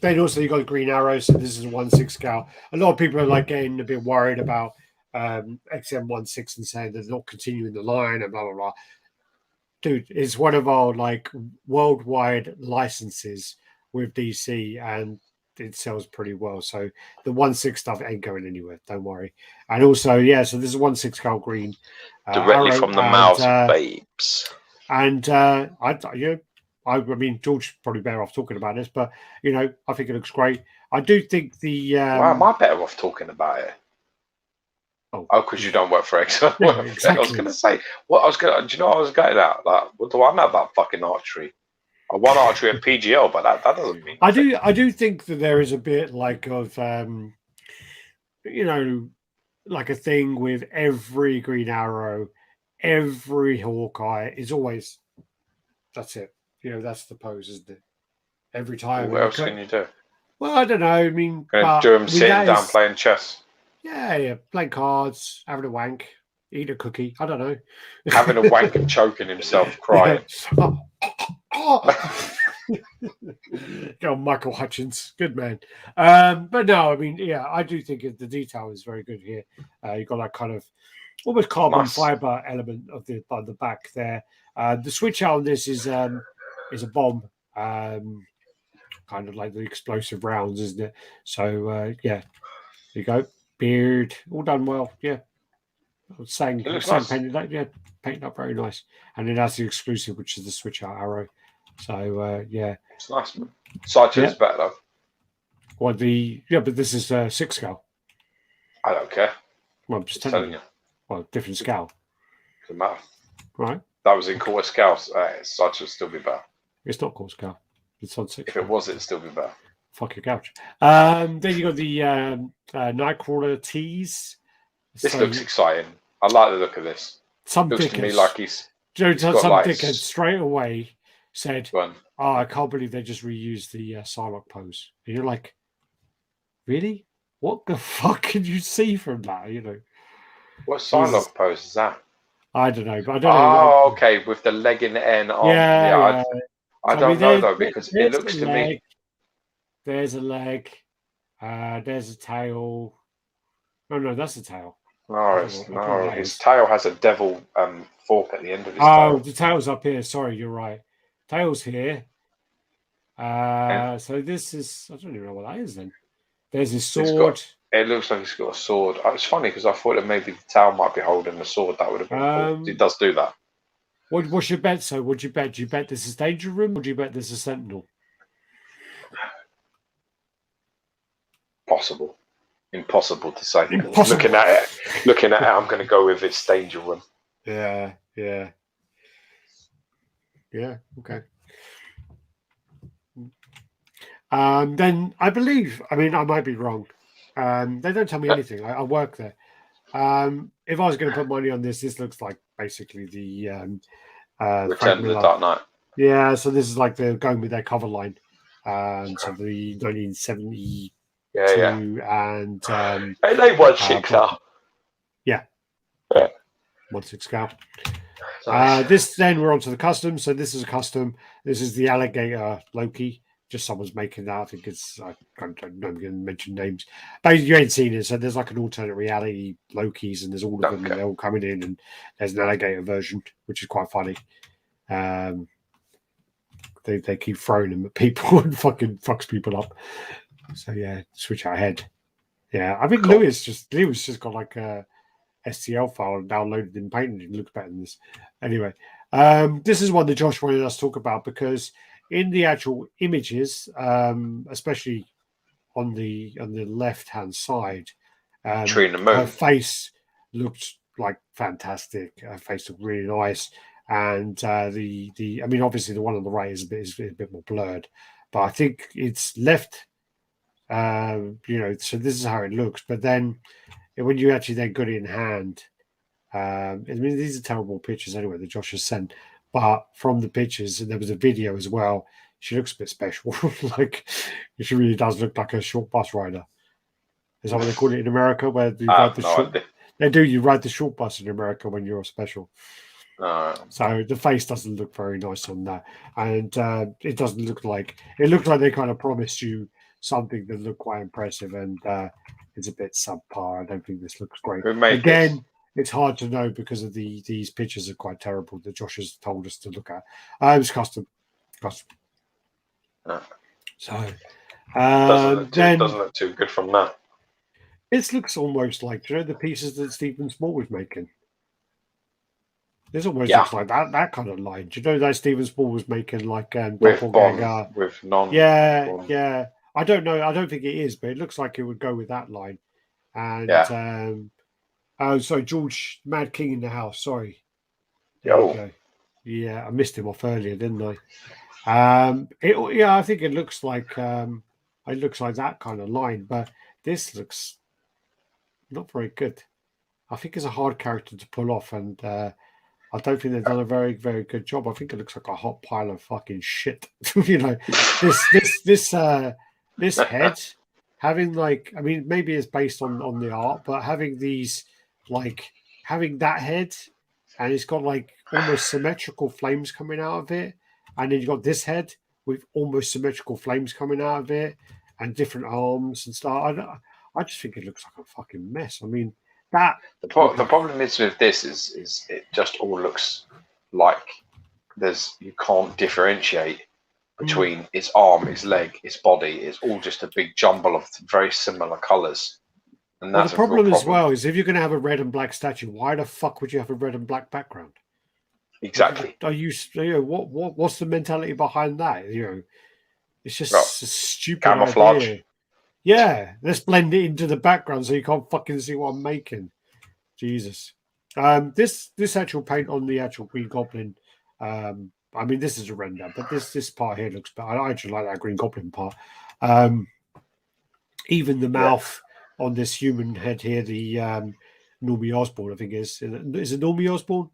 Then also you got Green Arrow, so this is a 1/6 scale. A lot of people are like getting a bit worried about XM16 and saying they're not continuing the line and blah blah blah. Dude, it's one of our like worldwide licenses with DC, and it sells pretty well. So the 1/6 stuff ain't going anywhere. Don't worry. And also, so this is a 1/6 scale green, directly from the mouths of babes. And I mean, George probably better off talking about this, but I think it looks great. I do think the. Why am I better off talking about it? Oh, because you don't work for X. Yeah, exactly. I was going to say, do you know what I was going at? Like, what do I know about fucking archery? I won archery at PGL, but that doesn't mean. I do think that there is a bit like of, like a thing with every Green Arrow, every Hawkeye is always, that's it. That's the pose, isn't it? Every time. What else can you do? Well, I don't know. I mean, do him sitting down playing chess. Yeah, playing cards, having a wank, eat a cookie. I don't know. Having a wank and choking himself, crying. Oh, Michael Hutchins, good man. But no, I mean, yeah, I do think the detail is very good here. You've got that kind of almost carbon fiber element of the back there. The switch out on this is a bomb, kind of like the explosive rounds, isn't it? So yeah, there you go. Beard, all done well. Yeah, saying nice. Painted up very nice. And then that's the exclusive, which is the switch out arrow. So yeah, it's nice. Sideshow's better though. Well, but this is 6 scale. I don't care. Well, I'm just telling you. Well, different scale. Doesn't matter. Right. That was in quarter scale. Sideshow would still be better. It's not quarter scale. It's on 6. If it was, it'd still be better. Fuck your couch. Then you got the Nightcrawler tees. This looks exciting. I like the look of this. Some looks to me like he's. Some dickhead straight away said, "Oh, I can't believe they just reused the Psylocke pose." And you're like, really? What the fuck can you see from that? You know, what Psylocke pose is that? I don't know, but I don't know. Oh, okay, with the leg in the end. Yeah. I don't know though, because it looks to me. There's a leg. There's a tail. No, that's a tail. No, his tail has a devil fork at the end of his tail. Oh, the tail's up here. Sorry, you're right. Tail's here. So this is, I don't even know what that is then. There's his sword. It looks like he's got a sword. It's funny because I thought that maybe the tail might be holding the sword. That would have been cool. He does do that. What's your bet? So, what'd you bet? Do you bet this is Danger Room or do you bet this is Sentinel? Possible. Impossible to say. Impossible. Looking at it, I'm going to go with it's Danger Room. Yeah. Okay. Then I believe. I mean, I might be wrong. They don't tell me anything. I work there. If I was going to put money on this, this looks like basically the Return of the Dark Knight. Yeah, so this is like they're going with their cover line. So the 1970. And they 1/6 scale. Yeah. 1/6 scale. Nice. This then we're on to the custom. So this is a custom. This is the alligator Loki. Just someone's making that. I think it's I'm not going to mention names. But you ain't seen it. So there's like an alternate reality Lokis, and there's all of them, and they're all coming in, and there's an alligator version, which is quite funny. They keep throwing them at people and fucking fucks people up. So yeah, switch our head. Yeah, I think Lewis just got like a STL file and downloaded and painted it. It looks better than this. Anyway, this is one that Josh wanted us to talk about because in the actual images, especially on the left hand side, her face looked like fantastic. Her face looked really nice, and I mean, obviously the one on the right is a bit more blurred, but I think it's left. So this is how it looks, but then when you actually then got it in hand, I mean, these are terrible pictures anyway that Josh has sent, but from the pictures, and there was a video as well, she looks a bit special. Like she really does look like a short bus rider. Is that what they call it in America, where you ride the short? They do. You ride the short bus in America when you're special. So the face doesn't look very nice on that, and it doesn't look like it looked like they kind of promised you something that looked quite impressive, and it's a bit subpar. I don't think this looks great. Again, it's hard to know because of these pictures are quite terrible that Josh has told us to look at. It's custom. So doesn't look too good from that. It looks almost like the pieces that Stephen Small was making. This almost looks like that kind of line. Do you know that Stephen Small was making like with non? Yeah. I don't know. I don't think it is, but it looks like it would go with that line. And sorry, George Mad King in the house. Sorry. Yo. Yeah, I missed him off earlier, didn't I? I think it looks like that kind of line, but this looks not very good. I think it's a hard character to pull off, and I don't think they've done a very, very good job. I think it looks like a hot pile of fucking shit. This head having like, I mean, maybe it's based on the art, but having these having that head, and it's got like almost symmetrical flames coming out of it, and then you've got this head with almost symmetrical flames coming out of it and different arms and stuff. I just think it looks like a fucking mess. I mean, that the problem is with this is it just all looks like you can't differentiate between its arm, its leg, its body. It's all just a big jumble of very similar colours. And that's the problem as well is if you're going to have a red and black statue, why the fuck would you have a red and black background? Exactly. What's the mentality behind that? It's just a stupid camouflage. Idea. Yeah, let's blend it into the background so you can't fucking see what I'm making. Jesus. This actual paint on the actual Green Goblin. I mean, this is a render, but this part here looks better. I actually like that Green Goblin part. Even the mouth on this human head here, the Normie Osborn, I think is it Normie Osborn?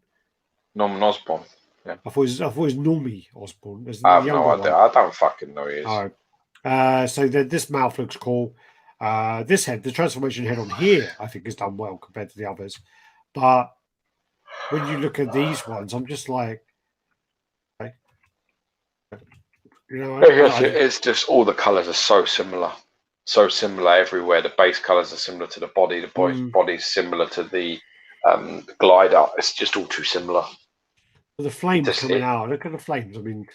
Norman Osborn. Yeah. I thought it was Normie Osborn. I have no idea. I don't fucking know who he is. So this mouth looks cool. This head, the transformation head on here, I think is done well compared to the others. But when you look at these ones, I'm just like, it's just all the colours are so similar everywhere. The base colours are similar to the body. The body's similar to the glider. It's just all too similar. The flames coming out. Look at the flames. I mean,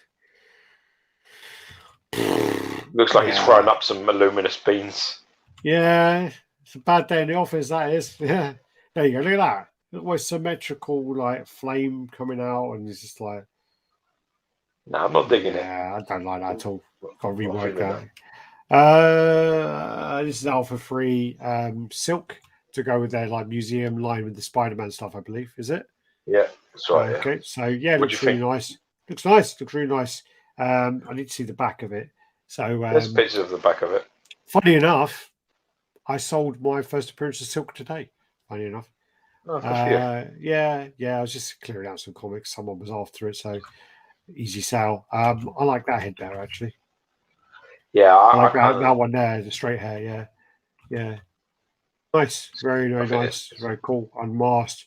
looks like he's throwing up some luminous beans. Yeah, it's a bad day in the office. That is. Yeah, there you go. Look at that. Almost symmetrical, like flame coming out, and it's just like. No, I'm not digging it. Yeah, I don't like that at all. Got to rework that. This is Alpha 3 Silk to go with their like museum line with the Spider-Man stuff, I believe. Is it? Yeah, that's right. Okay, so it looks really nice. Looks nice. Looks really nice. I need to see the back of it. So there's pictures of the back of it. Funny enough, I sold my first appearance of Silk today. Funny enough. Oh, yeah. I was just clearing out some comics. Someone was after it, so easy sale. I like that head there actually. Yeah, I like that one there, the straight hair. Yeah. Nice, very nice, very cool. Unmasked.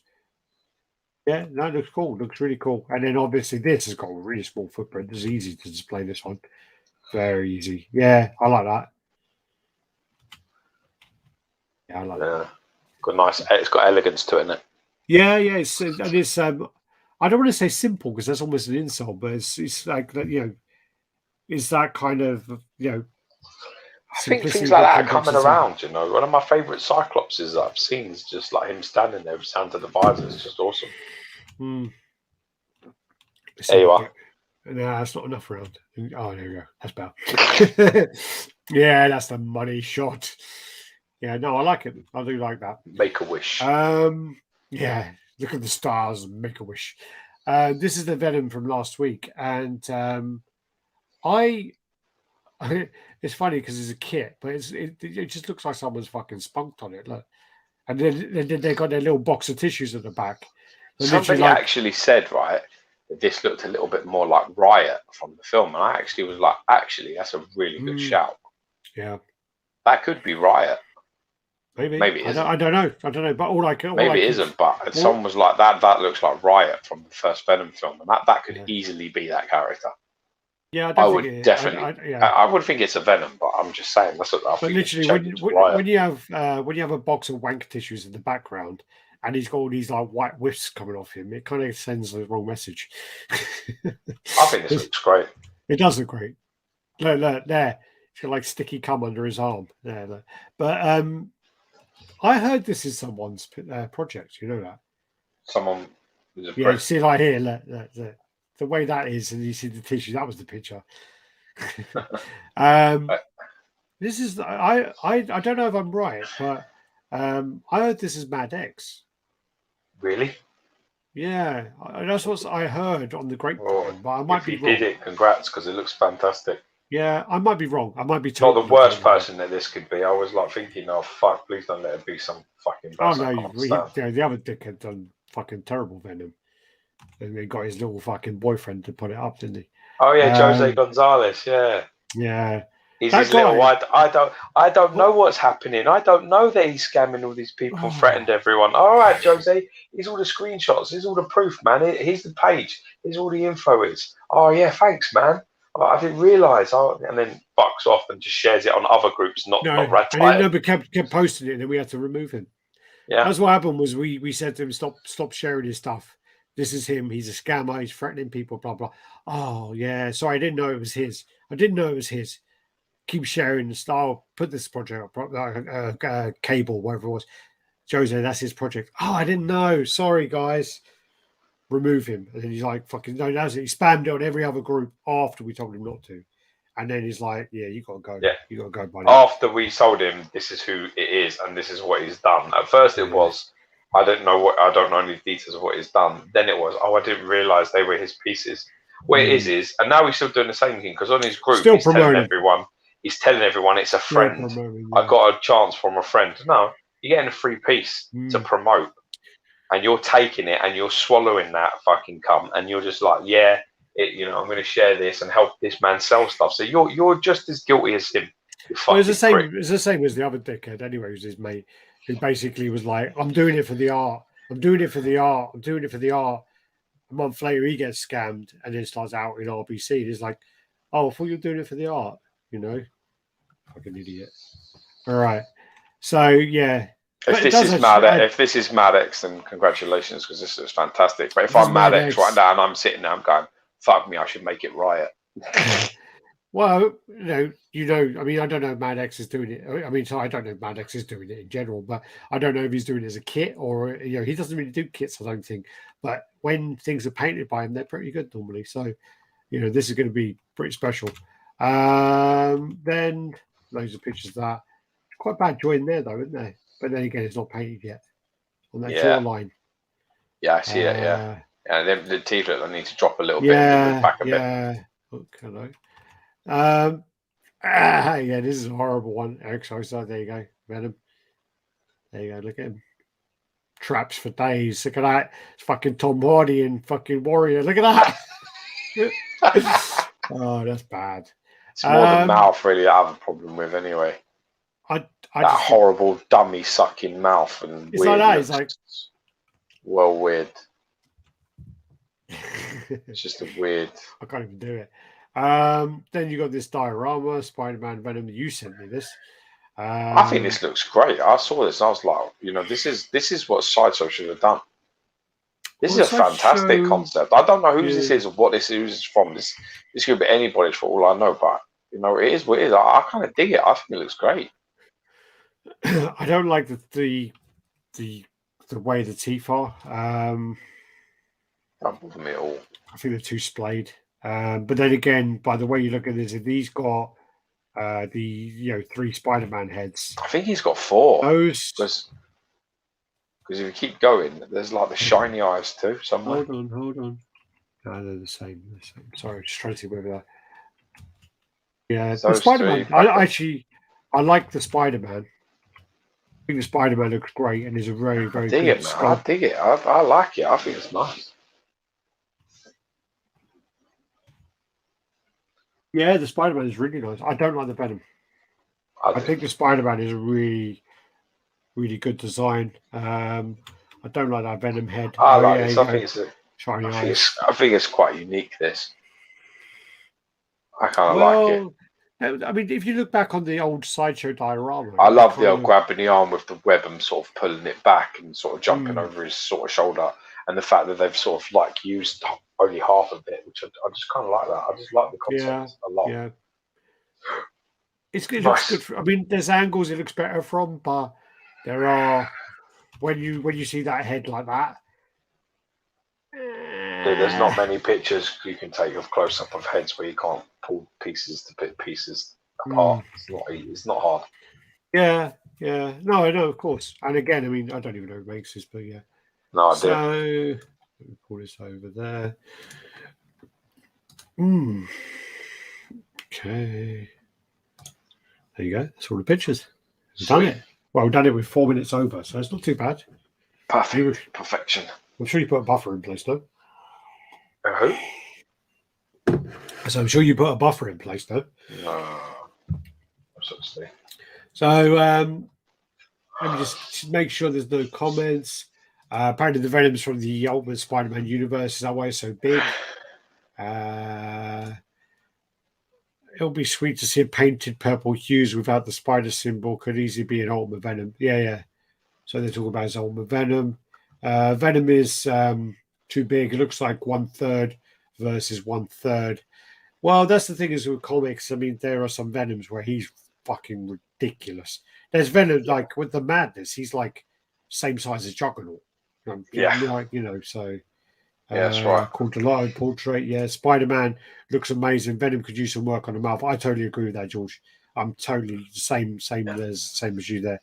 Yeah, no, it looks cool. Looks really cool. And then obviously this has got a really small footprint. It's easy to display this one. Very easy. Yeah, I like that. Yeah, I like that. Got nice. It's got elegance to it, isn't it? Yeah. It's I don't want to say simple because that's almost an insult, but it's like that. Is that kind of I think things like that are coming around. One of my favourite Cyclopses that I've seen is just like him standing there with sound to the visor. It's just awesome. There you are. No, that's not enough around. Oh, there you go. That's better. Yeah, that's the money shot. Yeah, no, I like it. I do like that. Make a wish. Yeah, look at the stars and make a wish. This is the Venom from last week, and it's funny because it's a kit, but it just looks like someone's fucking spunked on it. Look, and then they got their little box of tissues at the back. Somebody actually said, right, that this looked a little bit more like Riot from the film, and I actually was like, that's a really good shout. Yeah, that could be Riot. Maybe it isn't. I don't know. But maybe it isn't. But someone was like that. That looks like Riot from the first Venom film, and that could easily be that character. Yeah, I would definitely. I would think it's a Venom, but I'm just saying that's what I think. But literally, when you have a box of wank tissues in the background, and he's got all these like white whiffs coming off him, it kind of sends the wrong message. I think this looks great. It does look great. Look there. He's got like sticky cum under his arm. There, look. But I heard this is someone's project. You know that? Someone. You see, like here, look, the way that is, and you see the tissue. That was the picture. This is I don't know if I'm right, but I heard this is Mad X. Really? Yeah, that's what I heard on the grapevine. But I might be wrong. If you did it, congrats, because it looks fantastic. Yeah, I might be wrong. I might be not the worst person that this could be. I was like thinking, oh fuck, please don't let it be some fucking. Oh no, the other dick had done fucking terrible Venom, and he got his little fucking boyfriend to put it up, didn't he? Oh yeah, Jose Gonzalez. Yeah. Yeah. He's his little. I don't know what's happening. I don't know that he's scamming all these people and threatened everyone. All right, Jose. Here's all the screenshots. Here's all the proof, man. Here's the page. Here's all the info. Oh yeah, thanks, man. I didn't realise. And then bucks off and just shares it on other groups, not RaddTitan. And then kept posting it, and then we had to remove him. Yeah, that's what happened. Was we said to him, stop sharing his stuff. This is him. He's a scammer. He's threatening people. Blah blah. Oh yeah, sorry, I didn't know it was his. Keep sharing the style. Put this project up, cable, whatever it was. Jose, that's his project. Oh, I didn't know. Sorry, guys. Remove him. And then he's like, fucking no, that's it. He spammed it on every other group after we told him not to. And then he's like, yeah, you gotta go. Yeah. You gotta go, buddy. After we told him this is who it is and this is what he's done. At first it was, I don't know any details of what he's done. Then it was, I didn't realise they were his pieces. What it is, and now he's still doing the same thing because on his group he's telling everyone it's a friend. I got a chance from a friend. No, you're getting a free piece to promote. And you're taking it and you're swallowing that fucking cum, and you're just like, I'm going to share this and help this man sell stuff. So you're just as guilty as him. It's the same. It's the same as the other dickhead. Anyway, was his mate who basically was like, "I'm doing it for the art. I'm doing it for the art. I'm doing it for the art." A month later, he gets scammed and then starts out in RBC. He's like, "Oh, I thought you were doing it for the art." Fucking idiot. All right. So yeah. If this is Mad X, then congratulations, because this is fantastic. But if I'm Mad X right now and I'm sitting there, I'm going, fuck me, I should make it Riot. Well, I mean, I don't know if Mad X is doing it. I mean, so I don't know if Mad X is doing it in general, but I don't know if he's doing it as a kit or, he doesn't really do kits, I don't think. But when things are painted by him, they're pretty good normally. So, this is going to be pretty special. Then loads of pictures of that. Quite bad join there, though, isn't there? But then again, it's not painted yet on that draw line. Yeah, I see it. Yeah, and then the teeth look, I need to drop a little bit and move back a bit. Okay. Yeah, this is a horrible one. Eric Sosa, there you go. Venom. There you go. Look at him. Traps for days. Look at that. It's fucking Tom Hardy and fucking Warrior. Look at that. Oh, that's bad. It's more the mouth, really, that I have a problem with anyway. That horrible dummy sucking mouth and it's weird. Like that. It's like weird. It's just a weird. I can't even do it. Then you got this diorama, Spider-Man Venom. You sent me this. I think this looks great. I saw this and I was like, this is what Sideshow should have done. This is a fantastic concept. I don't know who this is or what this is from. This could be anybody's for all I know, but it is what it is. I kind of dig it. I think it looks great. I don't like the way the teeth are. Don't bother me at all. I think they're too splayed. But then again, by the way you look at this, if he's got the 3 Spider-Man heads. I think he's got 4. Those because if you keep going, there's like the shiny eyes too somewhere. Hold on. No, they're the same. Sorry, just trying to see whether that. Yeah, the Spider-Man. I like the Spider-Man. I think the Spider-Man looks great and is a very, very good sculpt. I dig it. I like it. I think it's nice. Yeah, the Spider-Man is really nice. I don't like the Venom. I think the Spider-Man is a really, really good design. I don't like that Venom head. I like it. I think it's quite unique, this. I kind of like it. I mean, if you look back on the old Sideshow diorama, I love the old grabbing the arm with the web and sort of pulling it back and sort of jumping over his sort of shoulder, and the fact that they've sort of like used only half of it, which I just kind of like that. I just like the concept a lot. Yeah, it looks good. I mean, there's angles it looks better from, but there are when you see that head like that. There's not many pictures you can take of close up of heads where you can't pull pieces apart. It's not hard. Yeah. No, I know, of course. And again, I mean, I don't even know who makes this, but yeah. No, I do. So let me pull this over there. Okay. There you go. That's all the pictures. We've done it. Well, we've done it with 4 minutes over, so it's not too bad. Perfect. Perfection. I'm sure you put a buffer in place, though. Who? So I'm sure you put a buffer in place, though. No. Absolutely. So let me just make sure there's no comments. Apparently the Venom's from the Ultimate Spider-Man universe. Is that why it's so big? it'll be sweet to see a painted purple hues without the spider symbol. Could easily be an Ultimate Venom. Yeah. So they're talking about his Ultimate Venom. Venom is too big. It looks like 1/3 versus 1/3. Well, that's the thing is with comics. I mean, there are some Venoms where he's fucking ridiculous. There's Venom like with the madness. He's like same size as Juggernaut. So that's right. Quintolado portrait. Yeah, Spider-Man looks amazing. Venom could use some work on the mouth. I totally agree with that, George. I'm totally the same as you there.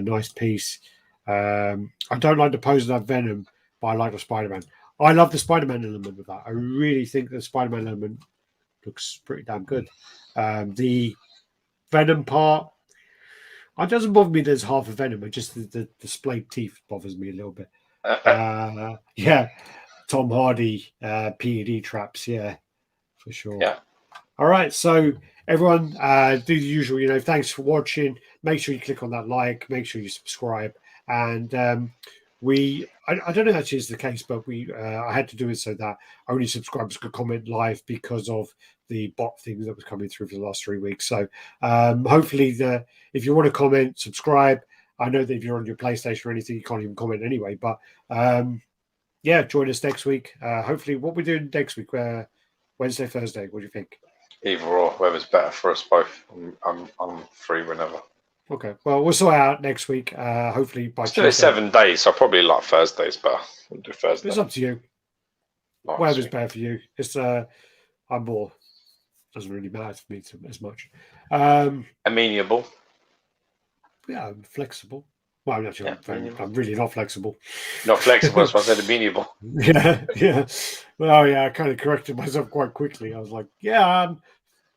Nice piece. I don't like the pose of that Venom, but I like the Spider-Man. I love the Spider-Man element of that. I really think the Spider-Man element looks pretty damn good. The Venom part, it doesn't bother me there's half a Venom, but just the splayed teeth bothers me a little bit. Yeah. Tom Hardy, PED traps, yeah, for sure. Yeah. All right, so everyone, do the usual, thanks for watching. Make sure you click on that like, make sure you subscribe. And I don't know if actually is the case, but I had to do it so that only subscribers could comment live because of the bot thing that was coming through for the last 3 weeks. So hopefully if you want to comment, subscribe. I know that if you're on your PlayStation or anything, you can't even comment anyway, but yeah, join us next week. Hopefully, what we're doing next week, Wednesday, Thursday. What do you think? Either or, whoever's better for us both. I'm free whenever. Okay. Well, we'll sort out next week. Hopefully by Tuesday. 7 days, so probably like Thursdays better. We'll do Thursday. It's up to you. Whatever's better for you. It's I'm more. Doesn't really matter to me as much. Amenable. Yeah, I'm flexible. Well, actually, I'm really not flexible. Not flexible, that's why I said amenable. Yeah. Well, yeah, I kind of corrected myself quite quickly. I was like, yeah, I'm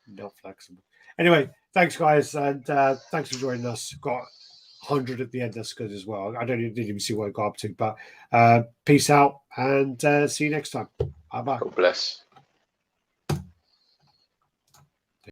not flexible. Anyway, thanks, guys, and thanks for joining us. Got 100 at the end. That's good as well. I didn't even see what I got up to, but peace out, and see you next time. Bye-bye. God bless.